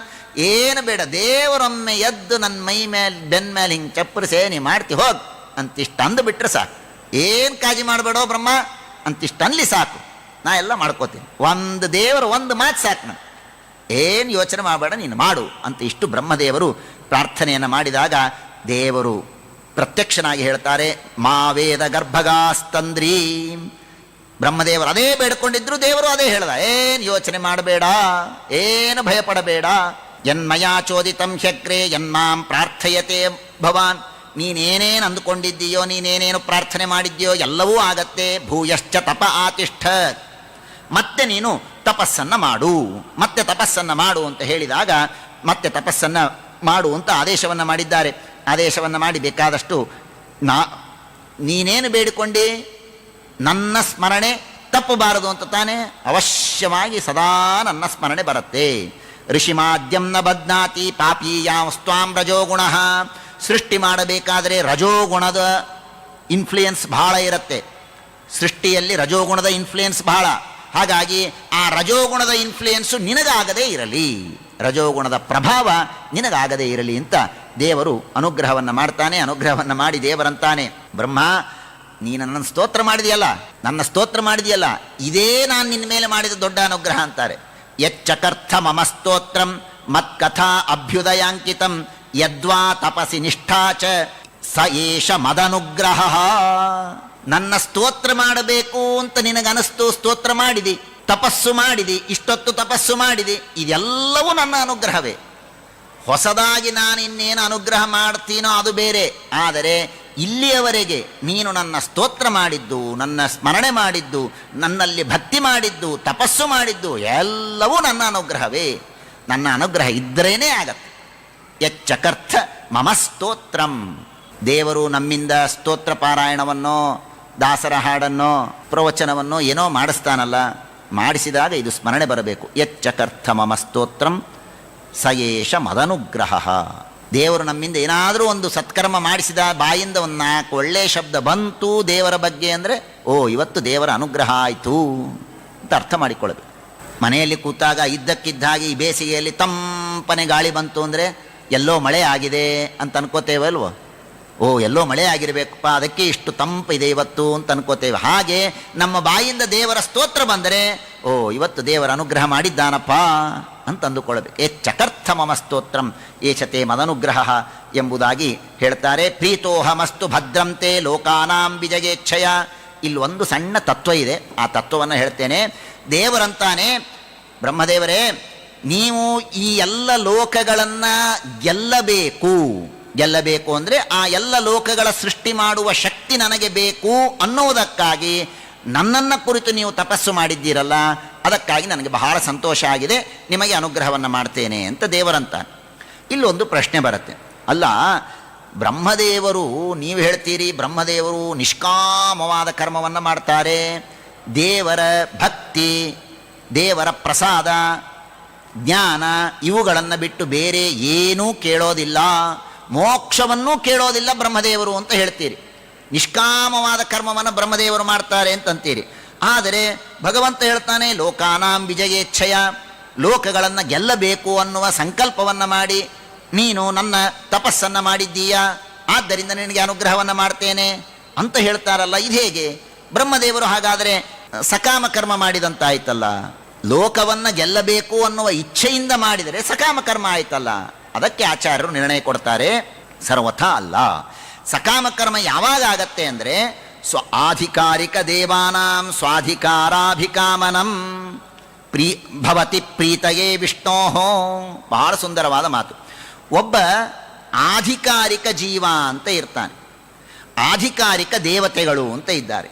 ಏನು ಬೇಡ, ದೇವರೊಮ್ಮೆ ಎದ್ದು ನನ್ನ ಮೈ ಮೇಲೆ ಬೆನ್ನ ಮೇಲೆ ಹಿಂಗೆ ಚಪ್ಪರಿಸೇ ನೀ ಮಾಡ್ತಿ ಹೋಗಿ ಅಂತಿಷ್ಟು ಅಂದುಬಿಟ್ರೆ ಸಾಕು. ಏನು ಕಾಳಜಿ ಮಾಡಬೇಡೋ ಬ್ರಹ್ಮ ಅಂತಿಷ್ಟು ಅನ್ಲಿ ಸಾಕು, ನಾ ಎಲ್ಲ ಮಾಡ್ಕೋತೀನಿ. ಒಂದು ದೇವರು ಒಂದು ಮಾತು ಸಾಕು, ನಾನು ಏನು ಯೋಚನೆ ಮಾಡಬೇಡ ನೀನು ಮಾಡು ಅಂತ ಇಷ್ಟು ಬ್ರಹ್ಮದೇವರು ಪ್ರಾರ್ಥನೆಯನ್ನು ಮಾಡಿದಾಗ ದೇವರು ಪ್ರತ್ಯಕ್ಷನಾಗಿ ಹೇಳ್ತಾರೆ, ಮಾ ವೇದ ಗರ್ಭಗಾಸ್ತಂದ್ರೀ. ಬ್ರಹ್ಮದೇವರು ಅದೇ ಬೇಡ್ಕೊಂಡಿದ್ರು, ದೇವರು ಅದೇ ಹೇಳ್ದ, ಏನು ಯೋಚನೆ ಮಾಡಬೇಡ, ಏನು ಭಯಪಡಬೇಡ. ಯನ್ಮಯಾ ಚೋದಿತಂ ಹ್ಯಗ್ರೆ ಯನ್ಮಾಂ ಪ್ರಾರ್ಥಯತೆ ಭವಾನ್. ನೀನೇನೇನು ಅಂದುಕೊಂಡಿದ್ದೀಯೋ, ನೀನೇನೇನು ಪ್ರಾರ್ಥನೆ ಮಾಡಿದ್ದೀಯೋ ಎಲ್ಲವೂ ಆಗತ್ತೆ. ಭೂಯಶ್ಚ ತಪ ಆತಿಷ್ಠ, ಮತ್ತೆ ನೀನು ತಪಸ್ಸನ್ನು ಮಾಡು, ಮತ್ತೆ ತಪಸ್ಸನ್ನು ಮಾಡು ಅಂತ ಹೇಳಿದಾಗ ಮತ್ತೆ ತಪಸ್ಸನ್ನು ಮಾಡು ಅಂತ ಆದೇಶವನ್ನು ಮಾಡಿದ್ದಾರೆ. ಆದೇಶವನ್ನು ಮಾಡಿ ಬೇಕಾದಷ್ಟು ನೀನೇನು ಬೇಡಿಕೊಂಡೆ, ನನ್ನ ಸ್ಮರಣೆ ತಪ್ಪಬಾರದು ಅಂತ ತಾನೇ, ಅವಶ್ಯವಾಗಿ ಸದಾ ನನ್ನ ಸ್ಮರಣೆ ಬರುತ್ತೆ. ಋಷಿಮಾದ್ಯಂ ನ ಬದ್ನಾತಿ ಪಾಪೀಯಾಂ ಸ್ವಾಂ ರಜೋಗುಣ. ಸೃಷ್ಟಿ ಮಾಡಬೇಕಾದರೆ ರಜೋಗುಣದ ಇನ್ಫ್ಲೂಯೆನ್ಸ್ ಬಹಳ ಇರುತ್ತೆ. ಸೃಷ್ಟಿಯಲ್ಲಿ ರಜೋಗುಣದ ಇನ್ಫ್ಲೂಯೆನ್ಸ್ ಬಹಳ. ಹಾಗಾಗಿ ಆ ರಜೋಗುಣದ ಇನ್ಫ್ಲೂಯೆನ್ಸು ನಿನಗಾಗದೇ ಇರಲಿ, ರಜೋಗುಣದ ಪ್ರಭಾವ ನಿನಗಾಗದೇ ಇರಲಿ ಅಂತ ದೇವರು ಅನುಗ್ರಹವನ್ನು ಮಾಡ್ತಾನೆ. ಅನುಗ್ರಹವನ್ನು ಮಾಡಿ ದೇವರಂತಾನೆ, ಬ್ರಹ್ಮ ನೀನು ನನ್ನ ಸ್ತೋತ್ರ ಮಾಡಿದೆಯಲ್ಲ, ನನ್ನ ಸ್ತೋತ್ರ ಮಾಡಿದೆಯಲ್ಲ, ಇದೇ ನಾನು ನಿನ್ನ ಮೇಲೆ ಮಾಡಿದ ದೊಡ್ಡ ಅನುಗ್ರಹ ಅಂತಾರೆ. ಯಚ್ಚಕರ್ಥ ಮಮ ಸ್ತೋತ್ರಂ ಮತ್ಕಥಾ ಅಭ್ಯುದಯಾಂಕಿತಂ ಯದ್ವಾ ತಪಸಿ ನಿಷ್ಠಾಚ ಸ ಏಷ ಮದನುಗ್ರಹ. ನನ್ನ ಸ್ತೋತ್ರ ಮಾಡಬೇಕು ಅಂತ ನಿನಗನಿಸ್ತು, ಸ್ತೋತ್ರ ಮಾಡಿದಿ, ತಪಸ್ಸು ಮಾಡಿದಿ, ಇಷ್ಟೊತ್ತು ತಪಸ್ಸು ಮಾಡಿದಿ, ಇದೆಲ್ಲವೂ ನನ್ನ ಅನುಗ್ರಹವೇ. ಹೊಸದಾಗಿ ನಾನು ಇನ್ನೇನು ಅನುಗ್ರಹ ಮಾಡ್ತೀನೋ ಅದು ಬೇರೆ. ಆದರೆ ಇಲ್ಲಿಯವರೆಗೆ ನೀನು ನನ್ನ ಸ್ತೋತ್ರ ಮಾಡಿದ್ದು, ನನ್ನ ಸ್ಮರಣೆ ಮಾಡಿದ್ದು, ನನ್ನಲ್ಲಿ ಭಕ್ತಿ ಮಾಡಿದ್ದು, ತಪಸ್ಸು ಮಾಡಿದ್ದು ಎಲ್ಲವೂ ನನ್ನ ಅನುಗ್ರಹವೇ. ನನ್ನ ಅನುಗ್ರಹ ಇದ್ದರೇನೇ ಆಗತ್ತೆ. ಯಚ್ಚಕರ್ಥ ಮಮ ಸ್ತೋತ್ರಂ. ದೇವರು ನಮ್ಮಿಂದ ಸ್ತೋತ್ರ ಪಾರಾಯಣವನ್ನೋ ದಾಸರ ಹಾಡನ್ನೋ ಪ್ರವಚನವನ್ನೋ ಏನೋ ಮಾಡಿಸ್ತಾನಲ್ಲ, ಮಾಡಿಸಿದಾಗ ಇದು ಸ್ಮರಣೆ ಬರಬೇಕು. ಯಚ್ಚಕರ್ಥ ಮಮ ಸ್ತೋತ್ರಂ ಸಯೇಷ ಮದನುಗ್ರಹ. ದೇವರು ನಮ್ಮಿಂದ ಏನಾದರೂ ಒಂದು ಸತ್ಕರ್ಮ ಮಾಡಿಸಿದ, ಬಾಯಿಂದ ಒಂದು 4 ಒಳ್ಳೆಯ ಶಬ್ದ ಬಂತು ದೇವರ ಬಗ್ಗೆ ಅಂದರೆ, ಓ ಇವತ್ತು ದೇವರ ಅನುಗ್ರಹ ಆಯಿತು ಅಂತ ಅರ್ಥ ಮಾಡಿಕೊಳ್ಳಬೇಕು. ಮನೆಯಲ್ಲಿ ಕೂತಾಗ ಇದ್ದಕ್ಕಿದ್ದಾಗಿ ಈ ಬೇಸಿಗೆಯಲ್ಲಿ ತಂಪನೆ ಗಾಳಿ ಬಂತು ಅಂದರೆ ಎಲ್ಲೋ ಮಳೆ ಆಗಿದೆ ಅಂತ ಅನ್ಕೋತೇವೆ ಅಲ್ವೋ. ಓ ಎಲ್ಲೋ ಮಳೆ ಆಗಿರಬೇಕಪ್ಪ, ಅದಕ್ಕೆ ಇಷ್ಟು ತಂಪಿದೆ ಇವತ್ತು ಅಂತ ಅನ್ಕೋತೇವೆ. ಹಾಗೆ ನಮ್ಮ ಬಾಯಿಂದ ದೇವರ ಸ್ತೋತ್ರ ಬಂದರೆ, ಓ ಇವತ್ತು ದೇವರ ಅನುಗ್ರಹ ಮಾಡಿದ್ದಾನಪ್ಪ ಅಂತ ಅಂದುಕೊಳ್ಳಬೇಕು. ಚಕರ್ಥ ಮಮ ಸ್ತೋತ್ರಂ ಏಷತೆ ಮದನುಗ್ರಹ ಎಂಬುದಾಗಿ ಹೇಳ್ತಾರೆ. ಪ್ರೀತೋಹಮಸ್ತು ಭದ್ರಂತೆ ಲೋಕಾನಾಂ ವಿಜಯೇಚ್ಛಯ. ಇಲ್ಲಿ ಒಂದು ಸಣ್ಣ ತತ್ವ ಇದೆ, ಆ ತತ್ವವನ್ನು ಹೇಳ್ತೇನೆ. ದೇವರಂತಾನೆ, ಬ್ರಹ್ಮದೇವರೇ ನೀವು ಈ ಎಲ್ಲ ಲೋಕಗಳನ್ನು ಗೆಲ್ಲಬೇಕು ಅಂದರೆ ಆ ಎಲ್ಲ ಲೋಕಗಳ ಸೃಷ್ಟಿ ಮಾಡುವ ಶಕ್ತಿ ನನಗೆ ಬೇಕು ಅನ್ನುವುದಕ್ಕಾಗಿ ನನ್ನನ್ನು ಕುರಿತು ನೀವು ತಪಸ್ಸು ಮಾಡಿದ್ದೀರಲ್ಲ, ಅದಕ್ಕಾಗಿ ನನಗೆ ಬಹಳ ಸಂತೋಷ ಆಗಿದೆ, ನಿಮಗೆ ಅನುಗ್ರಹವನ್ನು ಮಾಡ್ತೇನೆ ಅಂತ ದೇವರಂತಾನೆ. ಇಲ್ಲೊಂದು ಪ್ರಶ್ನೆ ಬರುತ್ತೆ, ಅಲ್ಲ ಬ್ರಹ್ಮದೇವರು, ನೀವು ಹೇಳ್ತೀರಿ ಬ್ರಹ್ಮದೇವರು ನಿಷ್ಕಾಮವಾದ ಕರ್ಮವನ್ನು ಮಾಡ್ತಾರೆ, ದೇವರ ಭಕ್ತಿ, ದೇವರ ಪ್ರಸಾದ, ಜ್ಞಾನ ಇವುಗಳನ್ನು ಬಿಟ್ಟು ಬೇರೆ ಏನೂ ಕೇಳೋದಿಲ್ಲ, ಮೋಕ್ಷವನ್ನೂ ಕೇಳೋದಿಲ್ಲ ಬ್ರಹ್ಮದೇವರು ಅಂತ ಹೇಳ್ತೀರಿ. ನಿಷ್ಕಾಮವಾದ ಕರ್ಮವನ್ನು ಬ್ರಹ್ಮದೇವರು ಮಾಡ್ತಾರೆ ಅಂತಂತೀರಿ. ಆದರೆ ಭಗವಂತ ಹೇಳ್ತಾನೆ, ಲೋಕಾನಾಂ ವಿಜಯೇಚ್ಛಯ, ಲೋಕಗಳನ್ನು ಗೆಲ್ಲಬೇಕು ಅನ್ನುವ ಸಂಕಲ್ಪವನ್ನು ಮಾಡಿ ನೀನು ನನ್ನ ತಪಸ್ಸನ್ನು ಮಾಡಿದ್ದೀಯಾ, ಆದ್ದರಿಂದ ನಿನಗೆ ಅನುಗ್ರಹವನ್ನು ಮಾಡ್ತೇನೆ ಅಂತ ಹೇಳ್ತಾರಲ್ಲ, ಇದು ಹೇಗೆ? ಬ್ರಹ್ಮದೇವರು ಹಾಗಾದರೆ ಸಕಾಮ ಕರ್ಮ ಮಾಡಿದಂತಾಯ್ತಲ್ಲ, ಲೋಕವನ್ನು ಗೆಲ್ಲಬೇಕು ಅನ್ನುವ ಇಚ್ಛೆಯಿಂದ ಮಾಡಿದರೆ ಸಕಾಮ ಕರ್ಮ ಆಯ್ತಲ್ಲ. ಅದಕ್ಕೆ ಆಚಾರ್ಯರು ನಿರ್ಣಯ ಕೊಡ್ತಾರೆ, ಸರ್ವಥಾ ಅಲ್ಲ. ಸಕಾಮ ಕರ್ಮ ಯಾವಾಗ ಆಗತ್ತೆ ಅಂದರೆ ಆಧಿಕಾರಿಕ ದೇವಾನಾಂ ಸ್ವಾಧಿಕಾರಾಭಿಕಾಮನಂ ಭವತಿ ಪ್ರೀತಯೇ ವಿಷ್ಣೋ. ಬಹಳ ಸುಂದರವಾದ ಮಾತು. ಒಬ್ಬ ಆಧಿಕಾರಿಕ ಜೀವ ಅಂತ ಇರ್ತಾನೆ, ಆಧಿಕಾರಿಕ ದೇವತೆಗಳು ಅಂತ ಇದ್ದಾರೆ.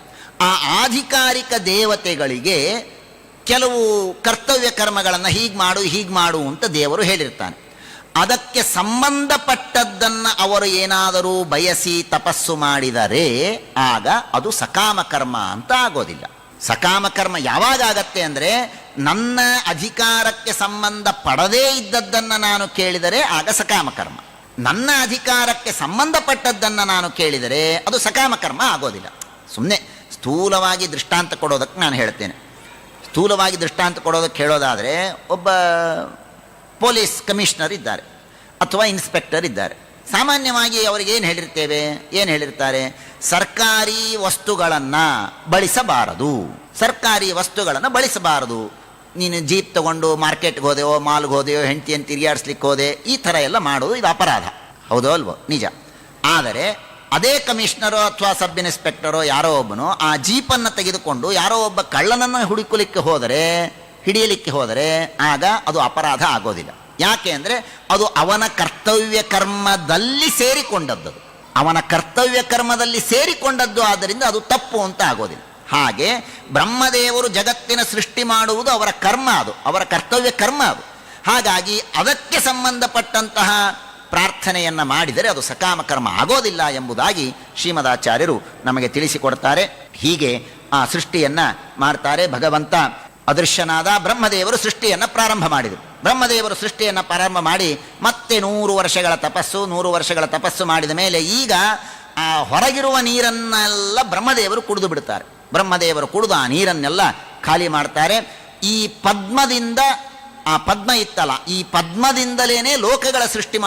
ಆ ಆಧಿಕಾರಿಕ ದೇವತೆಗಳಿಗೆ ಕೆಲವು ಕರ್ತವ್ಯ ಕರ್ಮಗಳನ್ನು ಹೀಗೆ ಮಾಡು ಅಂತ ದೇವರು ಹೇಳಿರ್ತಾನೆ. ಅದಕ್ಕೆ ಸಂಬಂಧಪಟ್ಟದ್ದನ್ನು ಅವರು ಏನಾದರೂ ಬಯಸಿ ತಪಸ್ಸು ಮಾಡಿದರೆ ಆಗ ಅದು ಸಕಾಮ ಕರ್ಮ ಅಂತ ಆಗೋದಿಲ್ಲ. ಸಕಾಮ ಕರ್ಮ ಯಾವಾಗ ಆಗತ್ತೆ ಅಂದರೆ ನನ್ನ ಅಧಿಕಾರಕ್ಕೆ ಸಂಬಂಧ ಪಡದೇ ಇದ್ದದ್ದನ್ನು ನಾನು ಕೇಳಿದರೆ ಆಗ ಸಕಾಮ ಕರ್ಮ. ನನ್ನ ಅಧಿಕಾರಕ್ಕೆ ಸಂಬಂಧಪಟ್ಟದ್ದನ್ನು ನಾನು ಕೇಳಿದರೆ ಅದು ಸಕಾಮ ಕರ್ಮ ಆಗೋದಿಲ್ಲ. ಸುಮ್ಮನೆ ಸ್ಥೂಲವಾಗಿ ದೃಷ್ಟಾಂತ ಕೊಡೋದಕ್ಕೆ ನಾನು ಹೇಳ್ತೇನೆ. ಸ್ಥೂಲವಾಗಿ ದೃಷ್ಟಾಂತ ಕೊಡೋದಕ್ಕೆ ಹೇಳೋದಾದರೆ, ಒಬ್ಬ ಪೊಲೀಸ್ ಕಮಿಷನರ್ ಇದ್ದಾರೆ ಅಥವಾ ಇನ್ಸ್ಪೆಕ್ಟರ್ ಇದ್ದಾರೆ. ಸಾಮಾನ್ಯವಾಗಿ ಅವರಿಗೆ ಏನು ಹೇಳಿರ್ತಾರೆ? ಸರ್ಕಾರಿ ವಸ್ತುಗಳನ್ನು ಬಳಸಬಾರದು, ಸರ್ಕಾರಿ ವಸ್ತುಗಳನ್ನು ಬಳಸಬಾರದು. ನೀನು ಜೀಪ್ ತಗೊಂಡು ಮಾರ್ಕೆಟ್ಗೆ ಹೋದೆಯೋ, ಮಾಲ್ಗೆ ಹೋದೆಯೋ, ಹೆಂಡತಿಯನ್ನು ತಿರುಗಾಡಿಸ್ಲಿಕ್ಕೆ ಹೋದೆ, ಈ ಥರ ಎಲ್ಲ ಮಾಡೋದು ಇದು ಅಪರಾಧ. ಹೌದೋ ಅಲ್ವೋ? ನಿಜ. ಆದರೆ ಅದೇ ಕಮಿಷನರೋ ಅಥವಾ ಸಬ್ ಇನ್ಸ್ಪೆಕ್ಟರೋ ಯಾರೋ ಒಬ್ಬನು ಆ ಜೀಪನ್ನು ತೆಗೆದುಕೊಂಡು ಯಾರೋ ಒಬ್ಬ ಕಳ್ಳನನ್ನು ಹಿಡಿಯಲಿಕ್ಕೆ ಹೋದರೆ ಆಗ ಅದು ಅಪರಾಧ ಆಗೋದಿಲ್ಲ. ಯಾಕೆ ಅಂದರೆ ಅದು ಅವನ ಕರ್ತವ್ಯ ಕರ್ಮದಲ್ಲಿ ಸೇರಿಕೊಂಡದ್ದು, ಅವನ ಕರ್ತವ್ಯ ಕರ್ಮದಲ್ಲಿ ಸೇರಿಕೊಂಡದ್ದು. ಆದ್ದರಿಂದ ಅದು ತಪ್ಪು ಅಂತ ಆಗೋದಿಲ್ಲ. ಹಾಗೆ ಬ್ರಹ್ಮದೇವರು ಜಗತ್ತಿನ ಸೃಷ್ಟಿ ಮಾಡುವುದು ಅವರ ಕರ್ಮ, ಅದು ಅವರ ಕರ್ತವ್ಯ ಕರ್ಮ ಅದು. ಹಾಗಾಗಿ ಅದಕ್ಕೆ ಸಂಬಂಧಪಟ್ಟಂತಹ ಪ್ರಾರ್ಥನೆಯನ್ನು ಮಾಡಿದರೆ ಅದು ಸಕಾಮ ಕರ್ಮ ಆಗೋದಿಲ್ಲ ಎಂಬುದಾಗಿ ಶ್ರೀಮದಾಚಾರ್ಯರು ನಮಗೆ ತಿಳಿಸಿಕೊಡ್ತಾರೆ. ಹೀಗೆ ಆ ಸೃಷ್ಟಿಯನ್ನು ಮಾಡ್ತಾರೆ. ಭಗವಂತ ಅದೃಶ್ಯನಾದ ಬ್ರಹ್ಮದೇವರು ಸೃಷ್ಟಿಯನ್ನು ಪ್ರಾರಂಭ ಮಾಡಿದರು. ಬ್ರಹ್ಮದೇವರು ಸೃಷ್ಟಿಯನ್ನು ಪ್ರಾರಂಭ ಮಾಡಿ ಮತ್ತೆ 100 ವರ್ಷಗಳ ತಪಸ್ಸು ಮಾಡಿದ ಮೇಲೆ ಈಗ ಆ ಹೊರಗಿರುವ ನೀರನ್ನೆಲ್ಲ ಬ್ರಹ್ಮದೇವರು ಕುಡಿದು ಬಿಡ್ತಾರೆ. ಬ್ರಹ್ಮದೇವರು ಕುಡಿದು ಆ ನೀರನ್ನೆಲ್ಲ ಖಾಲಿ ಮಾಡ್ತಾರೆ. ಈ ಪದ್ಮದಿಂದ, ಆ ಪದ್ಮ ಇತ್ತಲ್ಲ, ಈ ಪದ್ಮದಿಂದಲೇ ಲೋಕಗಳ ಸೃಷ್ಟಿ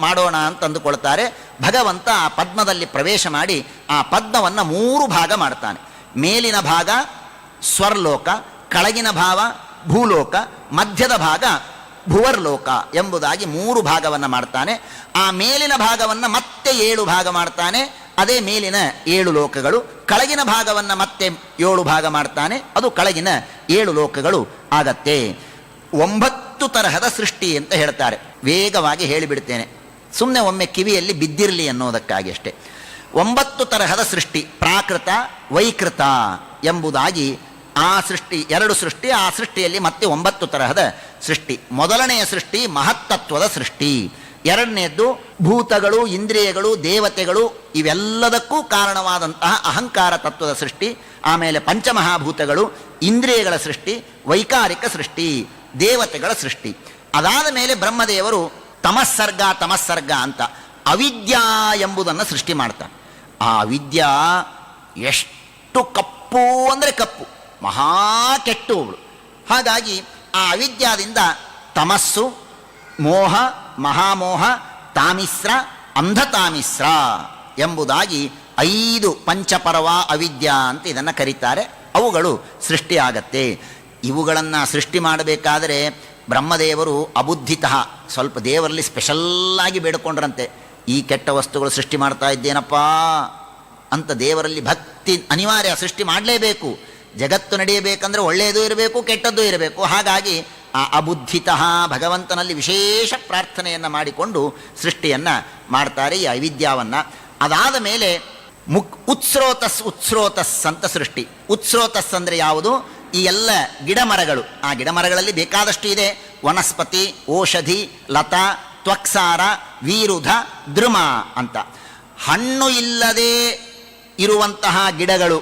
ಮಾಡೋಣ ಅಂತ ಅಂದುಕೊಳ್ತಾರೆ. ಭಗವಂತ ಆ ಪದ್ಮದಲ್ಲಿ ಪ್ರವೇಶ ಮಾಡಿ ಆ ಪದ್ಮವನ್ನು 3 ಭಾಗ ಮಾಡ್ತಾನೆ. ಮೇಲಿನ ಭಾಗ ಸ್ವರ್ಲೋಕ, ಕೆಳಗಿನ ಭಾಗ ಭೂಲೋಕ, ಮಧ್ಯದ ಭಾಗ ಭುವರ್ಲೋಕ ಎಂಬುದಾಗಿ 3 ಭಾಗವನ್ನು ಮಾಡ್ತಾನೆ. ಆ ಮೇಲಿನ ಭಾಗವನ್ನು ಮತ್ತೆ 7 ಭಾಗ ಮಾಡ್ತಾನೆ, ಅದೇ ಮೇಲಿನ 7 ಲೋಕಗಳು. ಕೆಳಗಿನ ಭಾಗವನ್ನು ಮತ್ತೆ 7 ಭಾಗ ಮಾಡ್ತಾನೆ, ಅದು ಕೆಳಗಿನ 7 ಲೋಕಗಳು ಆಗತ್ತೆ. 9 ತರಹದ ಸೃಷ್ಟಿ ಅಂತ ಹೇಳ್ತಾರೆ. ವೇಗವಾಗಿ ಹೇಳಿಬಿಡ್ತೇನೆ, ಸುಮ್ಮನೆ ಒಮ್ಮೆ ಕಿವಿಯಲ್ಲಿ ಬಿದ್ದಿರಲಿ ಅನ್ನೋದಕ್ಕಾಗಿ ಅಷ್ಟೇ. 9 ತರಹದ ಸೃಷ್ಟಿ, ಪ್ರಾಕೃತ ವೈಕೃತ ಎಂಬುದಾಗಿ ಆ ಸೃಷ್ಟಿ 2 ಸೃಷ್ಟಿ. ಆ ಸೃಷ್ಟಿಯಲ್ಲಿ ಮತ್ತೆ 9 ತರಹದ ಸೃಷ್ಟಿ. ಮೊದಲನೆಯ ಸೃಷ್ಟಿ ಮಹತ್ತತ್ವದ ಸೃಷ್ಟಿ, ಎರಡನೆಯದ್ದು ಭೂತಗಳು, ಇಂದ್ರಿಯಗಳು, ದೇವತೆಗಳು ಇವೆಲ್ಲದಕ್ಕೂ ಕಾರಣವಾದಂತಹ ಅಹಂಕಾರ ತತ್ವದ ಸೃಷ್ಟಿ. ಆಮೇಲೆ ಪಂಚಮಹಾಭೂತಗಳು, ಇಂದ್ರಿಯಗಳ ಸೃಷ್ಟಿ, ವೈಕಾರಿಕ ಸೃಷ್ಟಿ, ದೇವತೆಗಳ ಸೃಷ್ಟಿ. ಅದಾದ ಮೇಲೆ ಬ್ರಹ್ಮದೇವರು ತಮಸ್ಸರ್ಗ ಅಂತ ಅವಿದ್ಯಾ ಎಂಬುದನ್ನು ಸೃಷ್ಟಿ ಮಾಡ್ತಾರೆ. ಆ ಅವಿದ್ಯಾ ಎಷ್ಟು ಕಪ್ಪು ಅಂದರೆ ಕಪ್ಪು, ಮಹಾ ಕೆಟ್ಟುವಳು. ಹಾಗಾಗಿ ಆ ಅವಿದ್ಯಾದಿಂದ ತಮಸ್ಸು, ಮೋಹ, ಮಹಾಮೋಹ, ತಾಮಿಸ್ರ, ಅಂಧತಾಮಿಸ್ರ ಎಂಬುದಾಗಿ 5 ಪಂಚಪರ್ವ ಅವಿದ್ಯಾ ಅಂತ ಇದನ್ನು ಕರೀತಾರೆ. ಅವುಗಳು ಸೃಷ್ಟಿಯಾಗತ್ತೆ. ಇವುಗಳನ್ನು ಸೃಷ್ಟಿ ಮಾಡಬೇಕಾದರೆ ಬ್ರಹ್ಮದೇವರು ಅಬುದ್ಧಿತಃ ಸ್ವಲ್ಪ ದೇವರಲ್ಲಿ ಸ್ಪೆಷಲ್ಲಾಗಿ ಬೇಡಿಕೊಂಡ್ರಂತೆ. ಈ ಕೆಟ್ಟ ವಸ್ತುಗಳು ಸೃಷ್ಟಿ ಮಾಡ್ತಾ ಇದ್ದೇನಪ್ಪ ಅಂತ ದೇವರಲ್ಲಿ ಭಕ್ತಿ ಅನಿವಾರ್ಯ. ಸೃಷ್ಟಿ ಮಾಡಲೇಬೇಕು, ಜಗತ್ತು ನಡೆಯಬೇಕಂದ್ರೆ ಒಳ್ಳೆಯದು ಇರಬೇಕು, ಕೆಟ್ಟದ್ದು ಇರಬೇಕು. ಹಾಗಾಗಿ ಆ ಅಬುದ್ಧಿತಃ ಭಗವಂತನಲ್ಲಿ ವಿಶೇಷ ಪ್ರಾರ್ಥನೆಯನ್ನು ಮಾಡಿಕೊಂಡು ಸೃಷ್ಟಿಯನ್ನು ಮಾಡ್ತಾರೆ, ಈ ಅವಿದ್ಯಾವನ್ನು. ಅದಾದ ಮೇಲೆ ಉತ್ಸ್ರೋತಸ್ ಅಂತ ಸೃಷ್ಟಿ. ಉತ್ಸ್ರೋತಸ್ ಅಂದರೆ ಯಾವುದು? ಈ ಎಲ್ಲ ಗಿಡಮರಗಳು. ಆ ಗಿಡಮರಗಳಲ್ಲಿ ಬೇಕಾದಷ್ಟು ಇದೆ. ವನಸ್ಪತಿ, ಓಷಧಿ, ಲತಾ, ತ್ವಕ್ಸಾರ, ವೀರುಧ, ದ್ರುಮ ಅಂತ. ಹಣ್ಣು ಇಲ್ಲದೆ ಇರುವಂತಹ ಗಿಡಗಳು,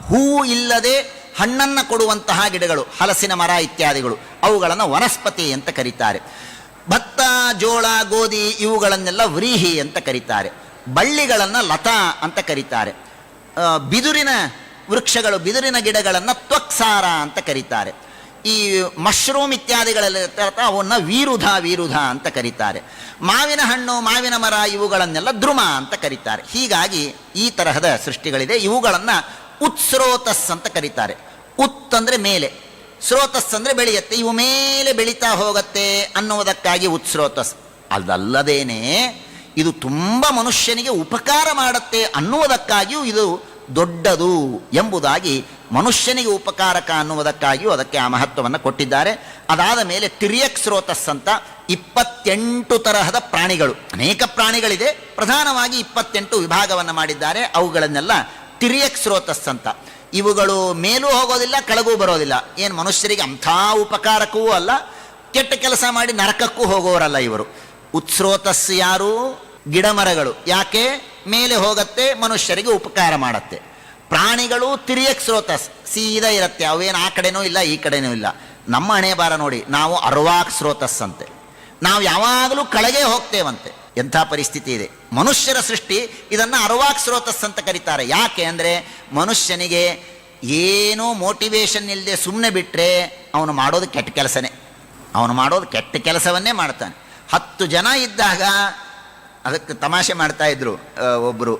ಹೂ ಇಲ್ಲದೆ ಹಣ್ಣನ್ನು ಕೊಡುವಂತಹ ಗಿಡಗಳು, ಹಲಸಿನ ಮರ ಇತ್ಯಾದಿಗಳು, ಅವುಗಳನ್ನು ವನಸ್ಪತಿ ಅಂತ ಕರೀತಾರೆ. ಭತ್ತ, ಜೋಳ, ಗೋಧಿ ಇವುಗಳನ್ನೆಲ್ಲ ವ್ರೀಹಿ ಅಂತ ಕರೀತಾರೆ. ಬಳ್ಳಿಗಳನ್ನು ಲತಾ ಅಂತ ಕರೀತಾರೆ. ಬಿದುರಿನ ವೃಕ್ಷಗಳು, ಬಿದುರಿನ ಗಿಡಗಳನ್ನು ತ್ವಕ್ಸಾರ ಅಂತ ಕರೀತಾರೆ. ಈ ಮಶ್ರೂಮ್ ಇತ್ಯಾದಿಗಳೆಲ್ಲ ಅವನ್ನ ವೀರುಧ ಅಂತ ಕರೀತಾರೆ. ಮಾವಿನ ಹಣ್ಣು, ಮಾವಿನ ಮರ ಇವುಗಳನ್ನೆಲ್ಲ ದ್ರುಮ ಅಂತ ಕರೀತಾರೆ. ಹೀಗಾಗಿ ಈ ತರಹದ ಸೃಷ್ಟಿಗಳಿದೆ. ಇವುಗಳನ್ನು ಉತ್ಸ್ರೋತಸ್ ಅಂತ ಕರೀತಾರೆ. ಉತ್ ಅಂದರೆ ಮೇಲೆ, ಸ್ರೋತಸ್ ಅಂದರೆ ಬೆಳೆಯುತ್ತೆ. ಇವು ಮೇಲೆ ಬೆಳೀತಾ ಹೋಗುತ್ತೆ ಅನ್ನುವುದಕ್ಕಾಗಿ ಉತ್ಸ್ರೋತಸ್. ಅದಲ್ಲದೇನೆ ಇದು ತುಂಬ ಮನುಷ್ಯನಿಗೆ ಉಪಕಾರ ಮಾಡುತ್ತೆ ಅನ್ನುವುದಕ್ಕಾಗಿಯೂ ಇದು ದೊಡ್ಡದು ಎಂಬುದಾಗಿ, ಮನುಷ್ಯನಿಗೆ ಉಪಕಾರಕ ಅನ್ನುವುದಕ್ಕಾಗಿಯೂ ಅದಕ್ಕೆ ಆ ಮಹತ್ವವನ್ನು ಕೊಟ್ಟಿದ್ದಾರೆ. ಅದಾದ ಮೇಲೆ ತಿರ್ಯಕ್ ಸ್ರೋತಸ್ ಅಂತ 28 ತರಹದ ಪ್ರಾಣಿಗಳು, ಅನೇಕ ಪ್ರಾಣಿಗಳಿದೆ, ಪ್ರಧಾನವಾಗಿ 28 ವಿಭಾಗವನ್ನು ಮಾಡಿದ್ದಾರೆ. ಅವುಗಳನ್ನೆಲ್ಲ ತಿರ್ಯಕ್ ಸ್ರೋತಸ್ ಅಂತ. ಇವುಗಳು ಮೇಲೂ ಹೋಗೋದಿಲ್ಲ, ಕೆಳಗೂ ಬರೋದಿಲ್ಲ. ಏನು ಮನುಷ್ಯರಿಗೆ ಅಂಥ ಉಪಕಾರಕ್ಕೂ ಅಲ್ಲ, ಕೆಟ್ಟ ಕೆಲಸ ಮಾಡಿ ನರಕಕ್ಕೂ ಹೋಗೋರಲ್ಲ ಇವರು. ಉತ್ಸ್ರೋತಸ್ ಯಾರು? ಗಿಡಮರಗಳು. ಯಾಕೆ? ಮೇಲೆ ಹೋಗುತ್ತೆ, ಮನುಷ್ಯರಿಗೆ ಉಪಕಾರ ಮಾಡುತ್ತೆ. ಪ್ರಾಣಿಗಳು ತಿರ್ಯಕ್ ಸ್ರೋತಸ್, ಸೀದಾ ಇರುತ್ತೆ, ಅವೇನು ಆ ಕಡೆನೂ ಇಲ್ಲ ಈ ಕಡೆನೂ ಇಲ್ಲ. ನಮ್ಮ ಹಣೆ ಬಾರ ನೋಡಿ, ನಾವು ಅರ್ವಾಕ್ ಸ್ರೋತಸ್ ಅಂತೆ, ನಾವು ಯಾವಾಗಲೂ ಕೆಳಗೆ ಹೋಗ್ತೇವಂತೆ. ಎಂಥ ಪರಿಸ್ಥಿತಿ ಇದೆ. ಮನುಷ್ಯರ ಸೃಷ್ಟಿ ಇದನ್ನು ಅರ್ವಾಕ್ ಸ್ರೋತಸ್ ಅಂತ ಕರೀತಾರೆ. ಯಾಕೆ ಅಂದರೆ ಮನುಷ್ಯನಿಗೆ ಏನೂ ಮೋಟಿವೇಶನ್ ಇಲ್ಲದೆ ಸುಮ್ಮನೆ ಬಿಟ್ಟರೆ ಅವನು ಮಾಡೋದು ಕೆಟ್ಟ ಕೆಲಸನೇ. ಅವನು ಮಾಡೋದು ಕೆಟ್ಟ ಕೆಲಸವನ್ನೇ ಮಾಡ್ತಾನೆ. 10 ಜನ ಇದ್ದಾಗ ಅದಕ್ಕೆ ತಮಾಷೆ ಮಾಡ್ತಾಯಿದ್ರು ಒಬ್ಬರು.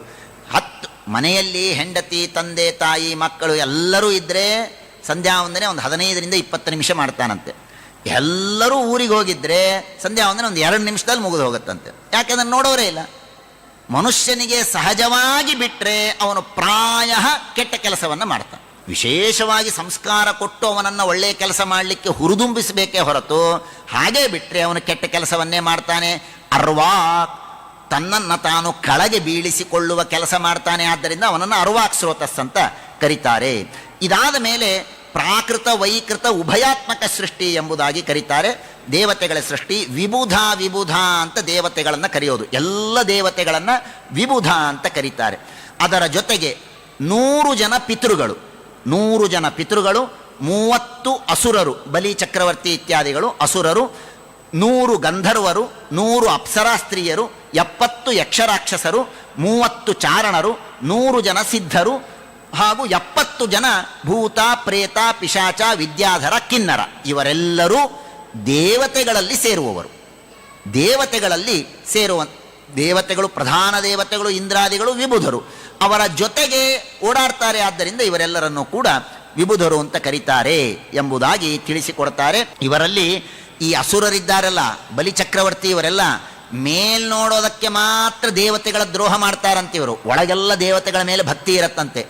10 ಮನೆಯಲ್ಲಿ ಹೆಂಡತಿ, ತಂದೆ, ತಾಯಿ, ಮಕ್ಕಳು ಎಲ್ಲರೂ ಇದ್ದರೆ ಸಂಧ್ಯಾ ವಂದನೆ ಒಂದು 15ರಿಂದ 20 ನಿಮಿಷ ಮಾಡ್ತಾನಂತೆ. ಎಲ್ಲರೂ ಊರಿಗೆ ಹೋಗಿದ್ದರೆ ಸಂಧ್ಯಾ ವಂದನೆ ಒಂದು 2 ನಿಮಿಷದಲ್ಲಿ ಮುಗಿದು ಹೋಗುತ್ತಂತೆ. ಯಾಕೆಂದ್ರೆ ನೋಡೋರೇ ಇಲ್ಲ. ಮನುಷ್ಯನಿಗೆ ಸಹಜವಾಗಿ ಬಿಟ್ಟರೆ ಅವನು ಪ್ರಾಯ ಕೆಟ್ಟ ಕೆಲಸವನ್ನು ಮಾಡ್ತಾನೆ. ವಿಶೇಷವಾಗಿ ಸಂಸ್ಕಾರ ಕೊಟ್ಟು ಅವನನ್ನು ಒಳ್ಳೆಯ ಕೆಲಸ ಮಾಡಲಿಕ್ಕೆ ಹುರಿದುಂಬಿಸಬೇಕೇ ಹೊರತು ಹಾಗೇ ಬಿಟ್ಟರೆ ಅವನು ಕೆಟ್ಟ ಕೆಲಸವನ್ನೇ ಮಾಡ್ತಾನೆ. ಅರ್ವಾಕ್, ತನ್ನನ್ನು ತಾನು ಕೆಳಗೆ ಬೀಳಿಸಿಕೊಳ್ಳುವ ಕೆಲಸ ಮಾಡ್ತಾನೆ. ಆದ್ದರಿಂದ ಅವನನ್ನು ಅರ್ವಾಕ್ ಸ್ರೋತಸ್ ಅಂತ ಕರೀತಾರೆ. ಇದಾದ ಮೇಲೆ ಪ್ರಾಕೃತ ವೈಕೃತ ಉಭಯಾತ್ಮಕ ಸೃಷ್ಟಿ ಎಂಬುದಾಗಿ ಕರೀತಾರೆ. ದೇವತೆಗಳ ಸೃಷ್ಟಿ ವಿಬುಧ ವಿಬುಧ ಅಂತ ದೇವತೆಗಳನ್ನು ಕರೆಯೋದು. ಎಲ್ಲ ದೇವತೆಗಳನ್ನು ವಿಬುಧ ಅಂತ ಕರೀತಾರೆ. ಅದರ ಜೊತೆಗೆ 100 ಜನ ಪಿತೃಗಳು, 100 ಜನ ಪಿತೃಗಳು, 30 ಅಸುರರು, ಬಲಿ ಚಕ್ರವರ್ತಿ ಇತ್ಯಾದಿಗಳು ಅಸುರರು, 100 ಗಂಧರ್ವರು, 100 ಅಪ್ಸರಾ ಸ್ತ್ರೀಯರು, 70 ಯಕ್ಷರಾಕ್ಷಸರು, 30 ಚಾರಣರು, 100 ಜನ ಸಿದ್ಧರು ಹಾಗೂ 70 ಜನ ಭೂತ ಪ್ರೇತ ಪಿಶಾಚ ವಿದ್ಯಾಧರ ಕಿನ್ನರ. ಇವರೆಲ್ಲರೂ ದೇವತೆಗಳಲ್ಲಿ ಸೇರುವವರು. ದೇವತೆಗಳಲ್ಲಿ ದೇವತೆಗಳು, ಪ್ರಧಾನ ದೇವತೆಗಳು ಇಂದ್ರಾದಿಗಳು ವಿಬುಧರು, ಅವರ ಜೊತೆಗೆ ಓಡಾಡ್ತಾರೆ. ಆದ್ದರಿಂದ ಇವರೆಲ್ಲರನ್ನೂ ಕೂಡ ವಿಬುಧರು ಅಂತ ಕರೀತಾರೆ ಎಂಬುದಾಗಿ ತಿಳಿಸಿಕೊಡ್ತಾರೆ. ಇವರಲ್ಲಿ ಈ ಅಸುರರಿದ್ದಾರಲ್ಲ, ಬಲಿಚಕ್ರವರ್ತಿ, ಇವರೆಲ್ಲ ನೋಡೋದಕ್ಕೆ ಮಾತ್ರ ದೇವತೆಗಳ ದ್ರೋಹ ಮಾಡ್ತಾರಂತಿವರು. ಒಳಗೆಲ್ಲ ದೇವತೆಗಳ ಮೇಲೆ ಭಕ್ತಿ ಇರತ್ತಂತೆ.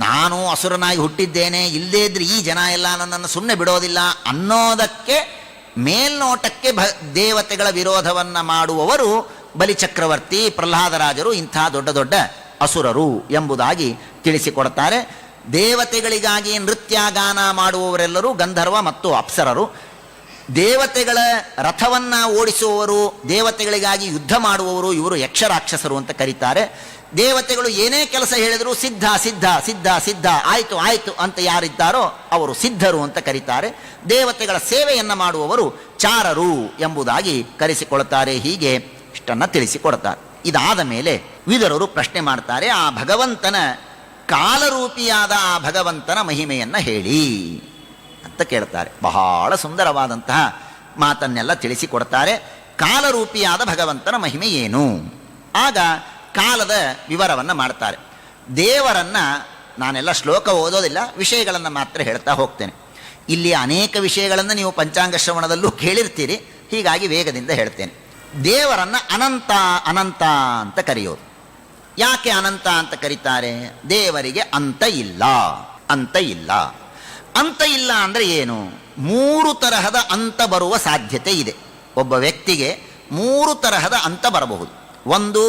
ನಾನು ಅಸುರನಾಗಿ ಹುಟ್ಟಿದ್ದೇನೆ, ಇಲ್ಲದೇ ಇದ್ರೆ ಈ ಜನ ಎಲ್ಲ ನನ್ನನ್ನು ಸುಮ್ಮನೆ ಬಿಡೋದಿಲ್ಲ ಅನ್ನೋದಕ್ಕೆ ಮೇಲ್ನೋಟಕ್ಕೆ ದೇವತೆಗಳ ವಿರೋಧವನ್ನು ಮಾಡುವವರು ಬಲಿಚಕ್ರವರ್ತಿ, ಪ್ರಹ್ಲಾದರಾಜರು, ಇಂಥ ದೊಡ್ಡ ದೊಡ್ಡ ಅಸುರರು ಎಂಬುದಾಗಿ ತಿಳಿಸಿಕೊಡ್ತಾರೆ. ದೇವತೆಗಳಿಗಾಗಿ ನೃತ್ಯ ಗಾನ ಮಾಡುವವರೆಲ್ಲರೂ ಗಂಧರ್ವ ಮತ್ತು ಅಪ್ಸರರು. ದೇವತೆಗಳ ರಥವನ್ನು ಓಡಿಸುವವರು, ದೇವತೆಗಳಿಗಾಗಿ ಯುದ್ಧ ಮಾಡುವವರು ಇವರು ಯಕ್ಷರಾಕ್ಷಸರು ಅಂತ ಕರೀತಾರೆ. ದೇವತೆಗಳು ಏನೇ ಕೆಲಸ ಹೇಳಿದರೂ ಸಿದ್ಧ ಸಿದ್ಧ ಸಿದ್ಧ ಸಿದ್ಧ, ಆಯಿತು ಆಯಿತು ಅಂತ ಯಾರಿದ್ದಾರೋ ಅವರು ಸಿದ್ಧರು ಅಂತ ಕರೀತಾರೆ. ದೇವತೆಗಳ ಸೇವೆಯನ್ನು ಮಾಡುವವರು ಚಾರರು ಎಂಬುದಾಗಿ ಕರೆಸಿಕೊಳ್ತಾರೆ. ಹೀಗೆ ಇಷ್ಟನ್ನು ತಿಳಿಸಿಕೊಡ್ತಾರೆ. ಇದಾದ ಮೇಲೆ ವಿದುರರು ಪ್ರಶ್ನೆ ಮಾಡ್ತಾರೆ, ಆ ಭಗವಂತನ ಕಾಲರೂಪಿಯಾದ ಆ ಭಗವಂತನ ಮಹಿಮೆಯನ್ನು ಹೇಳಿ ಅಂತ ಕೇಳ್ತಾರೆ. ಬಹಳ ಸುಂದರವಾದಂತಹ ಮಾತನ್ನೆಲ್ಲ ತಿಳಿಸಿಕೊಡ್ತಾರೆ. ಕಾಲರೂಪಿಯಾದ ಭಗವಂತನ ಮಹಿಮೆ ಏನು? ಆಗ ಕಾಲದ ವಿವರವನ್ನು ಮಾಡ್ತಾರೆ. ದೇವರನ್ನು ನಾನೆಲ್ಲ ಶ್ಲೋಕ ಓದೋದಿಲ್ಲ, ವಿಷಯಗಳನ್ನು ಮಾತ್ರ ಹೇಳ್ತಾ ಹೋಗ್ತೇನೆ. ಇಲ್ಲಿ ಅನೇಕ ವಿಷಯಗಳನ್ನು ನೀವು ಪಂಚಾಂಗ ಶ್ರವಣದಲ್ಲೂ ಕೇಳಿರ್ತೀರಿ, ಹೀಗಾಗಿ ವೇಗದಿಂದ ಹೇಳ್ತೇನೆ. ದೇವರನ್ನು ಅನಂತ ಅನಂತ ಅಂತ ಕರೆಯೋದು. ಯಾಕೆ ಅನಂತ ಅಂತ ಕರೀತಾರೆ? ದೇವರಿಗೆ ಅಂತ ಇಲ್ಲ. ಅಂತ ಇಲ್ಲ. ಅಂತ ಇಲ್ಲ ಅಂದರೆ ಏನು? 3 ತರಹದ ಅಂತ ಬರುವ ಸಾಧ್ಯತೆ ಇದೆ. ಒಬ್ಬ ವ್ಯಕ್ತಿಗೆ 3 ತರಹದ ಅಂತ ಬರಬಹುದು. ಒಂದು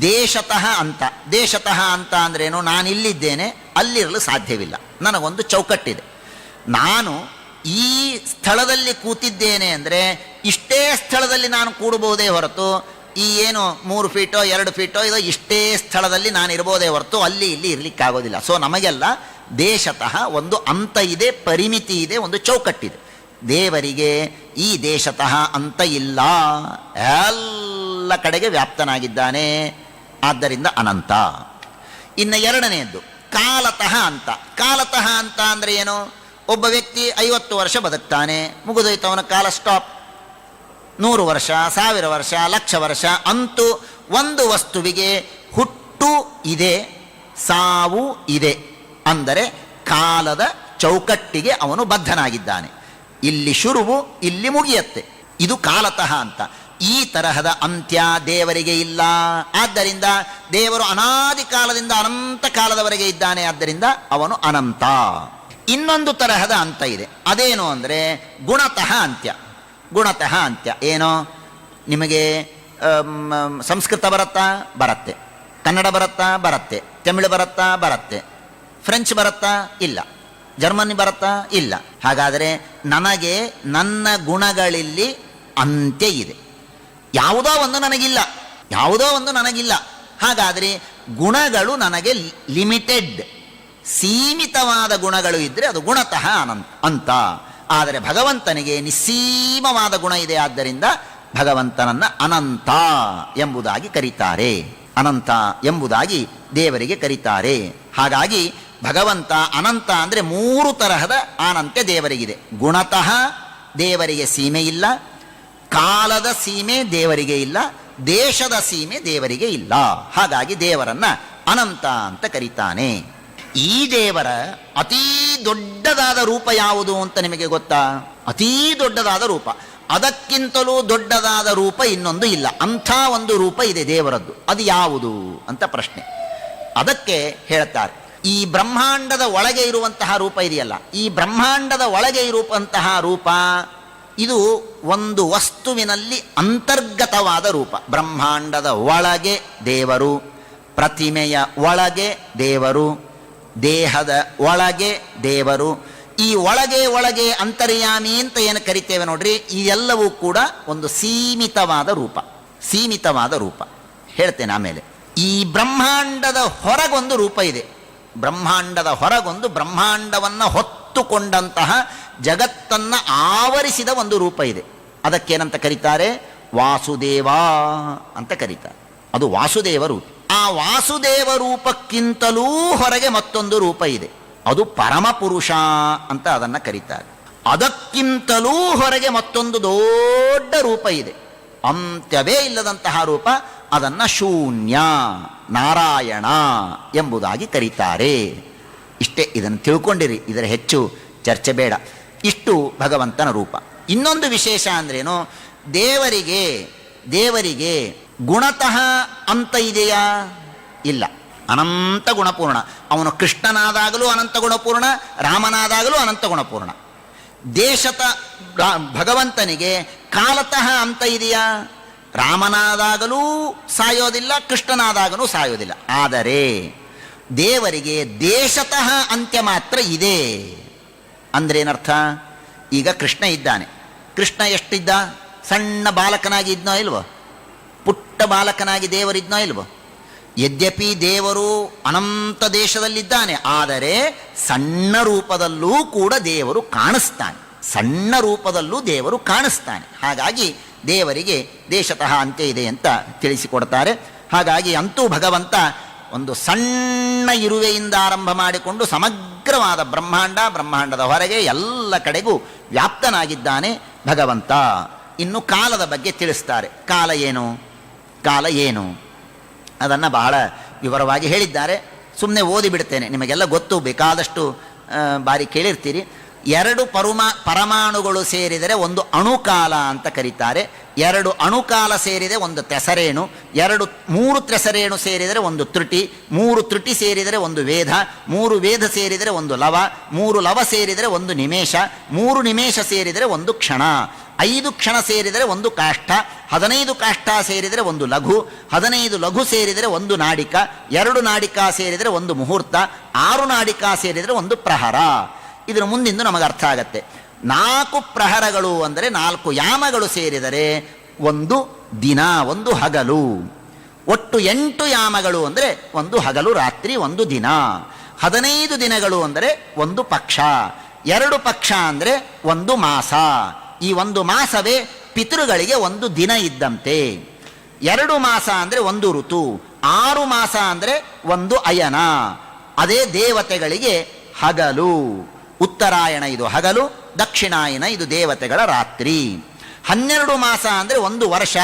ದೇಶತಃ ಅಂತ. ದೇಶತಃ ಅಂತ ಅಂದ್ರೇನು? ನಾನಿಲ್ಲಿದ್ದೇನೆ, ಅಲ್ಲಿರಲು ಸಾಧ್ಯವಿಲ್ಲ, ನನಗೊಂದು ಚೌಕಟ್ಟಿದೆ. ನಾನು ಈ ಸ್ಥಳದಲ್ಲಿ ಕೂತಿದ್ದೇನೆ ಅಂದರೆ ಇಷ್ಟೇ ಸ್ಥಳದಲ್ಲಿ ನಾನು ಕೂಡಬಹುದೇ ಹೊರತು ಈ ಏನು 3 ಫೀಟೋ 2 ಫೀಟೋ ಇದು ಇಷ್ಟೇ ಸ್ಥಳದಲ್ಲಿ ನಾನು ಇರ್ಬೋದೇ ಹೊರತು ಅಲ್ಲಿ ಇಲ್ಲಿ ಇರಲಿಕ್ಕಾಗೋದಿಲ್ಲ. ಸೊ ನಮಗೆಲ್ಲ ದೇಶತಃ ಒಂದು ಅಂತ ಇದೆ, ಪರಿಮಿತಿ ಇದೆ, ಒಂದು ಚೌಕಟ್ಟಿದೆ. ದೇವರಿಗೆ ಈ ದೇಶತಃ ಅಂತ ಇಲ್ಲ, ಎಲ್ಲ ಕಡೆಗೆ ವ್ಯಾಪ್ತನಾಗಿದ್ದಾನೆ, ಆದ್ದರಿಂದ ಅನಂತ. ಇನ್ನು ಎರಡನೆಯದ್ದು ಕಾಲತಃ ಅಂತ. ಕಾಲತಃ ಅಂತ ಅಂದರೆ ಏನು? ಒಬ್ಬ ವ್ಯಕ್ತಿ 50 ವರ್ಷ ಬದುಕ್ತಾನೆ, ಮುಗಿದೋಯ್ತು ಅವನ ಕಾಲ, ಸ್ಟಾಪ್. 100 ವರ್ಷ, 1000 ವರ್ಷ, 1,00,000 ವರ್ಷ, ಅಂತೂ ಒಂದು ವಸ್ತುವಿಗೆ ಹುಟ್ಟು ಇದೆ, ಸಾವು ಇದೆ. ಅಂದರೆ ಕಾಲದ ಚೌಕಟ್ಟಿಗೆ ಅವನು ಬದ್ಧನಾಗಿದ್ದಾನೆ. ಇಲ್ಲಿ ಶುರುವು, ಇಲ್ಲಿ ಮುಗಿಯತ್ತೆ. ಇದು ಕಾಲತಃ ಅಂತ. ಈ ತರಹದ ಅಂತ್ಯ ದೇವರಿಗೆ ಇಲ್ಲ. ಆದ್ದರಿಂದ ದೇವರು ಅನಾದಿ ಕಾಲದಿಂದ ಅನಂತ ಕಾಲದವರೆಗೆ ಇದ್ದಾನೆ, ಆದ್ದರಿಂದ ಅವನು ಅನಂತ. ಇನ್ನೊಂದು ತರಹದ ಅಂತ ಇದೆ. ಅದೇನು ಅಂದರೆ ಗುಣತಃ ಅಂತ್ಯ. ಗುಣತಃ ಅಂತ್ಯ ಏನೋ? ನಿಮಗೆ ಸಂಸ್ಕೃತ ಬರುತ್ತಾ? ಬರುತ್ತೆ. ಕನ್ನಡ ಬರುತ್ತಾ? ಬರುತ್ತೆ. ತಮಿಳು ಬರುತ್ತಾ? ಬರುತ್ತೆ. ಫ್ರೆಂಚ್ ಬರುತ್ತಾ? ಇಲ್ಲ. ಜರ್ಮನಿ ಬರುತ್ತಾ? ಇಲ್ಲ. ಹಾಗಾದರೆ ನನಗೆ ನನ್ನ ಗುಣಗಳಲ್ಲಿ ಅಂತ್ಯ ಇದೆ. ಯಾವುದೋ ಒಂದು ನನಗಿಲ್ಲ, ಯಾವುದೋ ಒಂದು ನನಗಿಲ್ಲ. ಹಾಗಾದರೆ ಗುಣಗಳು ನನಗೆ ಲಿಮಿಟೆಡ್, ಸೀಮಿತವಾದ ಗುಣಗಳು ಇದ್ದರೆ ಅದು ಗುಣತಃ ಅಂತ. ಆದರೆ ಭಗವಂತನಿಗೆ ನಿಸ್ಸೀಮವಾದ ಗುಣ ಇದೆ. ಆದ್ದರಿಂದ ಭಗವಂತನನ್ನು ಅನಂತ ಎಂಬುದಾಗಿ ಕರೀತಾರೆ. ಅನಂತ ಎಂಬುದಾಗಿ ದೇವರಿಗೆ ಕರೀತಾರೆ. ಹಾಗಾಗಿ ಭಗವಂತ ಅನಂತ ಅಂದರೆ 3 ತರಹದ ಅನಂತ್ಯ ದೇವರಿಗಿದೆ. ಗುಣತಃ, ದೇವರಿಗೆ ಸೀಮೆ ಇಲ್ಲ, ಕಾಲದ ಸೀಮೆ ದೇವರಿಗೆ ಇಲ್ಲ, ದೇಶದ ಸೀಮೆ ದೇವರಿಗೆ ಇಲ್ಲ. ಹಾಗಾಗಿ ದೇವರನ್ನು ಅನಂತ ಅಂತ ಕರೀತಾನೆ. ಈ ದೇವರ ಅತೀ ದೊಡ್ಡದಾದ ರೂಪ ಯಾವುದು ಅಂತ ನಿಮಗೆ ಗೊತ್ತಾ? ಅತೀ ದೊಡ್ಡದಾದ ರೂಪ, ಅದಕ್ಕಿಂತಲೂ ದೊಡ್ಡದಾದ ರೂಪ ಇನ್ನೊಂದು ಇಲ್ಲ. ಅಂಥ ಒಂದು ರೂಪ ಇದೆ ದೇವರದ್ದು. ಅದು ಯಾವುದು ಅಂತ ಪ್ರಶ್ನೆ. ಅದಕ್ಕೆ ಹೇಳ್ತಾರೆ, ಈ ಬ್ರಹ್ಮಾಂಡದ ಒಳಗೆ ಇರುವಂತಹ ರೂಪ ಇದೆಯಲ್ಲ, ಈ ಬ್ರಹ್ಮಾಂಡದ ಒಳಗೆ ಇರುವಂತಹ ರೂಪ ಇದು ಒಂದು ವಸ್ತುವಿನಲ್ಲಿ ಅಂತರ್ಗತವಾದ ರೂಪ. ಬ್ರಹ್ಮಾಂಡದ ಒಳಗೆ ದೇವರು, ಪ್ರತಿಮೆಯ ಒಳಗೆ ದೇವರು, ದೇಹದ ಒಳಗೆ ದೇವರು. ಈ ಒಳಗೆ ಒಳಗೆ ಅಂತರ್ಯಾಮಿ ಅಂತ ಏನು ಕರಿತೇವೆ ನೋಡ್ರಿ, ಇದೆಲ್ಲವೂ ಕೂಡ ಒಂದು ಸೀಮಿತವಾದ ರೂಪ. ಸೀಮಿತವಾದ ರೂಪ ಹೇಳ್ತೇನೆ ಆಮೇಲೆ. ಈ ಬ್ರಹ್ಮಾಂಡದ ಹೊರಗೊಂದು ರೂಪ ಇದೆ. ಬ್ರಹ್ಮಾಂಡದ ಹೊರಗೊಂದು ಬ್ರಹ್ಮಾಂಡವನ್ನು ಹೊತ್ತುಕೊಂಡಂತಹ ಜಗತ್ತನ್ನು ಆವರಿಸಿದ ಒಂದು ರೂಪ ಇದೆ. ಅದಕ್ಕೇನಂತ ಕರೀತಾರೆ? ವಾಸುದೇವ ಅಂತ ಕರೀತಾರೆ. ಅದು ವಾಸುದೇವ ರೂಪ. ಆ ವಾಸುದೇವ ರೂಪಕ್ಕಿಂತಲೂ ಹೊರಗೆ ಮತ್ತೊಂದು ರೂಪ ಇದೆ, ಅದು ಪರಮಪುರುಷ ಅಂತ ಅದನ್ನು ಕರೀತಾರೆ. ಅದಕ್ಕಿಂತಲೂ ಹೊರಗೆ ಮತ್ತೊಂದು ದೊಡ್ಡ ರೂಪ ಇದೆ, ಅಂತ್ಯವೇ ಇಲ್ಲದಂತಹ ರೂಪ. ಅದನ್ನು ಶೂನ್ಯ ನಾರಾಯಣ ಎಂಬುದಾಗಿ ಕರೀತಾರೆ. ಇಷ್ಟೇ, ಇದನ್ನು ತಿಳ್ಕೊಂಡಿರಿ, ಇದರ ಹೆಚ್ಚು ಚರ್ಚೆ ಬೇಡ. ಇಷ್ಟು ಭಗವಂತನ ರೂಪ. ಇನ್ನೊಂದು ವಿಶೇಷ ಅಂದ್ರೇನು? ದೇವರಿಗೆ ಗುಣತಃ ಅಂತ ಇದೆಯಾ? ಇಲ್ಲ, ಅನಂತ ಗುಣಪೂರ್ಣ. ಅವನು ಕೃಷ್ಣನಾದಾಗಲೂ ಅನಂತ ಗುಣಪೂರ್ಣ, ರಾಮನಾದಾಗಲೂ ಅನಂತ ಗುಣಪೂರ್ಣ. ದೇಶತ ಭಗವಂತನಿಗೆ ಕಾಲತಃ ಅಂತ ಇದೆಯಾ? ರಾಮನಾದಾಗಲೂ ಸಾಯೋದಿಲ್ಲ, ಕೃಷ್ಣನಾದಾಗಲೂ ಸಾಯೋದಿಲ್ಲ. ಆದರೆ ದೇವರಿಗೆ ದೇಶತಃ ಅಂತ್ಯ ಮಾತ್ರ ಇದೆ. ಅಂದ್ರೇನರ್ಥ? ಈಗ ಕೃಷ್ಣ ಇದ್ದಾನೆ. ಕೃಷ್ಣ ಎಷ್ಟಿದ್ದ? ಸಣ್ಣ ಬಾಲಕನಾಗಿ ಇದ್ನೋ ಇಲ್ವೋ? ಪುಟ್ಟ ಬಾಲಕನಾಗಿ ದೇವರಿದ್ನೋ ಇಲ್ವೋ? ಯದ್ಯಪಿ ದೇವರು ಅನಂತ ದೇಶದಲ್ಲಿದ್ದಾನೆ, ಆದರೆ ಸಣ್ಣ ರೂಪದಲ್ಲೂ ಕೂಡ ದೇವರು ಕಾಣಿಸ್ತಾನೆ. ಸಣ್ಣ ರೂಪದಲ್ಲೂ ದೇವರು ಕಾಣಿಸ್ತಾನೆ. ಹಾಗಾಗಿ ದೇವರಿಗೆ ದೇಶತಃ ಅಂತ್ಯ ಇದೆ ಅಂತ ತಿಳಿಸಿಕೊಡ್ತಾರೆ. ಹಾಗಾಗಿ ಅಂತೂ ಭಗವಂತ ಒಂದು ಸಣ್ಣ ಇರುವೆಯಿಂದ ಆರಂಭ ಮಾಡಿಕೊಂಡು ಸಮಗ್ರವಾದ ಬ್ರಹ್ಮಾಂಡದ ಹೊರಗೆ ಎಲ್ಲ ಕಡೆಗೂ ವ್ಯಾಪ್ತನಾಗಿದ್ದಾನೆ ಭಗವಂತ. ಇನ್ನು ಕಾಲದ ಬಗ್ಗೆ ತಿಳಿಸ್ತಾರೆ. ಕಾಲ ಏನು ಅದನ್ನು ಬಹಳ ವಿವರವಾಗಿ ಹೇಳಿದ್ದಾರೆ. ಸುಮ್ಮನೆ ಓದಿಬಿಡ್ತೇನೆ, ನಿಮಗೆಲ್ಲ ಗೊತ್ತು, ಬೇಕಾದಷ್ಟು ಬಾರಿ ಕೇಳಿರ್ತೀರಿ. 2 ಪರಮಾಣುಗಳು ಸೇರಿದರೆ ಒಂದು ಅಣುಕಾಲ ಅಂತ ಕರೀತಾರೆ. 2 ಅಣುಕಾಲ ಸೇರಿದರೆ ಒಂದು ತೆಸರೇಣು, 3 ತೆಸರೇಣು ಸೇರಿದರೆ ಒಂದು ತ್ರುಟಿ, 3 ತ್ರುಟಿ ಸೇರಿದರೆ ಒಂದು ವೇದ, 3 ವೇದ ಸೇರಿದರೆ ಒಂದು ಲವ, 3 ಲವ ಸೇರಿದರೆ ಒಂದು ನಿಮೇಷ, 3 ನಿಮೇಷ ಸೇರಿದರೆ ಒಂದು ಕ್ಷಣ, 5 ಕ್ಷಣ ಸೇರಿದರೆ ಒಂದು ಕಾಷ್ಠ, 15 ಕಾಷ್ಠ ಸೇರಿದರೆ ಒಂದು ಲಘು, 15 ಲಘು ಸೇರಿದರೆ ಒಂದು ನಾಡಿಕ, 2 ನಾಡಿಕ ಸೇರಿದರೆ ಒಂದು ಮುಹೂರ್ತ, 6 ನಾಡಿಕ ಸೇರಿದರೆ ಒಂದು ಪ್ರಹರ. ಇದರ ಮುಂದಿಂದು ನಮಗೆ ಅರ್ಥ ಆಗತ್ತೆ. 4 ಪ್ರಹರಗಳು ಅಂದರೆ 4 ಯಾಮಗಳು ಸೇರಿದರೆ ಒಂದು ದಿನ, ಒಂದು ಹಗಲು. ಒಟ್ಟು 8 ಯಾಮಗಳು ಅಂದರೆ ಒಂದು ಹಗಲು ರಾತ್ರಿ, ಒಂದು ದಿನ. 15 ದಿನಗಳು ಅಂದರೆ ಒಂದು ಪಕ್ಷ, 2 ಪಕ್ಷ ಅಂದರೆ ಒಂದು ಮಾಸ. ಈ ಒಂದು ಮಾಸವೇ ಪಿತೃಗಳಿಗೆ ಒಂದು ದಿನ ಇದ್ದಂತೆ. 2 ಮಾಸ ಅಂದರೆ ಒಂದು ಋತು, 6 ಮಾಸ ಅಂದರೆ ಒಂದು ಅಯನ. ಅದೇ ದೇವತೆಗಳಿಗೆ ಹಗಲು. ಉತ್ತರಾಯಣ ಇದು ಹಗಲು, ದಕ್ಷಿಣಾಯನ ಇದು ದೇವತೆಗಳ ರಾತ್ರಿ. 12 ಮಾಸ ಅಂದರೆ ಒಂದು ವರ್ಷ,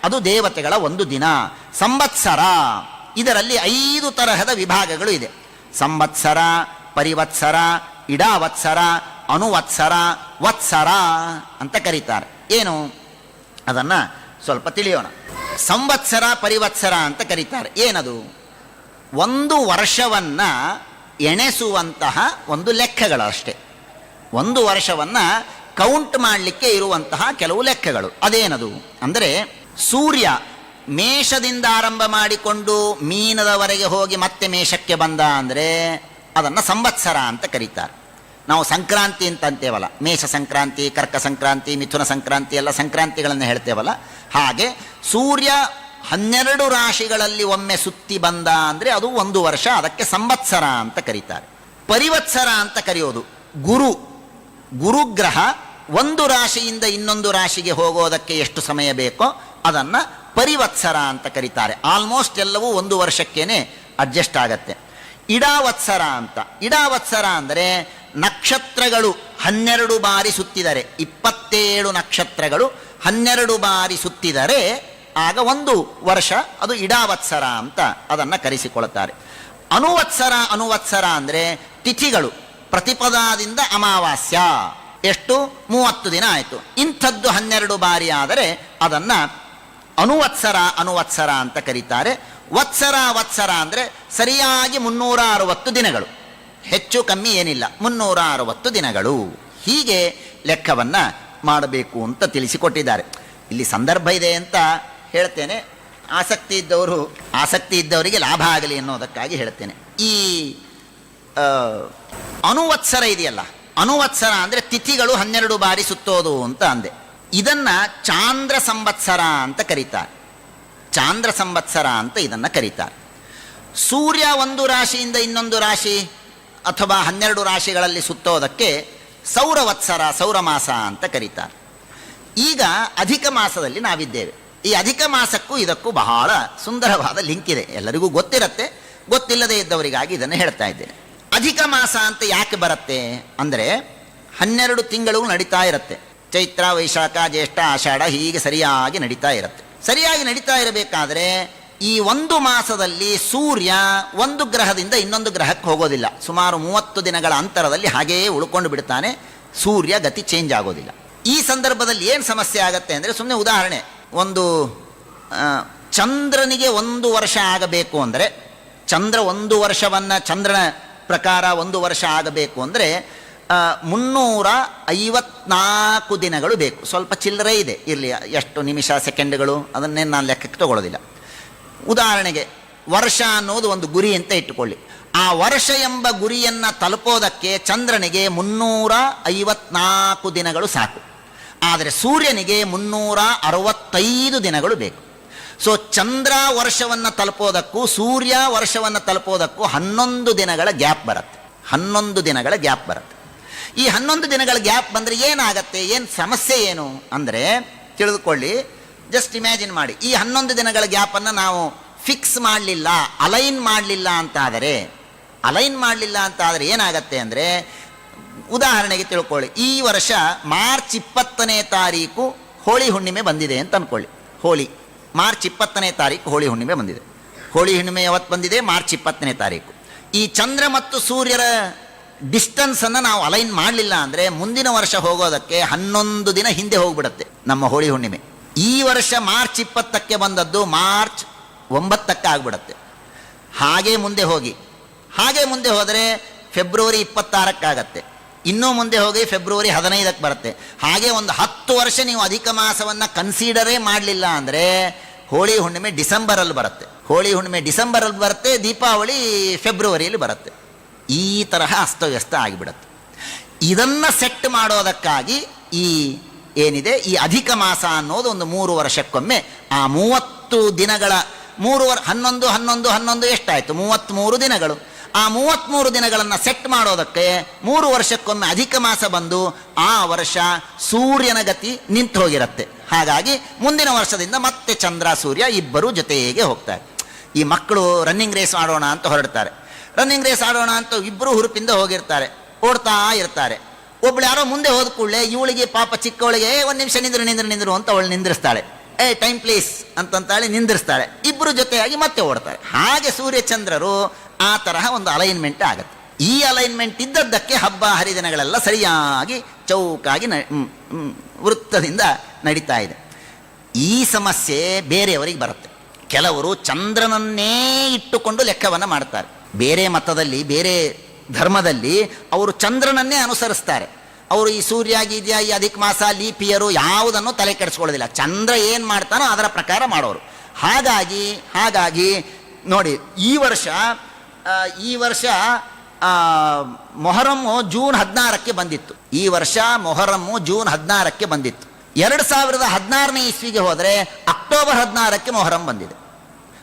ಅದು ದೇವತೆಗಳ ಒಂದು ದಿನ. ಸಂವತ್ಸರ, ಇದರಲ್ಲಿ 5 ತರಹದ ವಿಭಾಗಗಳು ಇದೆ. ಸಂವತ್ಸರ, ಪರಿವತ್ಸರ, ಇಡಾವತ್ಸರ, ಅನುವತ್ಸರ, ವತ್ಸರ ಅಂತ ಕರೀತಾರೆ. ಏನು ಅದನ್ನು ಸ್ವಲ್ಪ ತಿಳಿಯೋಣ. ಸಂವತ್ಸರ, ಪರಿವತ್ಸರ ಅಂತ ಕರೀತಾರೆ. ಏನದು? ಒಂದು ವರ್ಷವನ್ನು ಎಣೆಸುವಂತಹ ಒಂದು ಲೆಕ್ಕಗಳು ಅಷ್ಟೇ. ಒಂದು ವರ್ಷವನ್ನು ಕೌಂಟ್ ಮಾಡಲಿಕ್ಕೆ ಇರುವಂತಹ ಕೆಲವು ಲೆಕ್ಕಗಳು. ಅದೇನದು ಅಂದರೆ, ಸೂರ್ಯ ಮೇಷದಿಂದ ಆರಂಭ ಮಾಡಿಕೊಂಡು ಮೀನದವರೆಗೆ ಹೋಗಿ ಮತ್ತೆ ಮೇಷಕ್ಕೆ ಬಂದ ಅಂದರೆ ಅದನ್ನು ಸಂವತ್ಸರ ಅಂತ ಕರೀತಾರೆ. ನಾವು ಸಂಕ್ರಾಂತಿ ಅಂತ ಅಂತೇವಲ್ಲ, ಮೇಷ ಸಂಕ್ರಾಂತಿ, ಕರ್ಕ ಸಂಕ್ರಾಂತಿ, ಮಿಥುನ ಸಂಕ್ರಾಂತಿ ಎಲ್ಲ ಸಂಕ್ರಾಂತಿಗಳನ್ನು ಹೇಳ್ತೇವಲ್ಲ, ಹಾಗೆ ಸೂರ್ಯ 12 ರಾಶಿಗಳಲ್ಲಿ ಒಮ್ಮೆ ಸುತ್ತಿ ಬಂದ ಅಂದರೆ ಅದು ಒಂದು ವರ್ಷ, ಅದಕ್ಕೆ ಸಂವತ್ಸರ ಅಂತ ಕರೀತಾರೆ. ಪರಿವತ್ಸರ ಅಂತ ಕರೆಯೋದು ಗುರುಗ್ರಹ ಒಂದು ರಾಶಿಯಿಂದ ಇನ್ನೊಂದು ರಾಶಿಗೆ ಹೋಗೋದಕ್ಕೆ ಎಷ್ಟು ಸಮಯ ಬೇಕೋ ಅದನ್ನು ಪರಿವತ್ಸರ ಅಂತ ಕರೀತಾರೆ. ಆಲ್ಮೋಸ್ಟ್ ಎಲ್ಲವೂ ಒಂದು ವರ್ಷಕ್ಕೇನೆ ಅಡ್ಜಸ್ಟ್ ಆಗತ್ತೆ. ಇಡಾವತ್ಸರ ಅಂದರೆ ನಕ್ಷತ್ರಗಳು 12 ಬಾರಿ ಸುತ್ತಿದರೆ, 27 ನಕ್ಷತ್ರಗಳು 12 ಬಾರಿ ಸುತ್ತಿದರೆ ಆಗ ಒಂದು ವರ್ಷ, ಅದು ಇಡಾವತ್ಸರ ಅಂತ ಅದನ್ನು ಕರೆಸಿಕೊಳ್ತಾರೆ. ಅನುವತ್ಸರ ಅಂದರೆ ತಿಥಿಗಳು, ಪ್ರತಿಪದಾದಿಂದ ಅಮಾವಾಸ್ಯ ಎಷ್ಟು 30 ದಿನ ಆಯಿತು. ಇಂಥದ್ದು 12 ಬಾರಿ ಆದರೆ ಅದನ್ನು ಅನುವತ್ಸರ ಅಂತ ಕರೀತಾರೆ. ವತ್ಸರ ಅಂದರೆ ಸರಿಯಾಗಿ 360 ದಿನಗಳು, ಹೆಚ್ಚು ಕಮ್ಮಿ ಏನಿಲ್ಲ, 360 ದಿನಗಳು. ಹೀಗೆ ಲೆಕ್ಕವನ್ನು ಮಾಡಬೇಕು ಅಂತ ತಿಳಿಸಿಕೊಟ್ಟಿದ್ದಾರೆ. ಇಲ್ಲಿ ಸಂದರ್ಭ ಇದೆ ಅಂತ ಹೇಳ್ತೇನೆ, ಆಸಕ್ತಿ ಇದ್ದವರಿಗೆ ಲಾಭ ಆಗಲಿ ಅನ್ನೋದಕ್ಕಾಗಿ ಹೇಳ್ತೇನೆ. ಈ ಅನುವತ್ಸರ ಇದೆಯಲ್ಲ, ಅನುವತ್ಸರ ಅಂದರೆ ತಿಥಿಗಳು 12 ಬಾರಿ ಸುತ್ತೋದು ಅಂತ ಅಂದೆ. ಇದನ್ನು ಚಾಂದ್ರ ಸಂವತ್ಸರ ಅಂತ ಕರೀತಾರೆ. ಚಾಂದ್ರ ಸಂವತ್ಸರ ಅಂತ ಇದನ್ನು ಕರೀತಾರೆ. ಸೂರ್ಯ ಒಂದು ರಾಶಿಯಿಂದ ಇನ್ನೊಂದು ರಾಶಿ ಅಥವಾ 12 ರಾಶಿಗಳಲ್ಲಿ ಸುತ್ತೋದಕ್ಕೆ ಸೌರವತ್ಸರ, ಸೌರಮಾಸ ಅಂತ ಕರೀತಾರೆ. ಈಗ ಅಧಿಕ ಮಾಸದಲ್ಲಿ ನಾವಿದ್ದೇವೆ. ಈ ಅಧಿಕ ಮಾಸಕ್ಕೂ ಇದಕ್ಕೂ ಬಹಳ ಸುಂದರವಾದ ಲಿಂಕ್ ಇದೆ. ಎಲ್ಲರಿಗೂ ಗೊತ್ತಿರುತ್ತೆ, ಗೊತ್ತಿಲ್ಲದೇ ಇದ್ದವರಿಗಾಗಿ ಇದನ್ನು ಹೇಳ್ತಾ ಇದ್ದೇನೆ. ಅಧಿಕ ಮಾಸ ಅಂತ ಯಾಕೆ ಬರುತ್ತೆ ಅಂದರೆ 12 ತಿಂಗಳು ನಡೀತಾ ಇರುತ್ತೆ. ಚೈತ್ರ, ವೈಶಾಖ, ಜ್ಯೇಷ್ಠ, ಆಷಾಢ ಹೀಗೆ ಸರಿಯಾಗಿ ನಡೀತಾ ಇರುತ್ತೆ. ಸರಿಯಾಗಿ ನಡೀತಾ ಇರಬೇಕಾದ್ರೆ ಈ ಒಂದು ಮಾಸದಲ್ಲಿ ಸೂರ್ಯ ಒಂದು ಗ್ರಹದಿಂದ ಇನ್ನೊಂದು ಗ್ರಹಕ್ಕೆ ಹೋಗೋದಿಲ್ಲ. ಸುಮಾರು 30 ದಿನಗಳ ಅಂತರದಲ್ಲಿ ಹಾಗೆಯೇ ಉಳ್ಕೊಂಡು ಬಿಡ್ತಾನೆ. ಸೂರ್ಯ ಗತಿ ಚೇಂಜ್ ಆಗೋದಿಲ್ಲ. ಈ ಸಂದರ್ಭದಲ್ಲಿ ಏನು ಸಮಸ್ಯೆ ಆಗುತ್ತೆ ಅಂದರೆ, ಸುಮ್ಮನೆ ಉದಾಹರಣೆ, ಒಂದು ಚಂದ್ರನಿಗೆ 1 ವರ್ಷ ಆಗಬೇಕು ಅಂದರೆ, ಚಂದ್ರ 1 ವರ್ಷವನ್ನು ಚಂದ್ರನ ಪ್ರಕಾರ 1 ವರ್ಷ ಆಗಬೇಕು ಅಂದರೆ 354 ದಿನಗಳು ಬೇಕು. ಸ್ವಲ್ಪ ಚಿಲ್ಲರೆ ಇದೆ, ಇರಲಿ, ಎಷ್ಟು ನಿಮಿಷ ಸೆಕೆಂಡ್ಗಳು ಅದನ್ನೇ ನಾನು ಲೆಕ್ಕಕ್ಕೆ ತಗೊಳ್ಳೋದಿಲ್ಲ. ಉದಾಹರಣೆಗೆ ವರ್ಷ ಅನ್ನೋದು ಒಂದು ಗುರಿ ಅಂತ ಇಟ್ಟುಕೊಳ್ಳಿ. ಆ ವರ್ಷ ಎಂಬ ಗುರಿಯನ್ನು ತಲುಪೋದಕ್ಕೆ ಚಂದ್ರನಿಗೆ 354 ದಿನಗಳು ಸಾಕು. ಆದರೆ ಸೂರ್ಯನಿಗೆ 365 ದಿನಗಳು ಬೇಕು. ಸೊ ಚಂದ್ರ ವರ್ಷವನ್ನು ತಲುಪೋದಕ್ಕೂ ಸೂರ್ಯ ವರ್ಷವನ್ನು ತಲುಪೋದಕ್ಕೂ 11 ದಿನಗಳ ಗ್ಯಾಪ್ ಬರುತ್ತೆ. 11 ದಿನಗಳ ಗ್ಯಾಪ್ ಬರುತ್ತೆ. ಈ 11 ದಿನಗಳ ಗ್ಯಾಪ್ ಬಂದರೆ ಏನಾಗತ್ತೆ, ಏನು ಸಮಸ್ಯೆ ಏನು ಅಂದರೆ ತಿಳಿದುಕೊಳ್ಳಿ. ಜಸ್ಟ್ ಇಮ್ಯಾಜಿನ್ ಮಾಡಿ, ಈ 11 ದಿನಗಳ ಗ್ಯಾಪನ್ನು ನಾವು ಫಿಕ್ಸ್ ಮಾಡಲಿಲ್ಲ, ಅಲೈನ್ ಮಾಡಲಿಲ್ಲ ಅಂತಾದರೆ ಏನಾಗತ್ತೆ ಅಂದರೆ, ಉದಾಹರಣೆಗೆ ತಿಳ್ಕೊಳ್ಳಿ, ಈ ವರ್ಷ ಮಾರ್ಚ್ 20ನೇ ತಾರೀಕು ಹೋಳಿ ಹುಣ್ಣಿಮೆ ಬಂದಿದೆ ಅಂತ ಅಂದ್ಕೊಳ್ಳಿ. ಮಾರ್ಚ್ 20ನೇ ತಾರೀಕು ಹೋಳಿ ಹುಣ್ಣಿಮೆ ಬಂದಿದೆ. ಹೋಳಿ ಹುಣ್ಣಿಮೆ ಯಾವತ್ತು ಬಂದಿದೆ? ಮಾರ್ಚ್ 20ನೇ ತಾರೀಕು. ಈ ಚಂದ್ರ ಮತ್ತು ಸೂರ್ಯರ ಡಿಸ್ಟನ್ಸನ್ನು ನಾವು ಅಲೈನ್ ಮಾಡಲಿಲ್ಲ ಅಂದರೆ ಮುಂದಿನ ವರ್ಷ ಹೋಗೋದಕ್ಕೆ 11 ದಿನ ಹಿಂದೆ ಹೋಗ್ಬಿಡುತ್ತೆ ನಮ್ಮ ಹೋಳಿ ಹುಣ್ಣಿಮೆ. ಈ ವರ್ಷ ಮಾರ್ಚ್ 20ಕ್ಕೆ ಬಂದದ್ದು ಮಾರ್ಚ್ 9ಕ್ಕೆ ಆಗಿಬಿಡುತ್ತೆ. ಹಾಗೆ ಮುಂದೆ ಹೋದರೆ ಫೆಬ್ರವರಿ 26ಕ್ಕಾಗತ್ತೆ. ಇನ್ನೂ ಮುಂದೆ ಹೋಗಿ ಫೆಬ್ರವರಿ 15ಕ್ಕೆ ಬರುತ್ತೆ. ಹಾಗೆ ಒಂದು 10 ವರ್ಷ ನೀವು ಅಧಿಕ ಮಾಸವನ್ನು ಕನ್ಸಿಡರೇ ಮಾಡಲಿಲ್ಲ ಅಂದರೆ ಹೋಳಿ ಹುಣ್ಣಿಮೆ ಡಿಸೆಂಬರಲ್ಲಿ ಬರುತ್ತೆ. ದೀಪಾವಳಿ ಫೆಬ್ರವರಿಯಲ್ಲಿ ಬರುತ್ತೆ. ಈ ತರಹ ಅಸ್ತವ್ಯಸ್ತ ಆಗಿಬಿಡುತ್ತೆ. ಇದನ್ನು ಸೆಟ್ ಮಾಡೋದಕ್ಕಾಗಿ ಈ ಏನಿದೆ, ಈ ಅಧಿಕ ಮಾಸ ಅನ್ನೋದು ಒಂದು 3 ವರ್ಷಕ್ಕೊಮ್ಮೆ ಆ 30 ದಿನಗಳ 11 ಎಷ್ಟಾಯಿತು? 33 ದಿನಗಳು. ಆ 33 ದಿನಗಳನ್ನು ಸೆಟ್ ಮಾಡೋದಕ್ಕೆ 3 ವರ್ಷಕ್ಕೊಮ್ಮೆ ಅಧಿಕ ಮಾಸ ಬಂದು ಆ ವರ್ಷ ಸೂರ್ಯನ ಗತಿ ನಿಂತು ಹೋಗಿರುತ್ತೆ. ಹಾಗಾಗಿ ಮುಂದಿನ ವರ್ಷದಿಂದ ಮತ್ತೆ ಚಂದ್ರ ಸೂರ್ಯ ಇಬ್ಬರು ಜೊತೆಗೆ ಹೋಗ್ತಾರೆ. ಈ ಮಕ್ಕಳು ರನ್ನಿಂಗ್ ರೇಸ್ ಆಡೋಣ ಅಂತ ಹೊರಡ್ತಾರೆ. ರನ್ನಿಂಗ್ ರೇಸ್ ಆಡೋಣ ಅಂತ ಇಬ್ಬರು ಹುರುಪಿಂದ ಹೋಗಿರ್ತಾರೆ, ಓಡ್ತಾ ಇರ್ತಾರೆ. ಒಬ್ಳು ಯಾರೋ ಮುಂದೆ ಹೋದ ಕೂಡಲೇ ಇವಳಿಗೆ ಪಾಪ ಚಿಕ್ಕವಳಿಗೆ 1 ನಿಮಿಷ ನಿಂದ್ರು ಅಂತ ಅವಳು ನಿಂದಿರಿಸ್ತಾಳೆ. Time please ಅಂತಂತಾಳೆ, ನಿಂದಿರಿಸ್ತಾಳೆ. ಇಬ್ಬರು ಜೊತೆಯಾಗಿ ಮತ್ತೆ ಓಡ್ತಾರೆ. ಹಾಗೆ ಸೂರ್ಯಚಂದ್ರರು ಆ ತರಹ ಒಂದು ಅಲೈನ್ಮೆಂಟ್ ಆಗುತ್ತೆ. ಈ ಅಲೈನ್ಮೆಂಟ್ ಇದ್ದದ್ದಕ್ಕೆ ಹಬ್ಬ ಹರಿದಿನಗಳೆಲ್ಲ ಸರಿಯಾಗಿ ಚೌಕಾಗಿ ವೃತ್ತದಿಂದ ನಡೀತಾ ಇದೆ. ಈ ಸಮಸ್ಯೆ ಬೇರೆಯವರಿಗೆ ಬರುತ್ತೆ. ಕೆಲವರು ಚಂದ್ರನನ್ನೇ ಇಟ್ಟುಕೊಂಡು ಲೆಕ್ಕವನ್ನು ಮಾಡ್ತಾರೆ. ಬೇರೆ ಮತದಲ್ಲಿ, ಬೇರೆ ಧರ್ಮದಲ್ಲಿ ಅವರು ಚಂದ್ರನನ್ನೇ ಅನುಸರಿಸ್ತಾರೆ. ಅವರು ಈ ಸೂರ್ಯ ಗೀದ್ಯ, ಈ ಅಧಿಕ ಮಾಸ, ಲೀಪ್ ಇಯರು ಯಾವುದನ್ನು ತಲೆ ಕೆಡಿಸ್ಕೊಳ್ಳೋದಿಲ್ಲ. ಚಂದ್ರ ಏನು ಮಾಡ್ತಾನೋ ಅದರ ಪ್ರಕಾರ ಮಾಡೋರು. ಹಾಗಾಗಿ ನೋಡಿ, ಈ ವರ್ಷ ಮೊಹರಮ್ಮು ಜೂನ್ 16ಕ್ಕೆ ಬಂದಿತ್ತು. 2016ನೇ ಇಸ್ವಿಗೆ ಹೋದರೆ ಅಕ್ಟೋಬರ್ 16ಕ್ಕೆ ಮೊಹರಂ ಬಂದಿದೆ.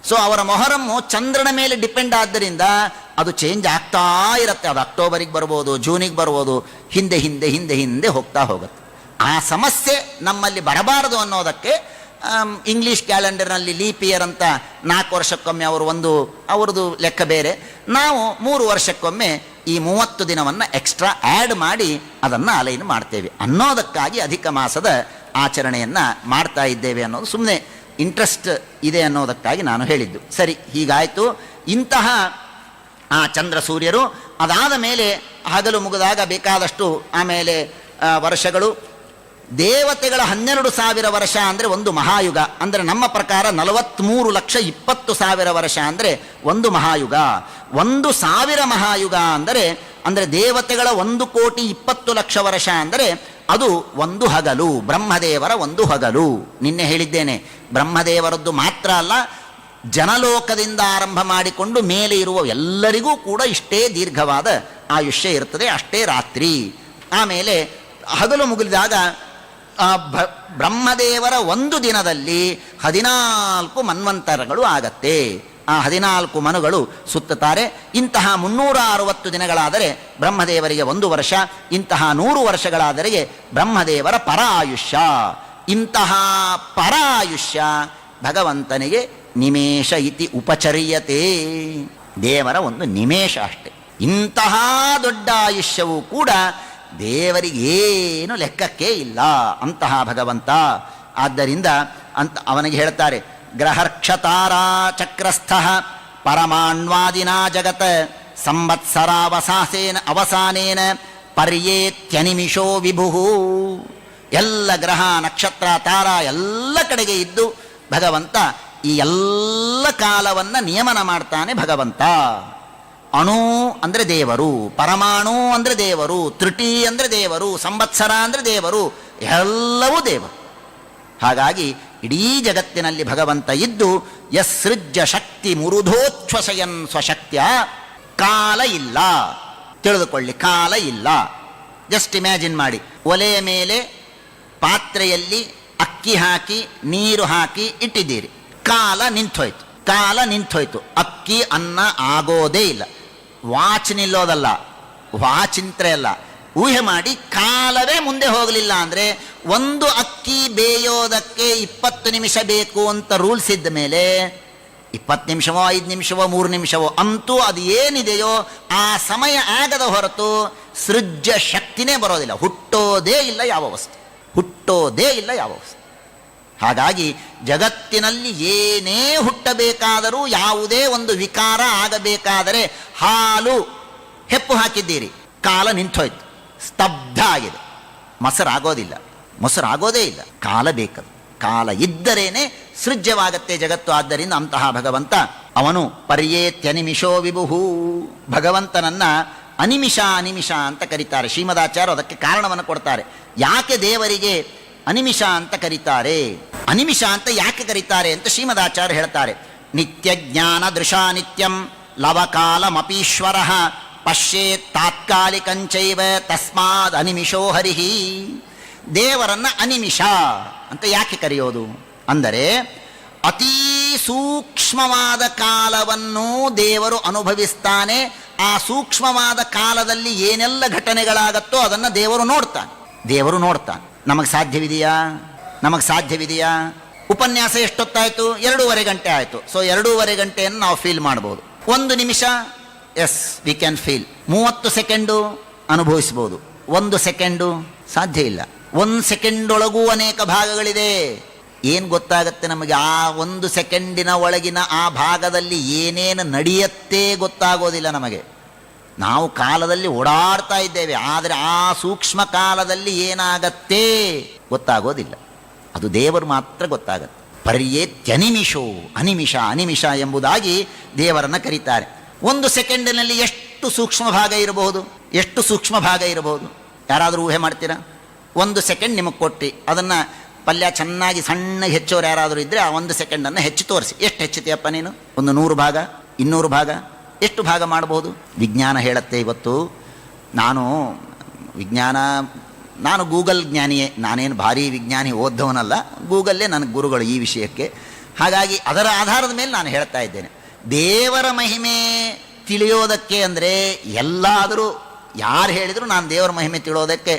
ಸೊ ಅವರ ಮೊಹರಮ್ಮು ಚಂದ್ರನ ಮೇಲೆ ಡಿಪೆಂಡ್ ಆದ್ದರಿಂದ ಅದು ಚೇಂಜ್ ಆಗ್ತಾ ಇರುತ್ತೆ. ಅದು ಅಕ್ಟೋಬರಿಗೆ ಬರ್ಬೋದು, ಜೂನಿಗೆ ಬರ್ಬೋದು, ಹಿಂದೆ ಹೋಗ್ತಾ ಹೋಗುತ್ತೆ. ಆ ಸಮಸ್ಯೆ ನಮ್ಮಲ್ಲಿ ಬರಬಾರದು ಅನ್ನೋದಕ್ಕೆ ಇಂಗ್ಲೀಷ್ ಕ್ಯಾಲೆಂಡರ್ನಲ್ಲಿ ಲೀಪ್ ಇಯರ್ ಅಂತ 4 ವರ್ಷಕ್ಕೊಮ್ಮೆ ಅವ್ರದ್ದು ಲೆಕ್ಕ ಬೇರೆ, ನಾವು 3 ವರ್ಷಕ್ಕೊಮ್ಮೆ ಈ 30 ದಿನವನ್ನು ಎಕ್ಸ್ಟ್ರಾ ಆ್ಯಡ್ ಮಾಡಿ ಅದನ್ನು ಅಲೈನ್ ಮಾಡ್ತೇವೆ ಅನ್ನೋದಕ್ಕಾಗಿ ಅಧಿಕ ಮಾಸದ ಆಚರಣೆಯನ್ನು ಮಾಡ್ತಾ ಇದ್ದೇವೆ ಅನ್ನೋದು ಸುಮ್ಮನೆ ಇಂಟ್ರೆಸ್ಟ್ ಇದೆ ಅನ್ನೋದಕ್ಕಾಗಿ ನಾನು ಹೇಳಿದ್ದು. ಸರಿ, ಹೀಗಾಯಿತು. ಇಂತಹ ಆ ಚಂದ್ರ ಸೂರ್ಯರು ಅದಾದ ಮೇಲೆ ಹಗಲು ಮುಗಿದಾಗ ಬೇಕಾದಷ್ಟು ಆಮೇಲೆ ವರ್ಷಗಳು, ದೇವತೆಗಳ 12,000 ವರ್ಷ ಅಂದರೆ ಒಂದು ಮಹಾಯುಗ. ಅಂದರೆ ನಮ್ಮ ಪ್ರಕಾರ 43,20,000 ವರ್ಷ ಅಂದರೆ ಒಂದು ಮಹಾಯುಗ. 1,000 ಮಹಾಯುಗ ಅಂದರೆ ದೇವತೆಗಳ 1,20,00,000 ವರ್ಷ ಅಂದರೆ ಅದು ಒಂದು ಹಗಲು, ಬ್ರಹ್ಮದೇವರ ಒಂದು ಹಗಲು. ನಿನ್ನೆ ಹೇಳಿದ್ದೇನೆ, ಬ್ರಹ್ಮದೇವರದ್ದು ಮಾತ್ರ ಅಲ್ಲ, ಜನಲೋಕದಿಂದ ಆರಂಭ ಮಾಡಿಕೊಂಡು ಮೇಲೆ ಇರುವ ಎಲ್ಲರಿಗೂ ಕೂಡ ಇಷ್ಟೇ ದೀರ್ಘವಾದ ಆಯುಷ್ಯ ಇರ್ತದೆ, ಅಷ್ಟೇ ರಾತ್ರಿ. ಆಮೇಲೆ ಹಗಲು ಮುಗಿದಾಗ ಬ್ರಹ್ಮದೇವರ ಒಂದು ದಿನದಲ್ಲಿ 14 ಮನ್ವಂತರಗಳು ಆಗತ್ತೆ. ಆ 14 ಮನುಗಳು ಸುತ್ತುತ್ತಾರೆ. ಇಂತಹ 360 ದಿನಗಳಾದರೆ ಬ್ರಹ್ಮದೇವರಿಗೆ 1 ವರ್ಷ, ಇಂತಹ 100 ವರ್ಷಗಳಾದರೆ ಬ್ರಹ್ಮದೇವರ ಪರ ಆಯುಷ್ಯ. ಇಂತಹ ಪರ ಆಯುಷ್ಯ ಭಗವಂತನಿಗೆ ನಿಮೇಷ ಇತಿ ಉಪಚರ್ಯತೆ, ದೇವರ ಒಂದು ನಿಮೇಷ ಅಷ್ಟೆ. ಇಂತಹ ದೊಡ್ಡ ಆಯುಷ್ಯವೂ ಕೂಡ ದೇವರಿಗೇನು ಲೆಕ್ಕಕ್ಕೆ ಇಲ್ಲ ಅಂತಹ ಭಗವಂತ. ಆದ್ದರಿಂದ ಅವನಿಗೆ ಹೇಳ್ತಾರೆ, ಗ್ರಹರ್ಕ್ಷತಾರಾ ಚಕ್ರಸ್ಥ ಪರಮಾಣ್ವಾದಿನಾ ಜಗತ್ ಅವಸಾನೇನ ಪರ್ಯೇತ್ಯನಿಮಿಷೋ ವಿಭು. ಎಲ್ಲ ಗ್ರಹ ನಕ್ಷತ್ರ ತಾರ ಎಲ್ಲ ಕಡೆಗೆ ಇದ್ದು ಭಗವಂತ ಈ ಎಲ್ಲ ಕಾಲವನ್ನು ನಿಯಮನ ಮಾಡ್ತಾನೆ ಭಗವಂತ. ಅಣು ಅಂದರೆ ದೇವರು, ಪರಮಾಣು ಅಂದರೆ ದೇವರು, ತ್ರುಟಿ ಅಂದರೆ ದೇವರು, ಸಂವತ್ಸರ ಅಂದರೆ ದೇವರು, ಎಲ್ಲವೂ ದೇವರು. ಹಾಗಾಗಿ ಇಡೀ ಜಗತ್ತಿನಲ್ಲಿ ಭಗವಂತ ಇದ್ದು ಯಸೃಜ್ಯ ಶಕ್ತಿ ಮುರುಧೋಚ್ಛ್ವಸಯನ್ ಸ್ವಶಕ್ತಿಯ. ಕಾಲ ಇಲ್ಲ, ತಿಳಿದುಕೊಳ್ಳಿ, ಕಾಲ ಇಲ್ಲ. ಜಸ್ಟ್ ಇಮ್ಯಾಜಿನ್ ಮಾಡಿ, ಒಲೆಯ ಮೇಲೆ ಪಾತ್ರೆಯಲ್ಲಿ ಅಕ್ಕಿ ಹಾಕಿ ನೀರು ಹಾಕಿ ಇಟ್ಟಿದ್ದೀರಿ, ಕಾಲ ನಿಂತೋಯ್ತು. ಅಕ್ಕಿ ಅನ್ನ ಆಗೋದೇ ಇಲ್ಲ. ವಾಚ್ ನಿಲ್ಲೋದಲ್ಲ, ವಾಚಿಂತ್ರೆ ಅಲ್ಲ, ಊಹೆ ಮಾಡಿ ಕಾಲವೇ ಮುಂದೆ ಹೋಗಲಿಲ್ಲ ಅಂದರೆ ಒಂದು ಅಕ್ಕಿ ಬೇಯೋದಕ್ಕೆ 20 ನಿಮಿಷ ಬೇಕು ಅಂತ ರೂಲ್ಸ್ ಇದ್ದ ಮೇಲೆ 20 ನಿಮಿಷವೋ 5 ನಿಮಿಷವೋ 3 ನಿಮಿಷವೋ ಅಂತೂ ಅದು ಏನಿದೆಯೋ ಆ ಸಮಯ ಆಗದ ಹೊರತು ಸೃಜ್ಯ ಶಕ್ತಿನೇ ಬರೋದಿಲ್ಲ. ಹುಟ್ಟೋದೇ ಇಲ್ಲ ಯಾವ ವಸ್ತು. ಹಾಗಾಗಿ ಜಗತ್ತಿನಲ್ಲಿ ಏನೇ ಹುಟ್ಟಬೇಕಾದರೂ, ಯಾವುದೇ ಒಂದು ವಿಕಾರ ಆಗಬೇಕಾದರೆ, ಹಾಲು ಹೆಪ್ಪು ಹಾಕಿದ್ದೀರಿ, ಕಾಲ ನಿಂತೋಯ್ತು, ಸ್ತಬ್ಧ ಆಗಿದೆ. ಮೊಸರಾಗೋದೇ ಇಲ್ಲ, ಕಾಲ ಬೇಕದು. ಕಾಲ ಇದ್ದರೇನೆ ಸೃಜ್ಯವಾಗತ್ತೆ ಜಗತ್ತು. ಆದ್ದರಿಂದ ಅಂತಹ ಭಗವಂತ ಅವನು ಪರ್ಯೇತ್ಯನಿಮಿಷೋ ವಿಭುಹು. ಭಗವಂತನನ್ನ ಅನಿಮಿಷ ಅಂತ ಕರೀತಾರೆ. ಶ್ರೀಮದಾಚಾರ್ಯರು ಅದಕ್ಕೆ ಕಾರಣವನ್ನು ಕೊಡ್ತಾರೆ. ಯಾಕೆ ದೇವರಿಗೆ ಅನಿಮಿಷ ಅಂತ ಕರೀತಾರೆ, ಅನಿಮಿಷ ಅಂತ ಯಾಕೆ ಕರೀತಾರೆ ಅಂತ ಶ್ರೀಮದಾಚಾರ್ಯ ಹೇಳ್ತಾರೆ. ನಿತ್ಯ ಜ್ಞಾನ ದೃಶಾ ನಿತ್ಯಂ ಲವಕಾಲಮಪೀಶ್ವರ ಪಶ್ಯೇತ್ ತಾತ್ಕಾಲಿಕಂಚೈವ ತಸ್ಮಾದ್ ಅನಿಮಿಷೋ ಹರಿಹಿ. ದೇವರನ್ನ ಅನಿಮಿಷ ಅಂತ ಯಾಕೆ ಕರೆಯೋದು ಅಂದರೆ, ಅತೀ ಸೂಕ್ಷ್ಮವಾದ ಕಾಲವನ್ನು ದೇವರು ಅನುಭವಿಸ್ತಾನೆ. ಆ ಸೂಕ್ಷ್ಮವಾದ ಕಾಲದಲ್ಲಿ ಏನೆಲ್ಲ ಘಟನೆಗಳಾಗತ್ತೋ ಅದನ್ನು ದೇವರು ನೋಡ್ತಾನೆ. ನಮಗೆ ಸಾಧ್ಯವಿದೆಯಾ? ಉಪನ್ಯಾಸ ಎಷ್ಟೊತ್ತಾಯಿತು? 2.5 ಗಂಟೆ ಆಯಿತು. ಸೊ 2.5 ಗಂಟೆಯನ್ನು ನಾವು ಫೀಲ್ ಮಾಡ್ಬೋದು. 1 ನಿಮಿಷ, yes we can feel. 30 second ಅನುಭವಿಸ್ಬೋದು. 1 ಸೆಕೆಂಡು ಸಾಧ್ಯ ಇಲ್ಲ. 1 ಸೆಕೆಂಡ್ ಒಳಗೂ ಅನೇಕ ಭಾಗಗಳಿದೆ. ಏನು ಗೊತ್ತಾಗತ್ತೆ ನಮಗೆ? ಆ 1 ಸೆಕೆಂಡಿನ ಒಳಗಿನ ಆ ಭಾಗದಲ್ಲಿ ಏನೇನು ನಡೆಯತ್ತೇ ಗೊತ್ತಾಗೋದಿಲ್ಲ ನಮಗೆ. ನಾವು ಕಾಲದಲ್ಲಿ ಓಡಾಡ್ತಾ ಇದ್ದೇವೆ, ಆದರೆ ಆ ಸೂಕ್ಷ್ಮ ಕಾಲದಲ್ಲಿ ಏನಾಗತ್ತೇ ಗೊತ್ತಾಗೋದಿಲ್ಲ. ಅದು ದೇವರು ಮಾತ್ರ ಗೊತ್ತಾಗತ್ತೆ. ಪರ್ಯೇತ್ಯನಿಮಿಷೋ, ಅನಿಮಿಷ ಎಂಬುದಾಗಿ ದೇವರನ್ನು ಕರೀತಾರೆ. 1 ಸೆಕೆಂಡಿನಲ್ಲಿ ಎಷ್ಟು ಸೂಕ್ಷ್ಮ ಭಾಗ ಇರಬಹುದು? ಯಾರಾದರೂ ಊಹೆ ಮಾಡ್ತೀರಾ? 1 ಸೆಕೆಂಡ್ ನಿಮಗೆ ಕೊಟ್ಟು ಅದನ್ನು ಪಲ್ಯ ಚೆನ್ನಾಗಿ ಸಣ್ಣಗೆ ಹೆಚ್ಚೋರು ಯಾರಾದರೂ ಇದ್ದರೆ ಆ 1 ಸೆಕೆಂಡನ್ನು ಹೆಚ್ಚು ತೋರಿಸಿ. ಎಷ್ಟು ಹೆಚ್ಚುತ್ತೀಯಪ್ಪ ನೀನು? ಒಂದು 100 ಭಾಗ, 200 ಭಾಗ, ಎಷ್ಟು ಭಾಗ ಮಾಡಬಹುದು? ವಿಜ್ಞಾನ ಹೇಳುತ್ತೆ. ಇವತ್ತು ನಾನು ಗೂಗಲ್ ಜ್ಞಾನಿಯೇ, ನಾನೇನು ಭಾರಿ ವಿಜ್ಞಾನಿ ಓದ್ದವನಲ್ಲ. ಗೂಗಲ್ಲೇ ನನಗೆ ಗುರುಗಳು ಈ ವಿಷಯಕ್ಕೆ. ಹಾಗಾಗಿ ಅದರ ಆಧಾರದ ಮೇಲೆ ನಾನು ಹೇಳ್ತಾ ಇದ್ದೇನೆ. ದೇವರ ಮಹಿಮೆ ತಿಳಿಯೋದಕ್ಕೆ ಅಂದರೆ ಎಲ್ಲಾದರೂ ಯಾರು ಹೇಳಿದರೂ ನಾನು ದೇವರ ಮಹಿಮೆ ತಿಳಿಯೋದಕ್ಕೆ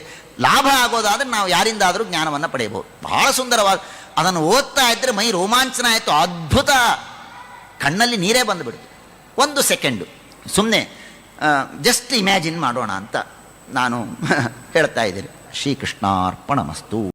ಲಾಭ ಆಗೋದಾದರೆ ನಾವು ಯಾರಿಂದಾದರೂ ಜ್ಞಾನವನ್ನು ಪಡೆಯಬಹುದು. ಬಹಳ ಸುಂದರವಾದ ಅದನ್ನು ಓದ್ತಾ ಇದ್ದರೆ ಮೈ ರೋಮಾಂಚನ ಆಯಿತು, ಅದ್ಭುತ, ಕಣ್ಣಲ್ಲಿ ನೀರೇ ಬಂದುಬಿಡ್ತು. 1 ಸೆಕೆಂಡು ಸುಮ್ಮನೆ ಜಸ್ಟ್ ಇಮ್ಯಾಜಿನ್ ಮಾಡೋಣ ಅಂತ ನಾನು ಹೇಳ್ತಾ ಇದ್ದೀನಿ. ಶ್ರೀಕೃಷ್ಣಾರ್ಪಣಮಸ್ತು.